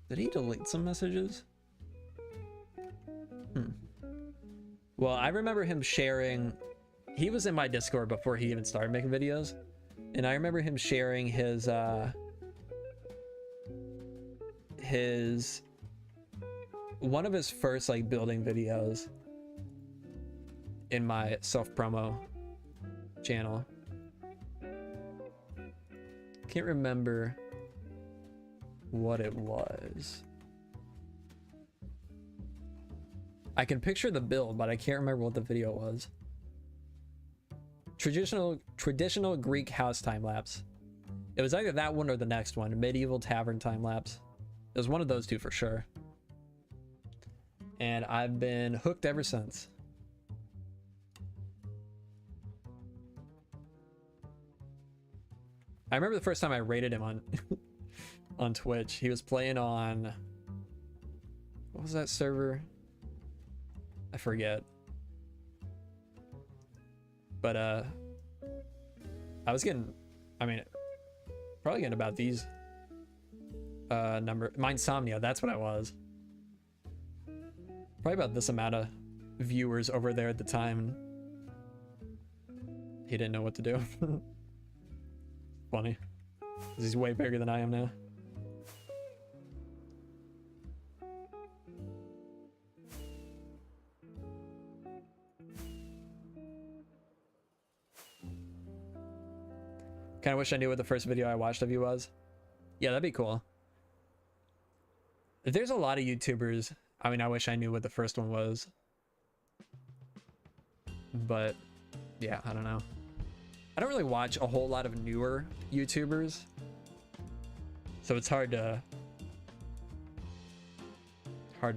Did he delete some messages? Well, I remember him sharing, he was in my Discord before he even started making videos, and I remember him sharing his one of his first like building videos in my self-promo channel. Can't remember what it was. I can picture the build, but I can't remember what the video was. Traditional Greek house time lapse. It was either that one or the next one, medieval tavern time lapse. It was one of those two for sure. And I've been hooked ever since. I remember the first time I rated him on on Twitch. He was playing on, what was that server? I forget. But I was getting, I mean, probably getting about these Mindsomnia, that's what I was. Probably about this amount of viewers over there at the time. He didn't know what to do. Funny. 'Cause he's way bigger than I am now. Kind of wish I knew what the first video I watched of you was. Yeah, that'd be cool. There's a lot of YouTubers. I mean, I wish I knew what the first one was. But yeah, I don't know. I don't really watch a whole lot of newer YouTubers. So it's hard to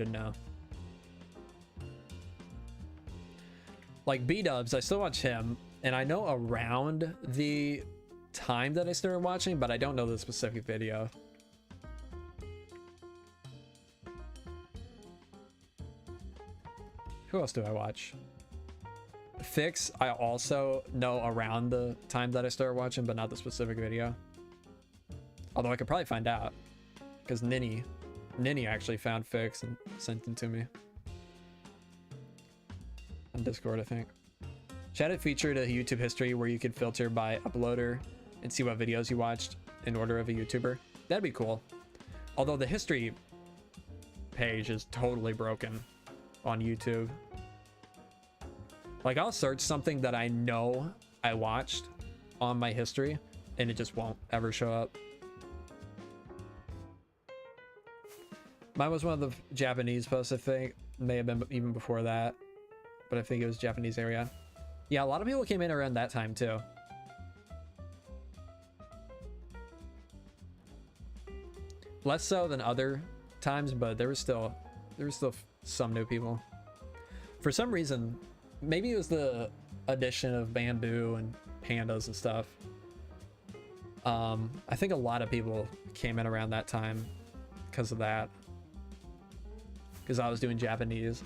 know. Like B-Dubs, I still watch him, and I know around the time that I started watching, but I don't know the specific video. Who else do I watch? Fix, I also know around the time that I started watching, but not the specific video. Although I could probably find out. Because Ninny actually found Fix and sent them to me. On Discord, I think. Chat had featured a YouTube history where you could filter by uploader and see what videos you watched in order of a YouTuber. That'd be cool. Although the history page is totally broken on YouTube. Like, I'll search something that I know I watched on my history and it just won't ever show up. Mine was one of the Japanese posts, I think. May have been even before that, but I think it was Japanese area. Yeah, a lot of people came in around that time too. Less so than other times, but there was still some new people. For some reason, maybe it was the addition of bamboo and pandas and stuff. I think a lot of people came in around that time because of that. Because I was doing Japanese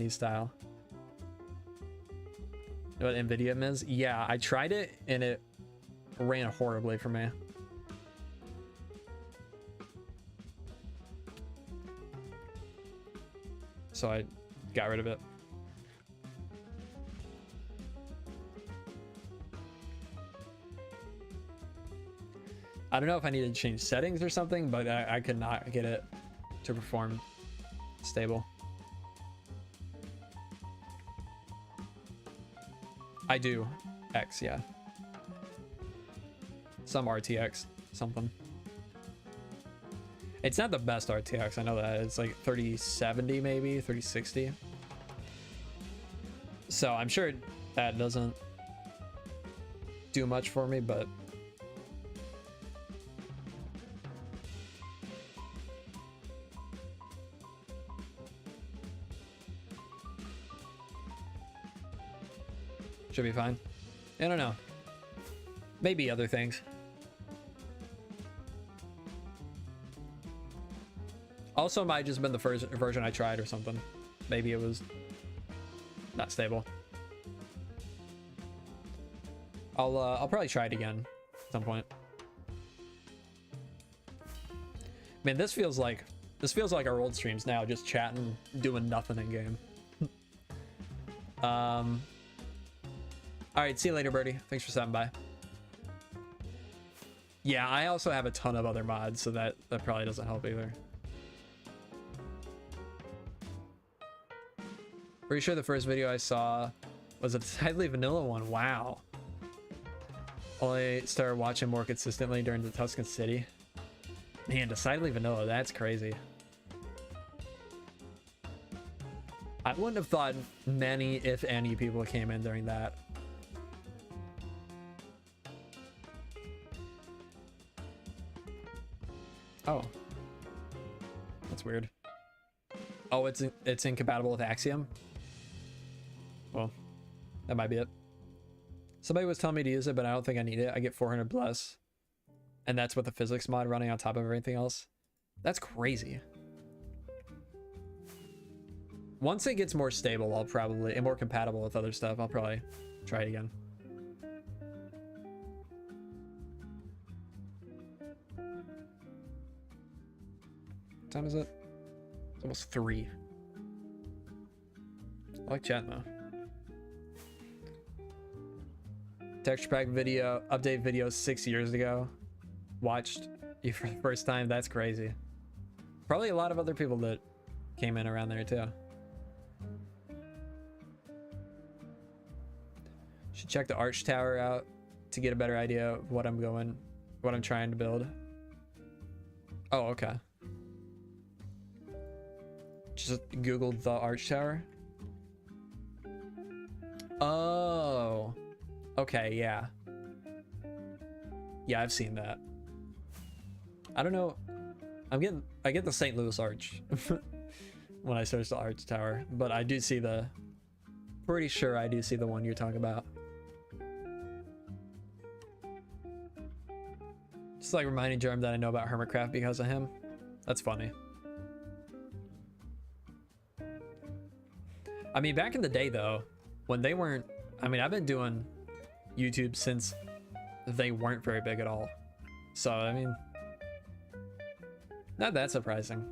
style. You know what NVIDIA is? Yeah, I tried it and it ran horribly for me. So I got rid of it. I don't know if I needed to change settings or something, but I could not get it to perform stable. I do X, yeah. Some RTX, something. It's not the best RTX, I know that. It's like 3070 maybe, 3060. So I'm sure that doesn't do much for me, but should be fine. I don't know. Maybe other things. Also, it might have just been the first version I tried or something. Maybe it was not stable. I'll probably try it again at some point. Man, this feels like our old streams now, just chatting, doing nothing in game. All right, see you later, Birdie. Thanks for stopping by. Yeah, I also have a ton of other mods, so that probably doesn't help either. Pretty sure the first video I saw was a decidedly vanilla one. Wow. Only started watching more consistently during the Tuscan City. Man, decidedly vanilla, that's crazy. I wouldn't have thought many, if any, people came in during that. Oh. That's weird. Oh, it's incompatible with Axiom? Well, that might be it. Somebody was telling me to use it, but I don't think I need it. I get 400 plus. And that's with the physics mod running on top of everything else. That's crazy. Once it gets more stable, I'll probably, and more compatible with other stuff, I'll probably try it again. What time is it? It's almost 3. I like chatting though. Texture pack video, update video 6 years ago. Watched you for the first time. That's crazy. Probably a lot of other people that came in around there too. Should check the arch tower out to get a better idea of what I'm trying to build. Oh, okay. Just Googled the arch tower. Oh, okay, yeah. Yeah, I've seen that. I don't know. I get the St. Louis arch when I search the arch tower, but I do see pretty sure I do see the one you're talking about. Just like reminding Jerm that I know about Hermitcraft because of him. That's funny. I mean, back in the day though, when they weren't, I mean, I've been doing YouTube since they weren't very big at all. So, I mean, not that surprising.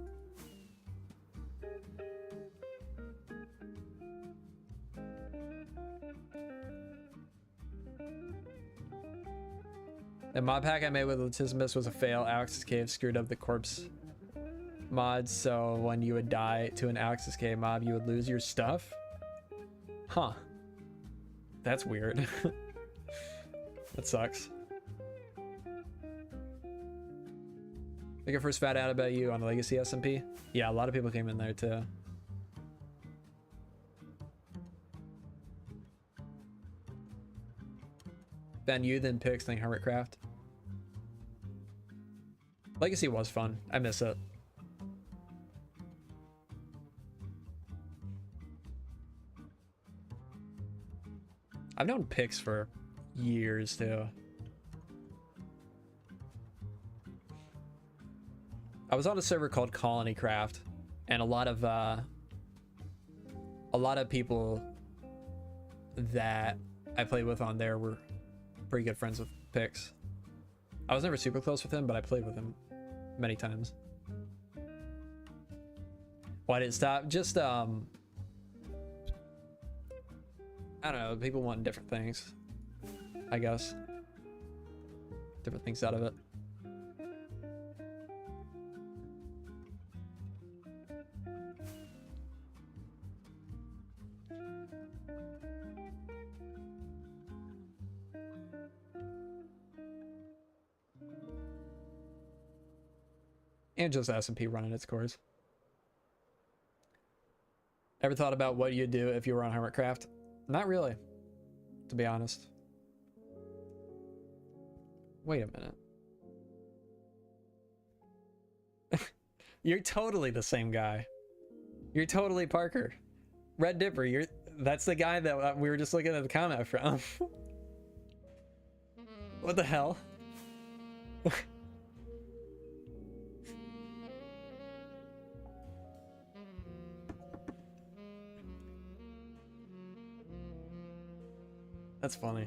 The mod pack I made with Latissimus was a fail. Alex's Cave screwed up the corpse mod, so when you would die to an Alex's Cave mob, you would lose your stuff? Huh. That's weird. That sucks. Like a first fat out about you on the Legacy SMP? Yeah, a lot of people came in there too. Ben, you then picks, then Hermitcraft. Legacy was fun. I miss it. I've known Pix for years too. I was on a server called Colonycraft, and a lot of people that I played with on there were pretty good friends with Pix. I was never super close with him, but I played with him many times. Why did it stop? Just I don't know, people want different things, I guess. Different things out of it. And just SMP running its course. Ever thought about what you'd do if you were on Hermitcraft? Not really, to be honest. Wait a minute. You're totally the same guy. You're totally Parker. Red Dipper, that's the guy that we were just looking at the comment from. What the hell? That's funny.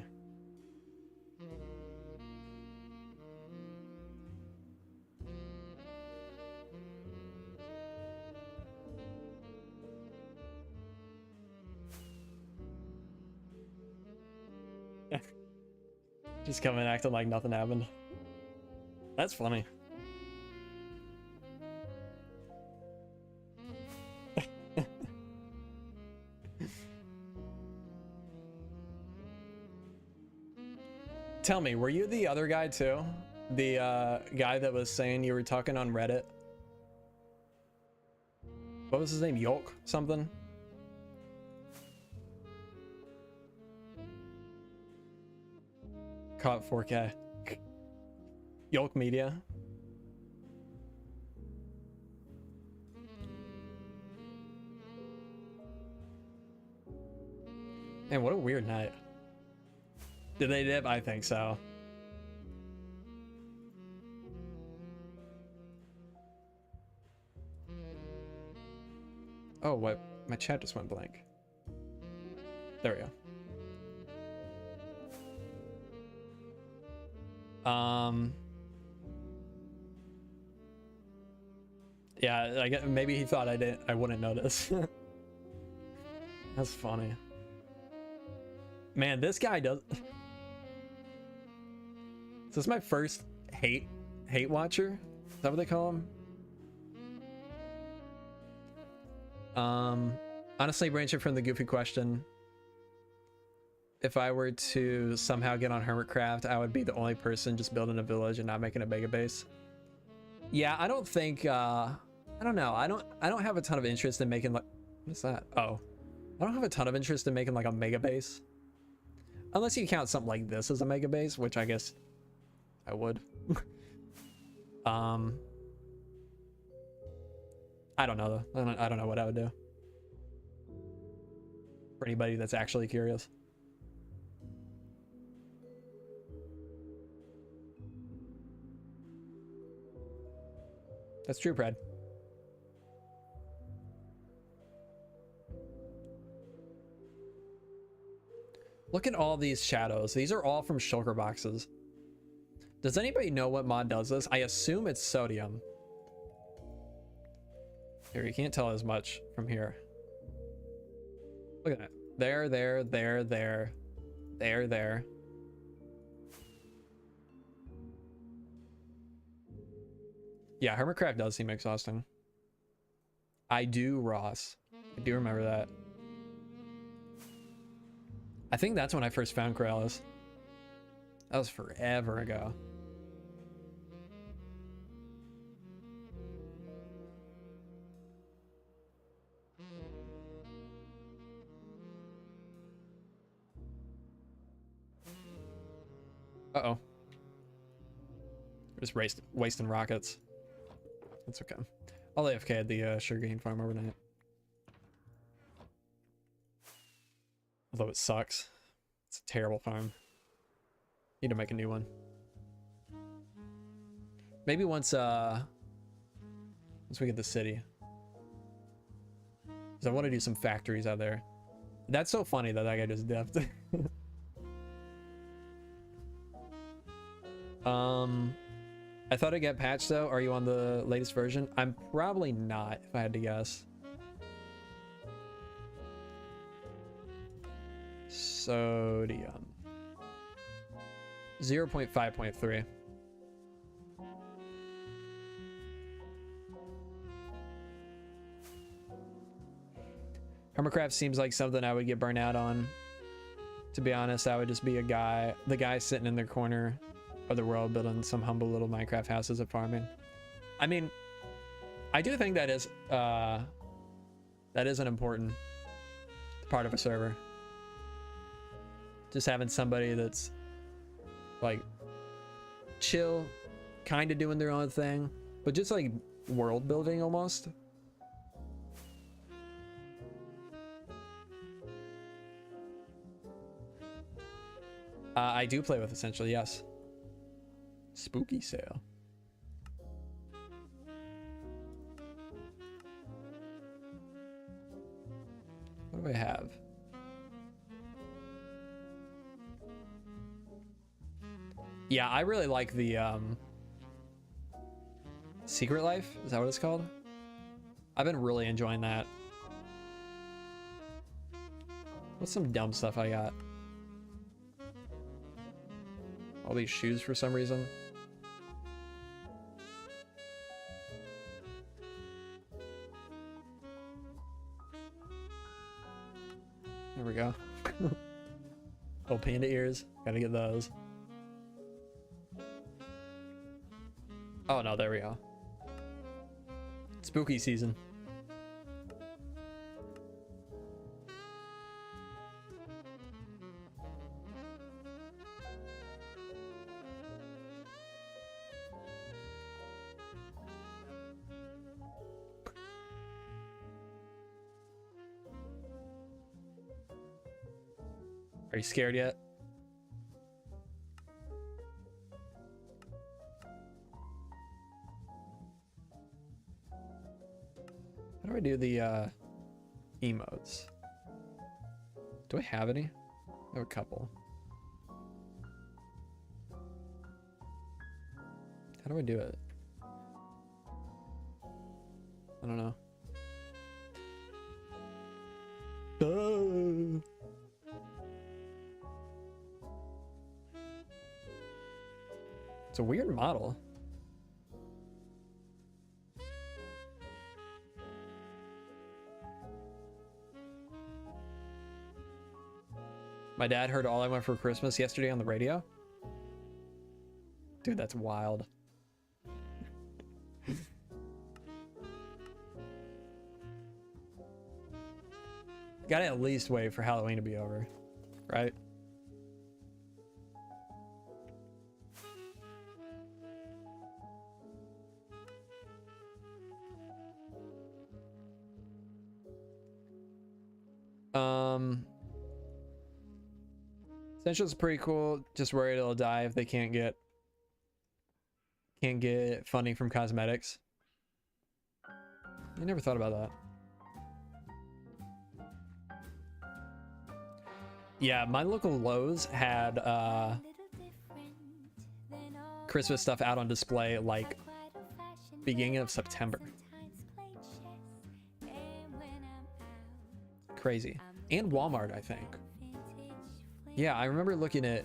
Just coming acting like nothing happened. That's funny. Tell me, were you the other guy too? The guy that was saying you were talking on Reddit? What was his name? Yolk something? Caught 4K. Yolk Media. Man, what a weird night. Did they dip? I think so. Oh, what? My chat just went blank. There we go. Yeah, I guess maybe he thought I wouldn't notice. That's funny. Man, this guy does. So this is my first hate watcher. Is that what they call him? Honestly, branching from the goofy question, if I were to somehow get on Hermitcraft, I would be the only person just building a village and not making a mega base. Yeah, I don't think I don't know. I don't have a ton of interest in making like, what's that? Oh, I don't have a ton of interest in making like a mega base, unless you count something like this as a mega base, which I guess I would. I don't know though. I don't know what I would do. For anybody that's actually curious. That's true, Pred. Look at all these shadows. These are all from shulker boxes. Does anybody know what mod does this? I assume it's sodium. Here, you can't tell as much from here. Look at it. There, there, there, there. There, there. Yeah, Hermitcraft does seem exhausting. I do, Ross. I do remember that. I think that's when I first found Corellis. That was forever ago. Uh-oh. We're just wasting rockets. That's okay. I'll AFK at the sugarcane farm overnight. Although it sucks. It's a terrible farm. Need to make a new one. Maybe once we get the city. Because I want to do some factories out there. That's so funny that guy just dipped. I thought it'd get patched though. Are you on the latest version? I'm probably not, if I had to guess. Sodium. 0.5.3. Hermitcraft seems like something I would get burnt out on. To be honest, I would just be the guy sitting in the corner of the world building some humble little Minecraft houses and farming. I mean, I do think that is an important part of a server. Just having somebody that's like chill, kind of doing their own thing, but just like world building almost. I do play with Essential, yes. Spooky sale. What do I have? Yeah, I really like the Secret Life. Is that what it's called? I've been really enjoying that. What's some dumb stuff I got? All these shoes for some reason. There we go. Oh, panda ears. Gotta get those. Oh no, there we go. Spooky season. Are you scared yet? How do I do the emotes? Do I have any? I have a couple. How do I do it? I don't know. It's a weird model. My dad heard All I Want for Christmas yesterday on the radio. Dude, that's wild. Gotta at least wait for Halloween to be over, right? Essential's pretty cool. Just worried it'll die if they can't get funding from cosmetics. I never thought about that. Yeah, my local Lowe's had Christmas stuff out on display like beginning of September. Crazy. And Walmart, I think. Yeah, I remember looking at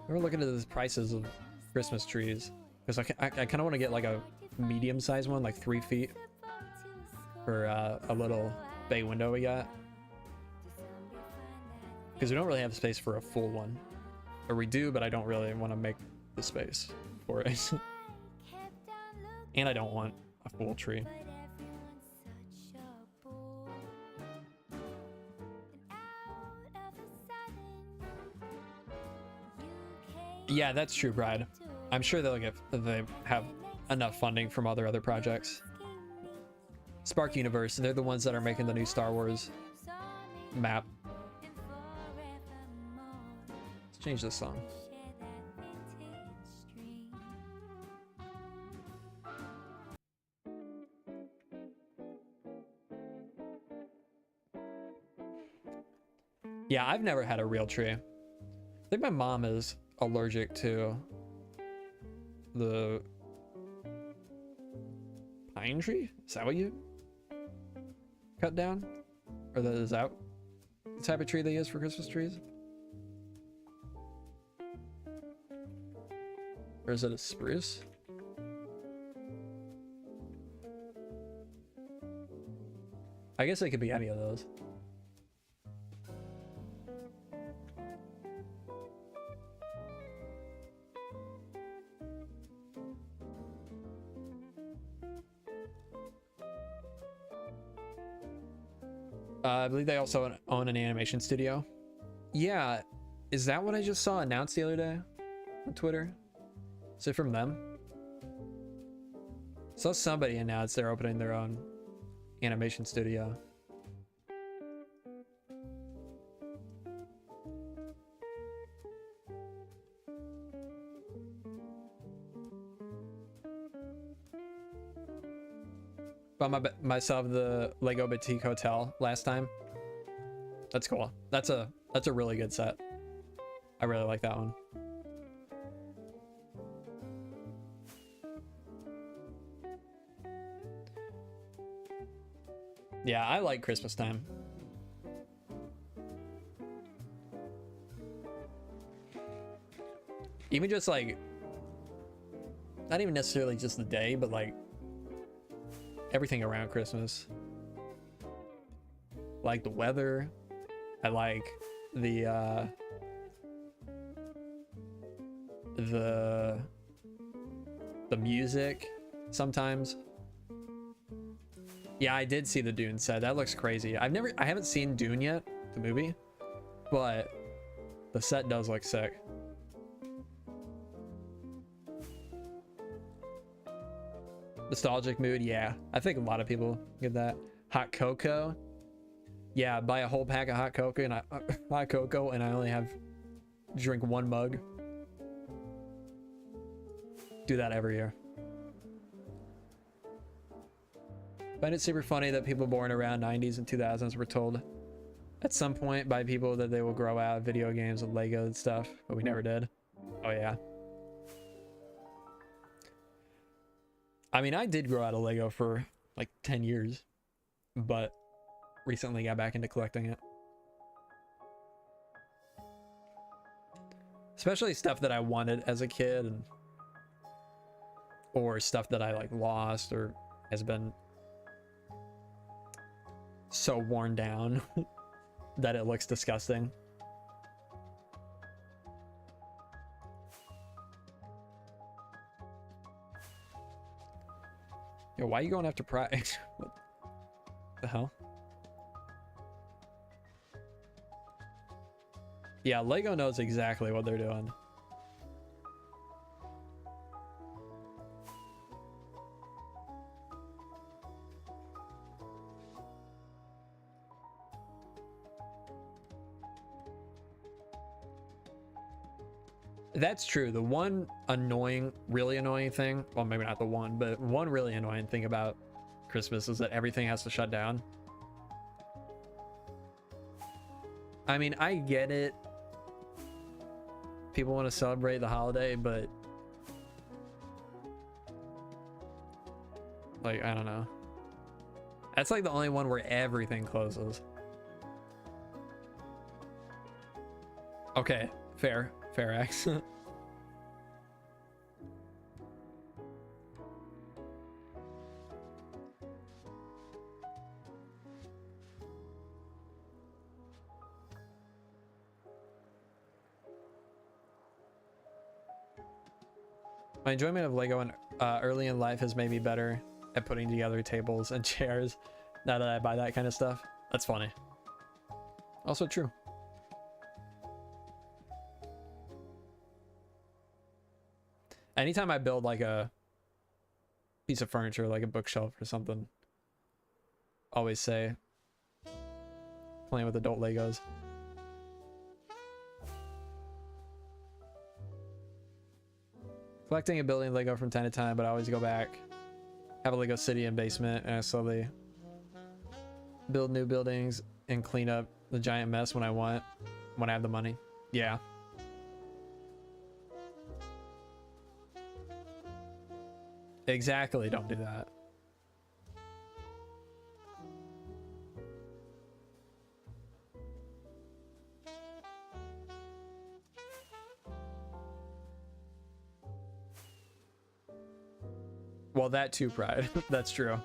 the prices of Christmas trees because I kind of want to get like a medium-sized one, like 3 feet, for a little bay window we got, because we don't really have space for a full one, or we do, but I don't really want to make the space for it. And I don't want a full tree. Yeah, that's true, Bride. I'm sure they have enough funding from all their other projects. Spark Universe, they're the ones that are making the new Star Wars map. Let's change this song. Yeah, I've never had a real tree. I think my mom is allergic to the pine tree. Is that what you cut down? Or is that the type of tree they use for Christmas trees? Or is it a spruce? I guess it could be any of those. I believe they also own an animation studio. Yeah, is that what I just saw announced the other day on Twitter? Is it from them? Saw somebody announce they're opening their own animation studio. Bought myself the Lego Boutique Hotel last time. That's cool. That's a really good set. I really like that one. Yeah, I like Christmas time. Even just like, not even necessarily just the day, but like everything around Christmas. Like the weather. I like the music sometimes. Yeah, I did see the Dune set. That looks crazy. I haven't seen Dune yet, the movie, but the set does look sick. Nostalgic mood, yeah. I think a lot of people get that. Hot cocoa. Yeah, buy a whole pack of hot cocoa and I only drink 1 mug. Do that every year. Find it super funny that people born around 90s and 2000s were told at some point by people that they will grow out of video games and Lego and stuff, but we never did. Oh yeah. I mean, I did grow out of Lego for like 10 years, but recently got back into collecting it. Especially stuff that I wanted as a kid, or stuff that I like lost or has been so worn down that it looks disgusting. Yo, why are you going after Pride? What the hell? Yeah, Lego knows exactly what they're doing. That's true. The one really annoying thing, well, maybe not the one, but one really annoying thing about Christmas is that everything has to shut down. I mean, I get it. People want to celebrate the holiday, but like, I don't know. That's like the only one where everything closes. Okay, fair X. My enjoyment of Lego early in life has made me better at putting together tables and chairs now that I buy that kind of stuff. That's funny. Also true. Anytime I build like a piece of furniture, like a bookshelf or something, always say playing with adult Legos. Collecting and building Lego from time to time, but I always go back. Have a Lego city and basement, and I slowly build new buildings and clean up the giant mess when I have the money. Yeah. Exactly, don't do that. Well, that too, Pride. That's true.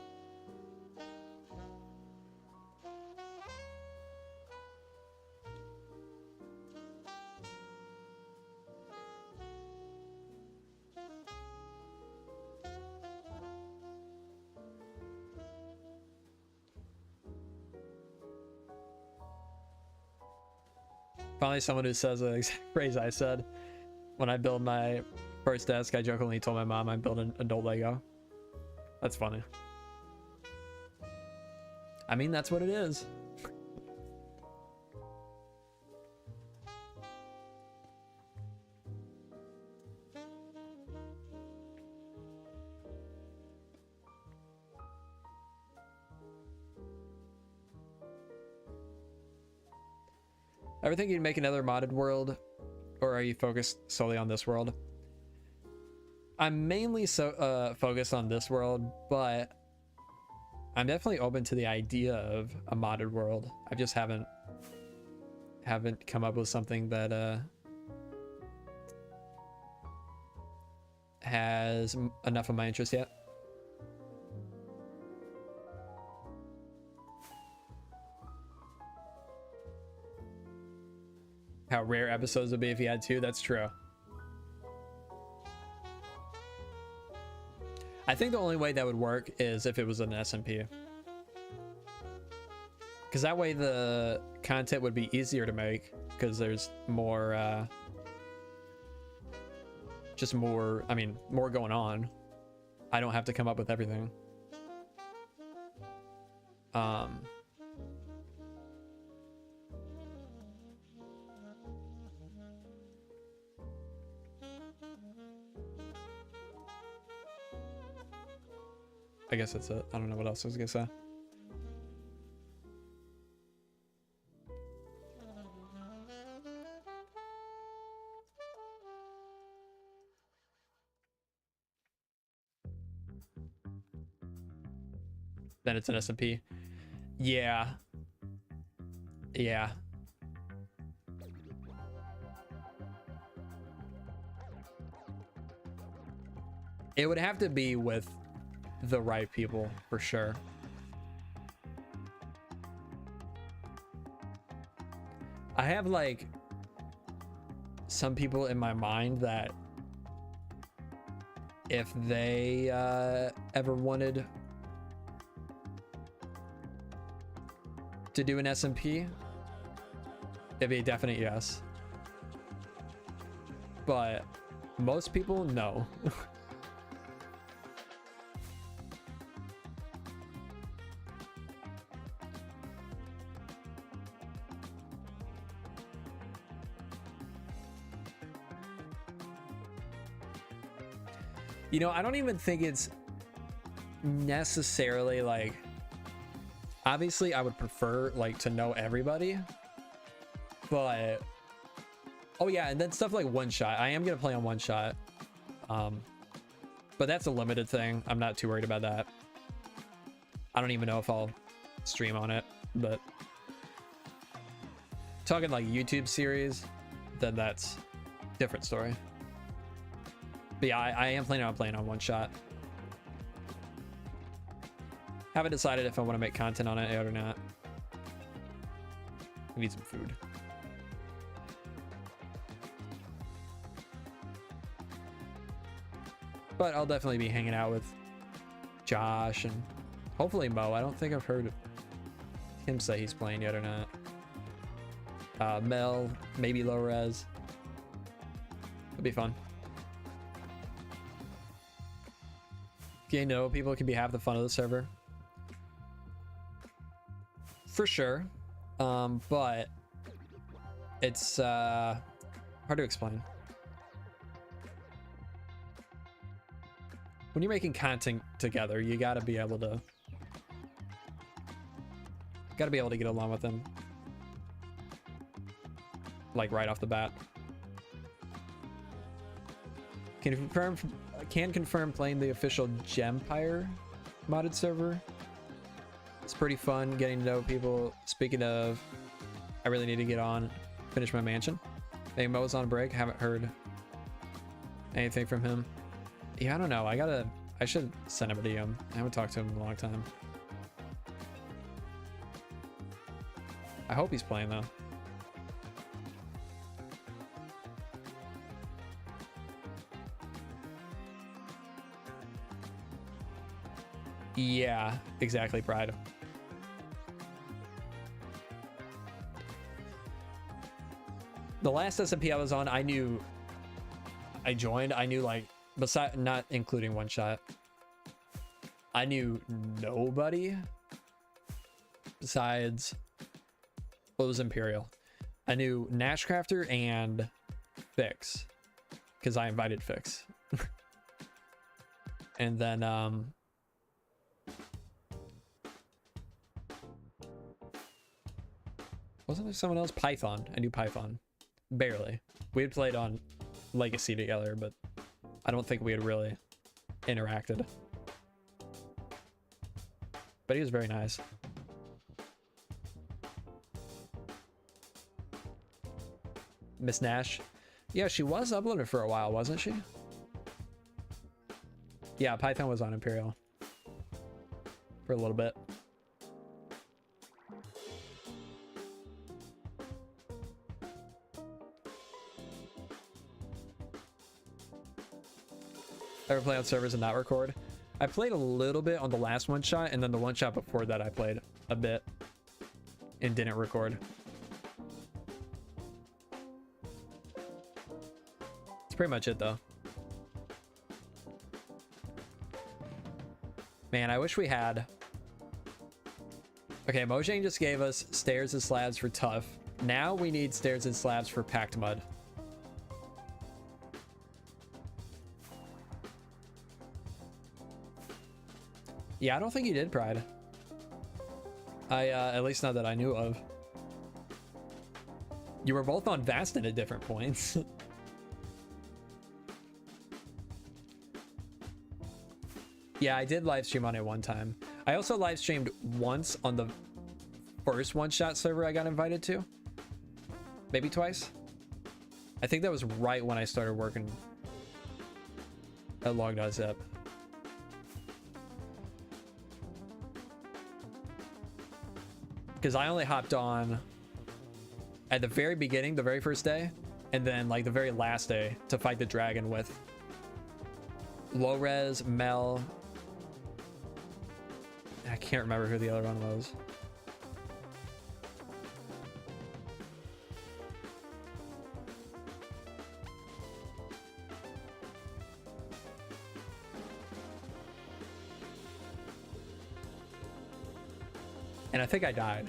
Finally, someone who says the exact phrase I said. When I build my first desk, I jokingly told my mom I'm building adult Lego. That's funny. I mean, that's what it is. Ever think you'd make another modded world, or are you focused solely on this world? I'm mainly focused on this world, but I'm definitely open to the idea of a modded world. I just haven't come up with something that has enough of my interest yet. How rare episodes would be if you had two. That's true. I think the only way that would work is if it was an SMP. Because that way the content would be easier to make, because there's more, just more, I mean, more going on. I don't have to come up with everything. I guess that's it. I don't know what else I was gonna say. Then it's an SMP. Yeah. Yeah. It would have to be with the right people for sure. I have like some people in my mind that if they ever wanted to do an SMP, it'd be a definite yes. But most people, no. You know, I don't even think it's necessarily like, obviously I would prefer like to know everybody, But oh yeah, and then stuff like one shot. I am gonna play on one shot. But that's a limited thing. I'm not too worried about that. I don't even know if I'll stream on it, but talking like YouTube series, then that's a different story. But yeah, I am planning on playing on one shot. Haven't decided if I want to make content on it yet or not. I need some food. But I'll definitely be hanging out with Josh and hopefully Mo. I don't think I've heard him say he's playing yet or not. Mel, maybe low res. It'll be fun. You know, people can be half the fun of the server. For sure. But it's hard to explain. When you're making content together, you gotta be able to get along with them, like right off the bat. Can confirm playing the official Gempire modded server. It's pretty fun getting to know people. Speaking of, I really need to get on, finish my mansion. Hey, Mo's on break. Haven't heard anything from him. Yeah, I don't know. I should send him a DM. I haven't talked to him in a long time. I hope he's playing though. Yeah, exactly, Pride. The last SMP I was on, I joined, like, besides, not including one shot, I knew nobody besides what was Imperial. I knew Nashcrafter and Fix because I invited Fix. And then wasn't there someone else? Python. I knew Python. Barely. We had played on Legacy together, but I don't think we had really interacted. But he was very nice. Miss Nash. Yeah, she was uploading for a while, wasn't she? Yeah, Python was on Imperial for a little bit. Ever play on servers and not record? I played a little bit on the last one shot, and then the one shot before that I played a bit and didn't record. That's pretty much it though. Man, I wish we had. Okay, Mojang just gave us stairs and slabs for tough. Now we need stairs and slabs for packed mud. Yeah, I don't think you did, Pride. At least not that I knew of. You were both on Vastin at different points. Yeah, I did live stream on it one time. I also live streamed once on the first one-shot server I got invited to. Maybe twice. I think that was right when I started working at log.zip. Because I only hopped on at the very beginning, the very first day, and then like the very last day to fight the dragon with Low Res, Mel. I can't remember who the other one was. And I think I died.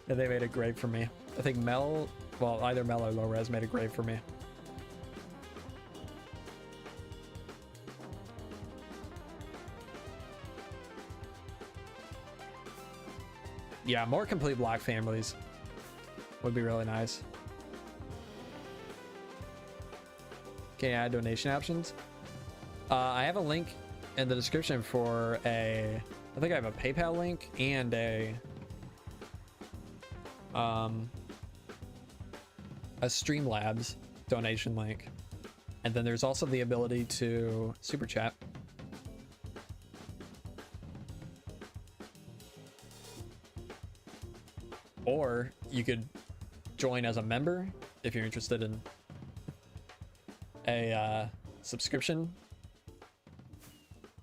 And they made a grave for me. I think Mel, well, either Mel or Low Res made a grave for me. Yeah, more complete block families. would be really nice. Can you add donation options? I have a link in the description for I think I have a PayPal link and a Streamlabs donation link. And then there's also the ability to super chat. Or you could join as a member if you're interested in a subscription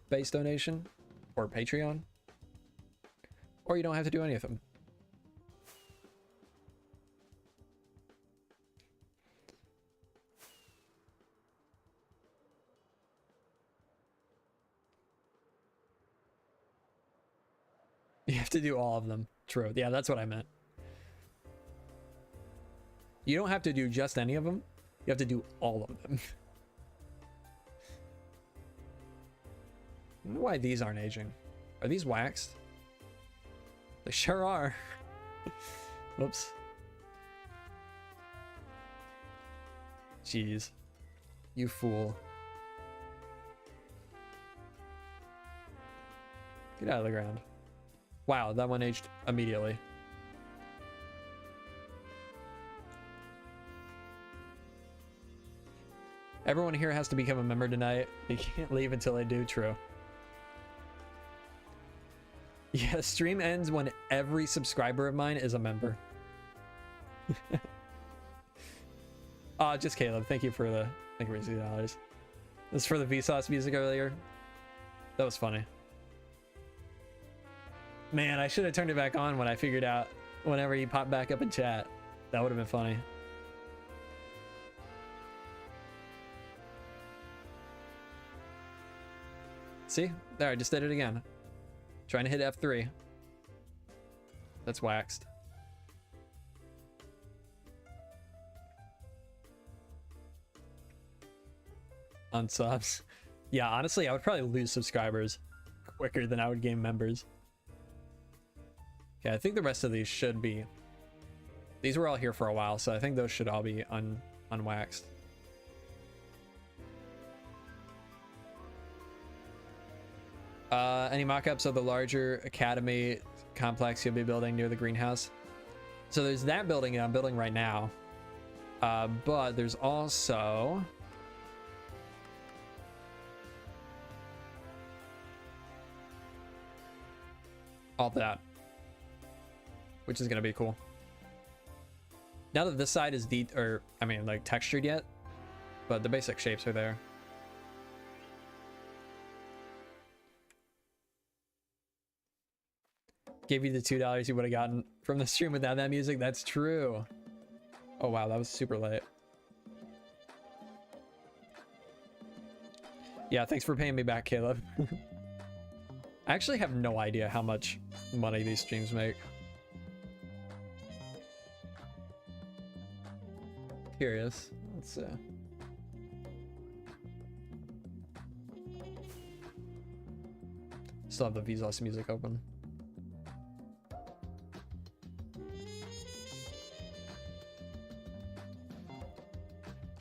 based donation or Patreon. Or you don't have to do any of them. You have to do all of them. True. Yeah, that's what I meant. You don't have to do just any of them. You have to do all of them. I wonder why these aren't aging. Are these waxed? They sure are. Whoops. Jeez. You fool. Get out of the ground. Wow, that one aged immediately. Everyone here has to become a member tonight. You can't leave until they do. True. Yeah, stream ends when every subscriber of mine is a member. Just Caleb. Thank you for the $60. This is for the Vsauce music earlier. That was funny. Man, I should have turned it back on when I figured out whenever he popped back up in chat. That would have been funny. See? There, I just did it again. Trying to hit F3. That's waxed. Unsubs. Yeah, honestly, I would probably lose subscribers quicker than I would gain members. Okay, I think the rest of these should be... These were all here for a while, so I think those should all be unwaxed. Any mock-ups of the larger academy complex you'll be building near the greenhouse? So there's that building that I'm building right now. But there's also... all that. Which is gonna be cool. Now that this side is like textured yet, but the basic shapes are there. Gave you the $2 you would have gotten from the stream without that music. That's true. Oh wow, that was super late. Yeah, thanks for paying me back, Caleb. I actually have no idea how much money these streams make. Curious. Let's see. Still have the Vsauce music open.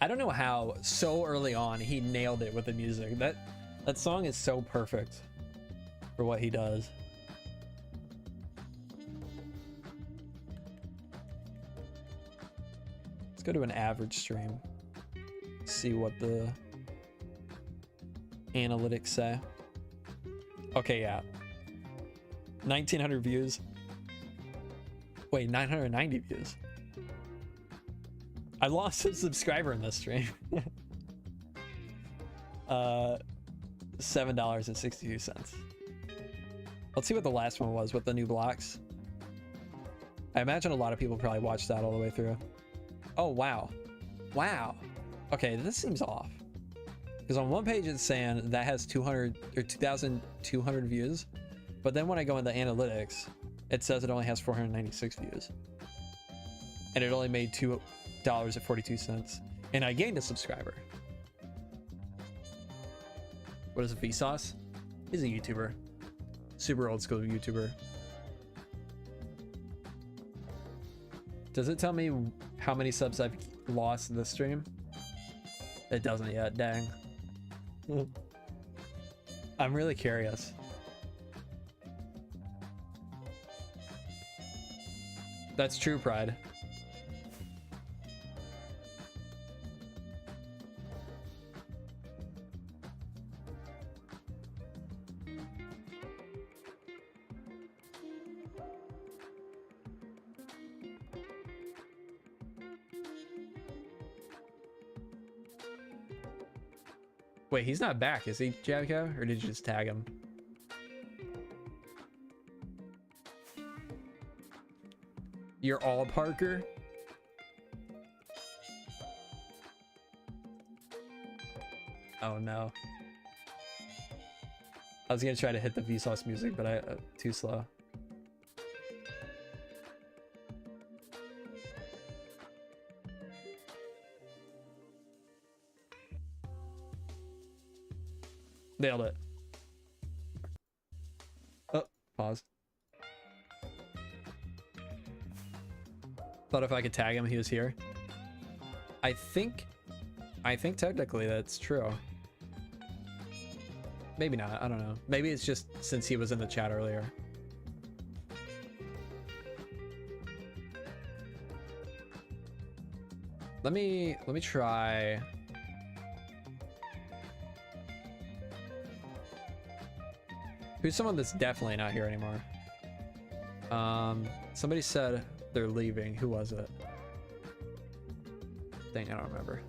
I don't know how so early on he nailed it with the music. That song is so perfect for what he does. Let's go to an average stream. See what the analytics say. Okay, yeah. 1,900 views. Wait, 990 views. I lost a subscriber in this stream. $7.62. Let's see what the last one was with the new blocks. I imagine a lot of people probably watched that all the way through. Oh, wow. Wow. Okay, this seems off. Because on one page it's saying that has 200 or 2,200 views. But then when I go into analytics, it says it only has 496 views. And it only made $2.42. And I gained a subscriber. What is Vsauce? He's a YouTuber. Super old school YouTuber. Does it tell me how many subs I've lost this stream? It doesn't yet, dang. I'm really curious. That's true, Pride. Wait, he's not back, is he, Jabco? Or did you just tag him? You're all Parker? Oh no. I was gonna try to hit the Vsauce music, but I too slow. Nailed it. Oh, pause. Thought if I could tag him, he was here. I think technically that's true. Maybe not, I don't know. Maybe it's just since he was in the chat earlier. Let me try. Who's someone that's definitely not here anymore? Somebody said they're leaving. Who was it? Dang, I don't remember.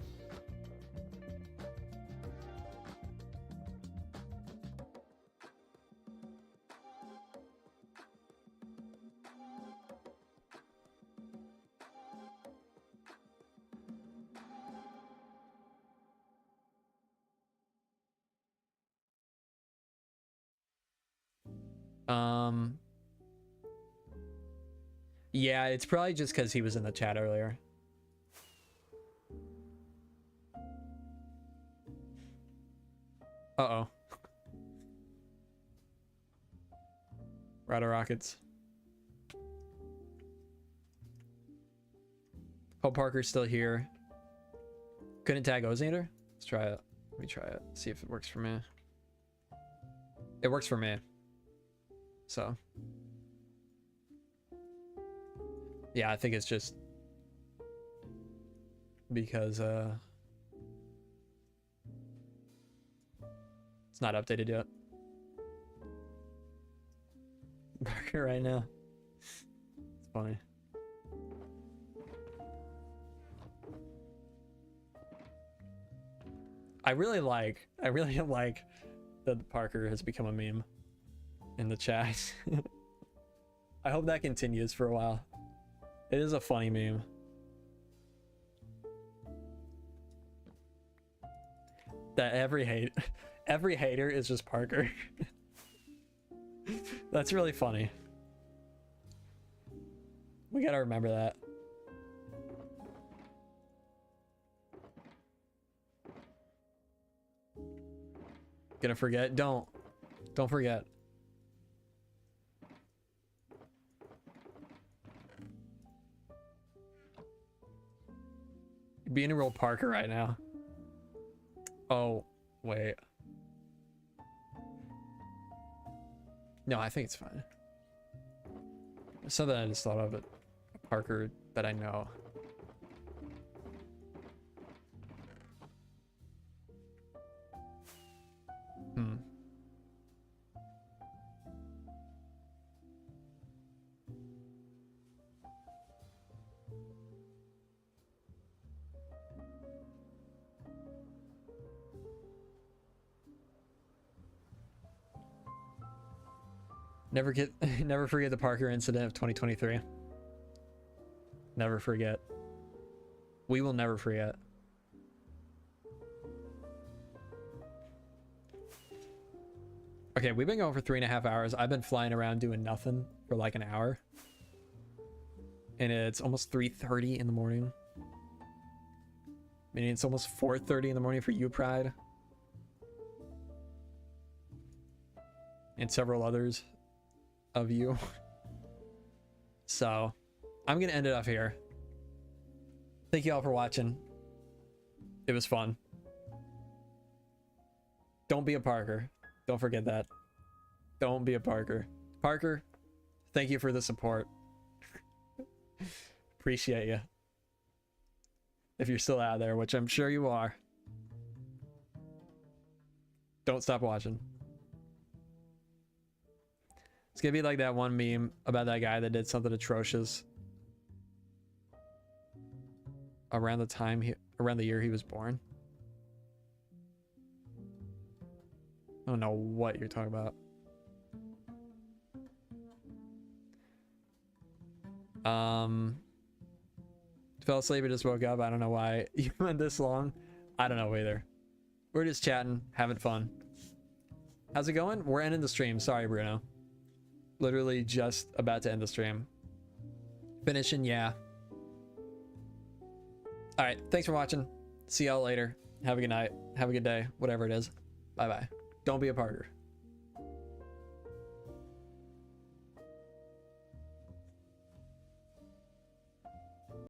Yeah, it's probably just because he was in the chat earlier. Uh-oh. Rider Rockets. Paul Parker's still here. Couldn't tag Ozander? Let's try it. Let me try it. See if it works for me. It works for me. So. Yeah, I think it's just because it's not updated yet. Parker right now. It's funny. I really like that Parker has become a meme in the chat. I hope that continues for a while. It is a funny meme. That every hater is just Parker. That's really funny. We gotta remember that. Gonna forget? Don't forget. You're being a real Parker right now. Oh, wait. No, I think it's fine. Something I just thought of it. A Parker that I know. Never forget the Parker incident of 2023. Never forget. We will never forget. Okay, we've been going for 3.5 hours. I've been flying around doing nothing for like an hour. And it's almost 3:30 in the morning. Meaning it's almost 4:30 in the morning for you, Pride. And several others of you. So I'm gonna end it off here. Thank you all for watching. It was fun. Don't be a Parker. Don't forget that. Don't be a Parker. Parker, thank you for the support. Appreciate you. If you're still out there, which I'm sure you are. Don't stop watching. It's gonna be like that one meme about that guy that did something atrocious around the year he was born. I don't know what you're talking about. Fell asleep and just woke up. I don't know why you went this long. I don't know either. We're just chatting, having fun. How's it going? We're ending the stream. Sorry, Bruno. Literally just about to end the stream. Finishing, yeah. All right, thanks for watching. See y'all later. Have a good night. Have a good day. Whatever it is. Bye-bye. Don't be a Parker.